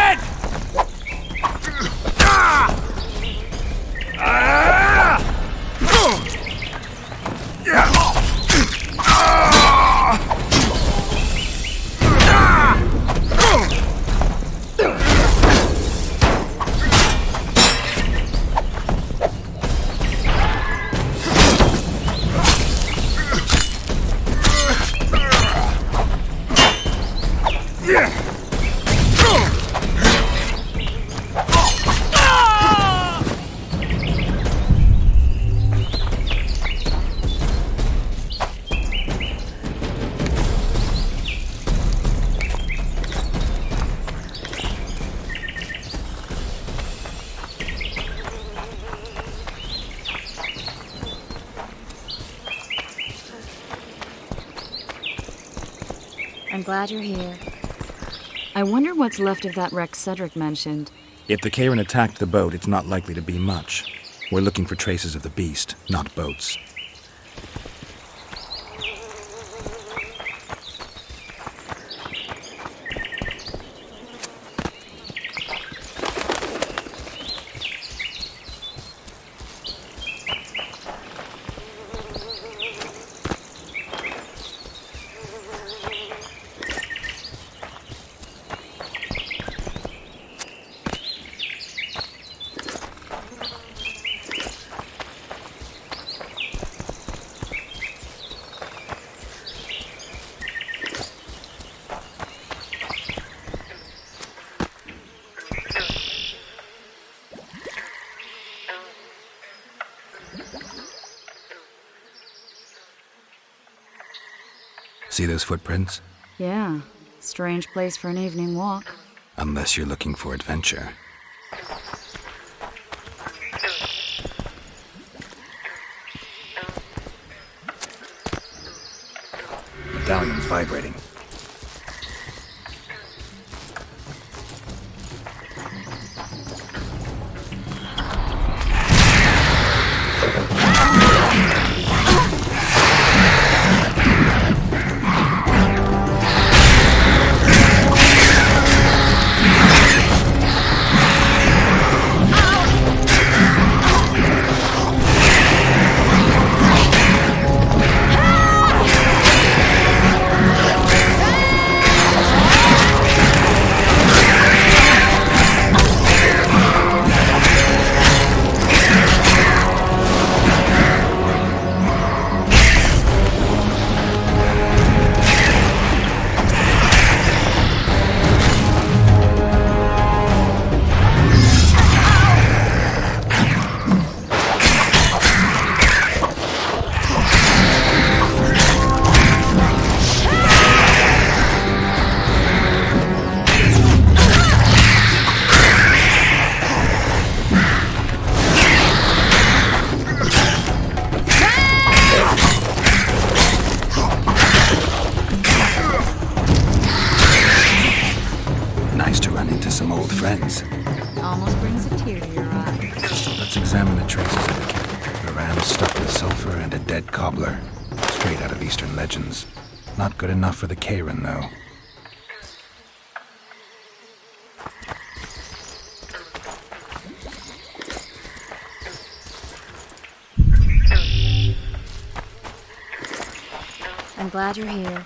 I'm glad you're here. I wonder what's left of that wreck Cedric mentioned. If the Karen attacked the boat, it's not likely to be much. We're looking for traces of the beast, not boats. See those footprints? Yeah, strange place for an evening walk. Unless you're looking for adventure. Medallion's vibrating. Some old friends. Almost brings a tear to your eye. Let's examine the traces of the camp. The ram stuffed with sulfur and a dead cobbler. Straight out of Eastern legends. Not good enough for the Karen, though. I'm glad you're here.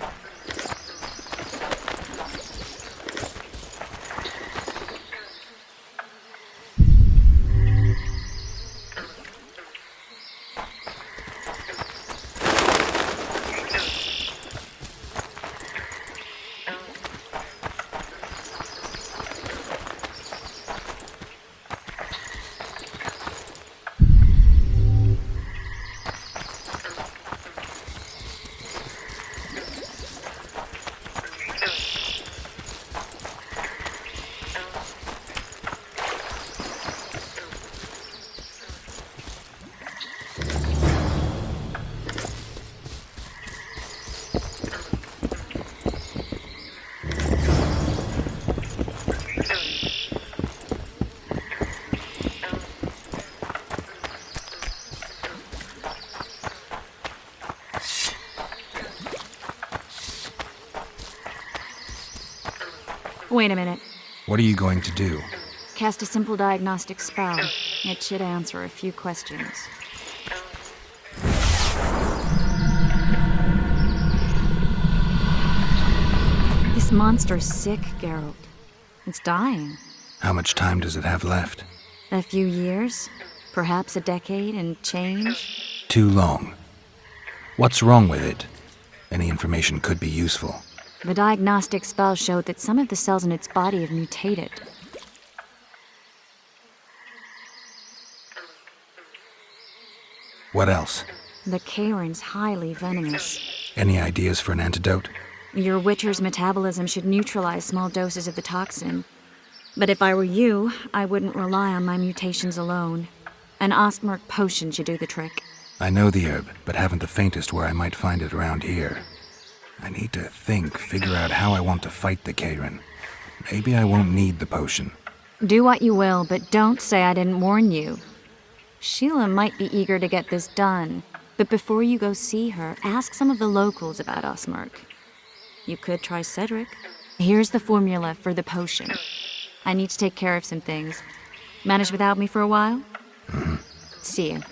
Wait a minute. What are you going to do? Cast a simple diagnostic spell. It should answer a few questions. This monster's sick, Geralt. It's dying. How much time does it have left? A few years? Perhaps a decade and change? Too long. What's wrong with it? Any information could be useful. The diagnostic spell showed that some of the cells in its body have mutated. What else? The Kayran's highly venomous. Any ideas for an antidote? Your Witcher's metabolism should neutralize small doses of the toxin. But if I were you, I wouldn't rely on my mutations alone. An Ostmark potion should do the trick. I know the herb, but haven't the faintest where I might find it around here. I need to figure out how I want to fight the Kayran. Maybe I won't need the potion. Do what you will, but don't say I didn't warn you. Sheila might be eager to get this done, but before you go see her, ask some of the locals about Ostmark. You could try Cedric. Here's the formula for the potion. I need to take care of some things. Manage without me for a while? Mm-hmm. See you.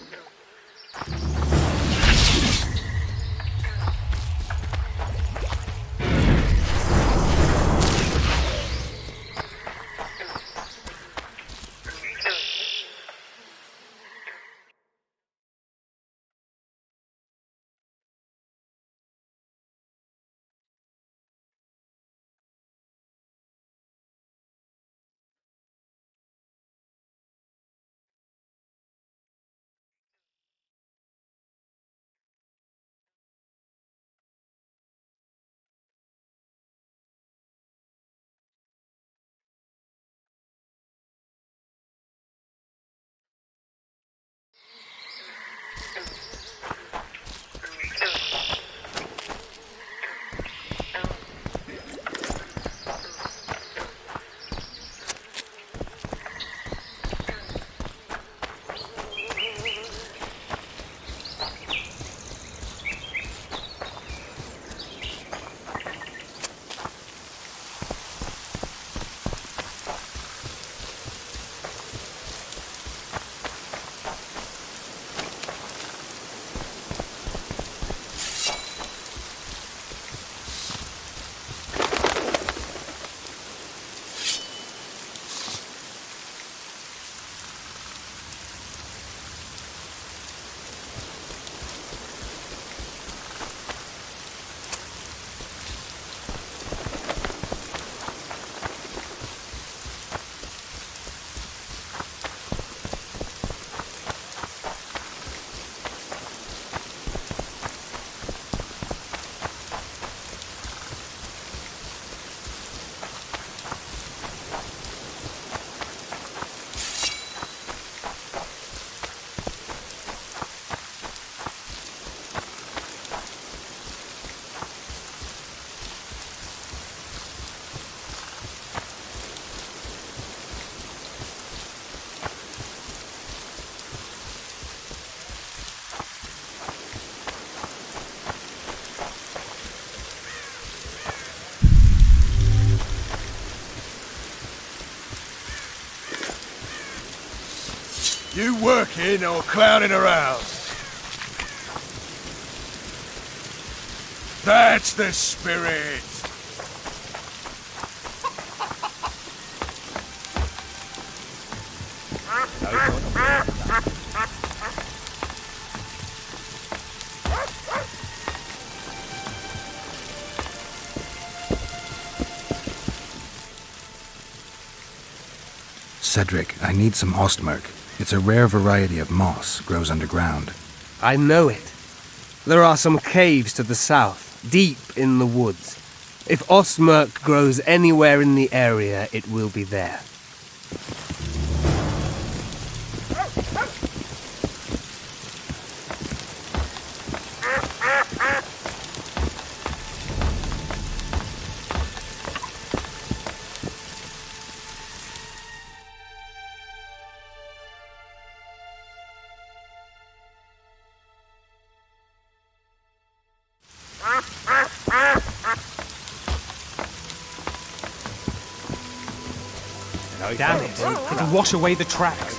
You working or clowning around? That's the spirit! Cedric, I need some Ostmark. It's a rare variety of moss, grows underground. I know it. There are some caves to the south, deep in the woods. If Ostmark grows anywhere in the area, it will be there. Damn it, it'll wash away the tracks.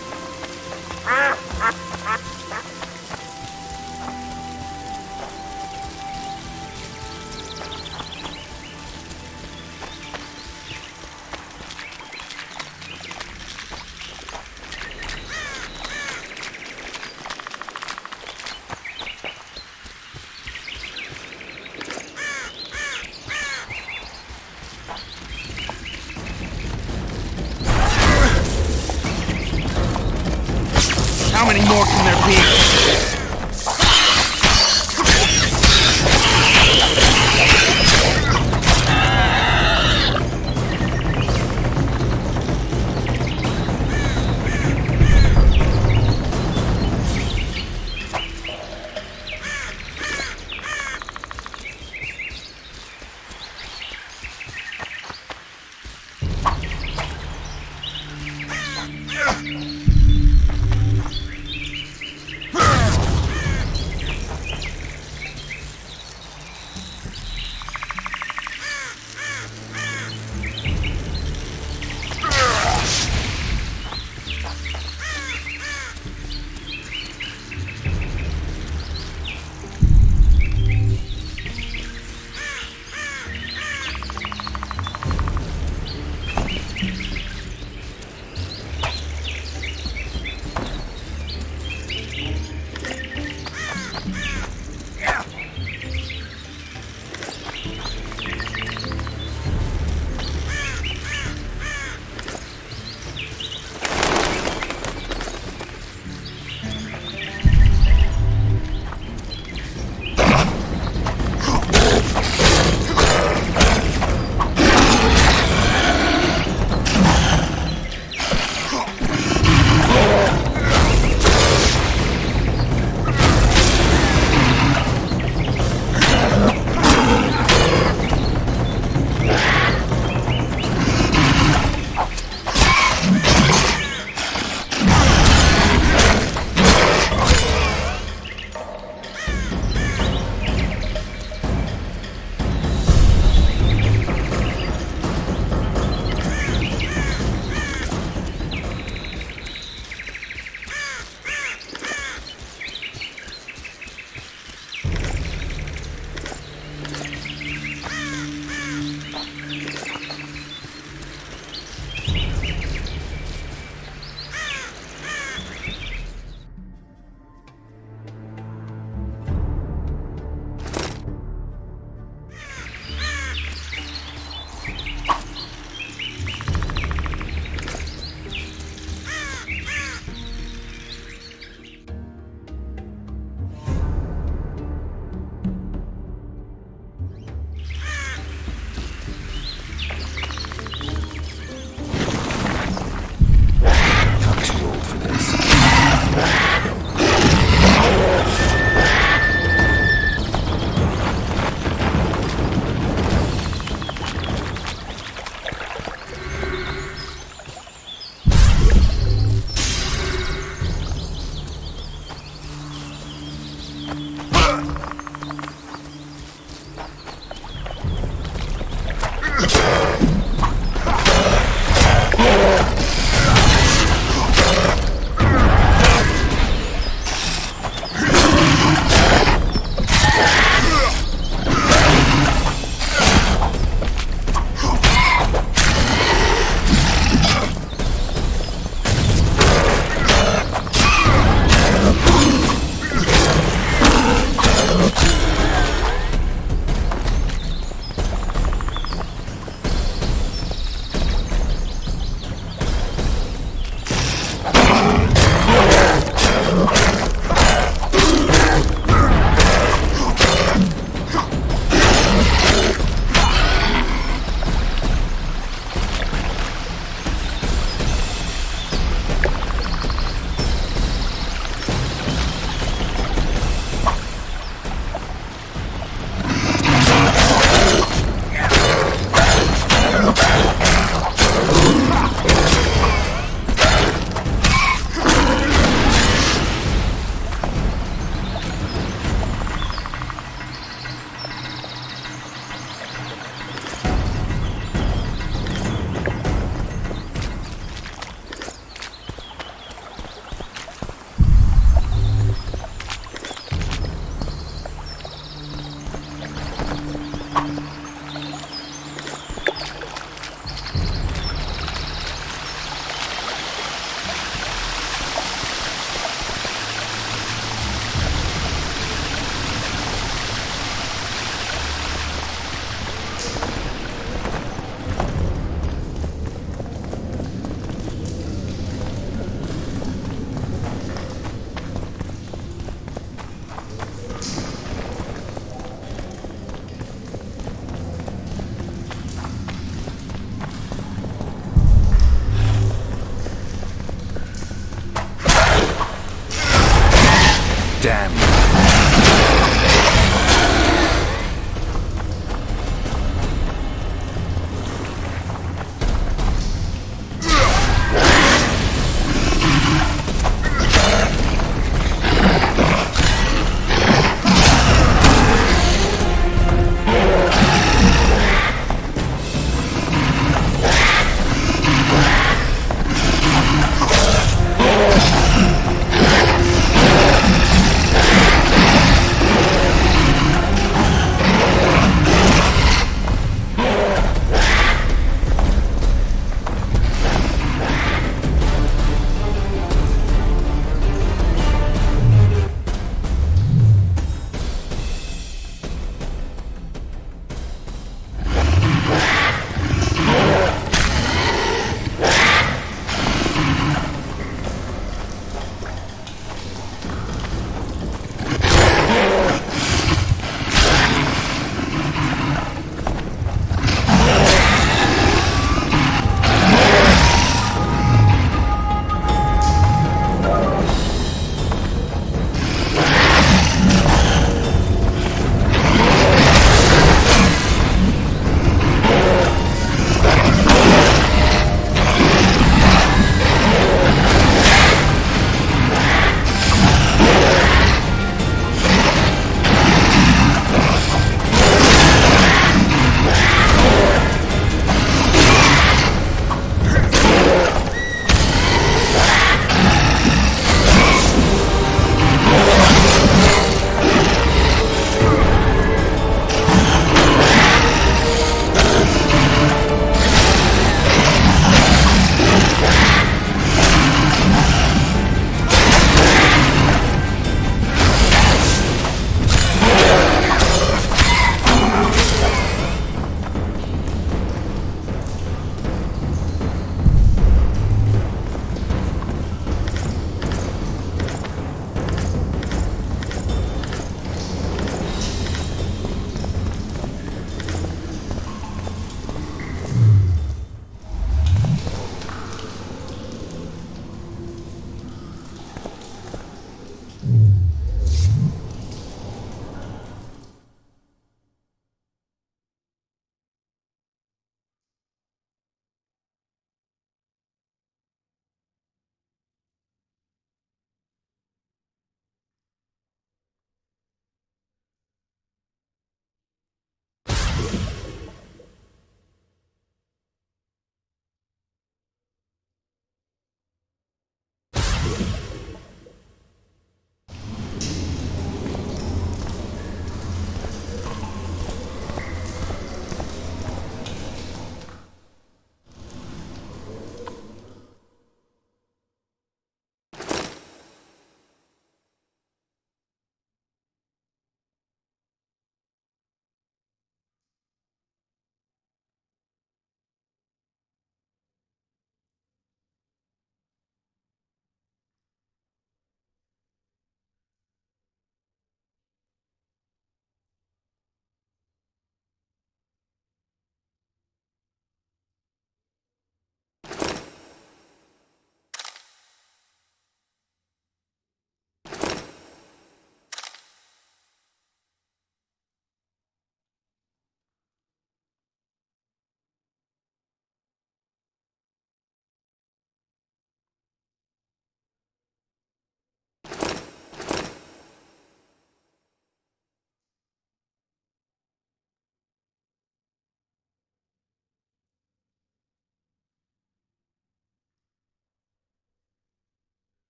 How many more can there be?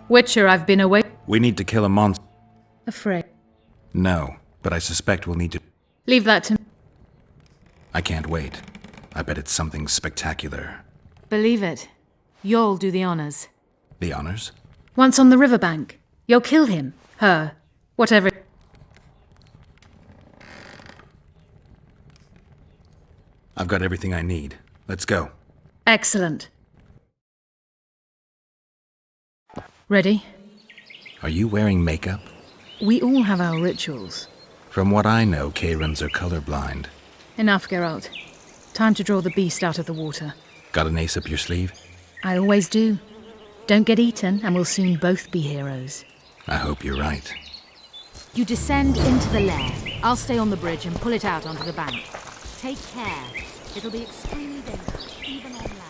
Witcher, I've been away. We need to kill a monster. Afraid. No, but I suspect we'll need to... Leave that to me. I can't wait. I bet it's something spectacular. Believe it. You'll do the honors. The honors? Once on the riverbank. You'll kill him, her, whatever. I've got everything I need. Let's go. Excellent. Ready? Are you wearing makeup? We all have our rituals. From what I know, Kayrans are colorblind. Enough, Geralt. Time to draw the beast out of the water. Got an ace up your sleeve? I always do. Don't get eaten, and we'll soon both be heroes. I hope you're right. You descend into the lair. I'll stay on the bridge and pull it out onto the bank. Take care. It'll be extremely dangerous, even on land.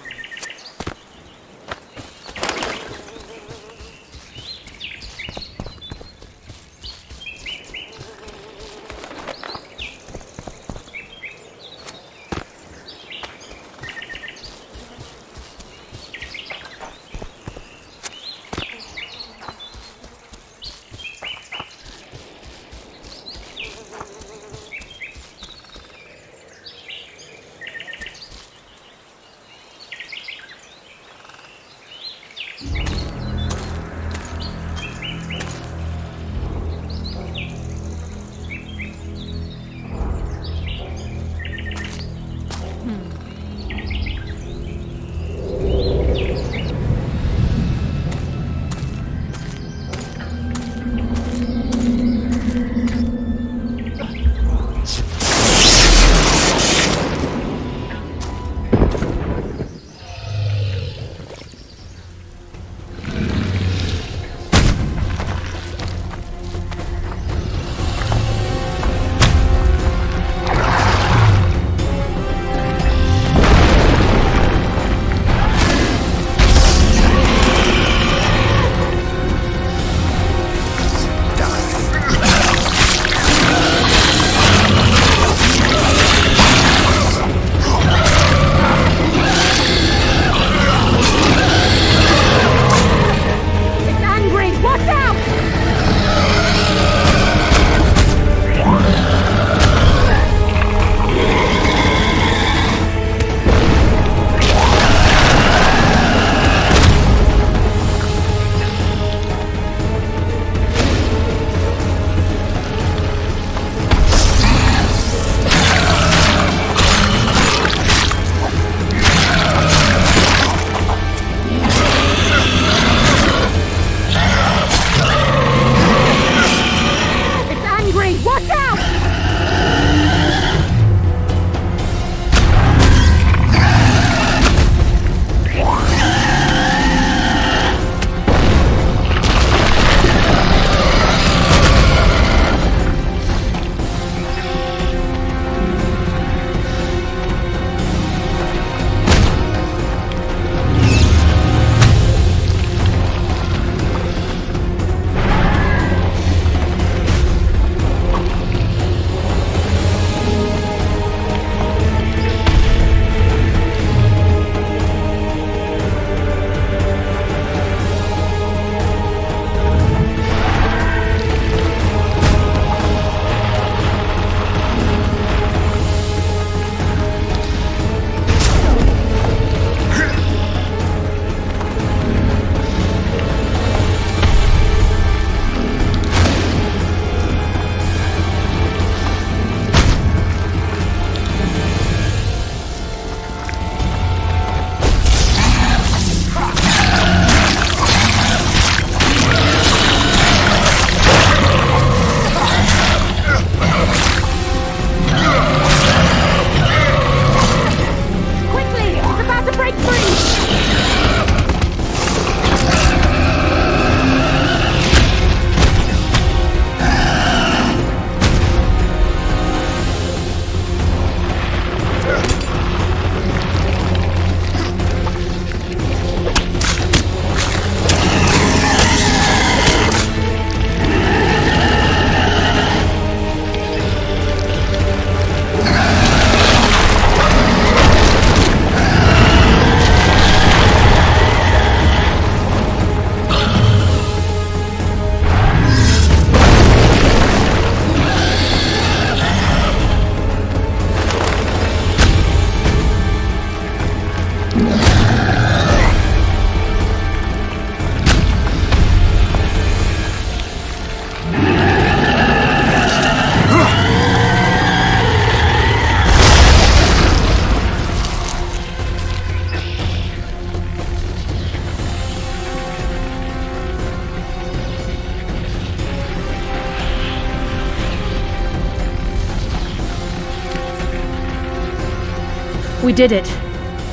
We did it.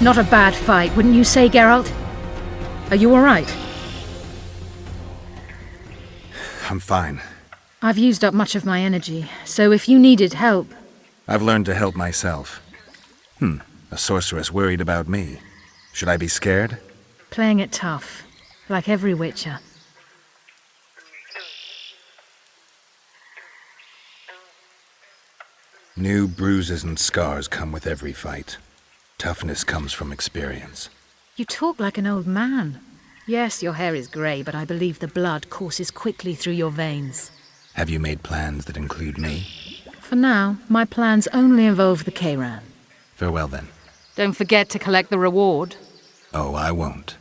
Not a bad fight, wouldn't you say, Geralt? Are you all right? I'm fine. I've used up much of my energy, so if you needed help... I've learned to help myself. A sorceress worried about me. Should I be scared? Playing it tough, like every witcher. New bruises and scars come with every fight. Toughness comes from experience. You talk like an old man. Yes, your hair is grey, but I believe the blood courses quickly through your veins. Have you made plans that include me? For now, my plans only involve the Kayran. Farewell then. Don't forget to collect the reward. Oh, I won't.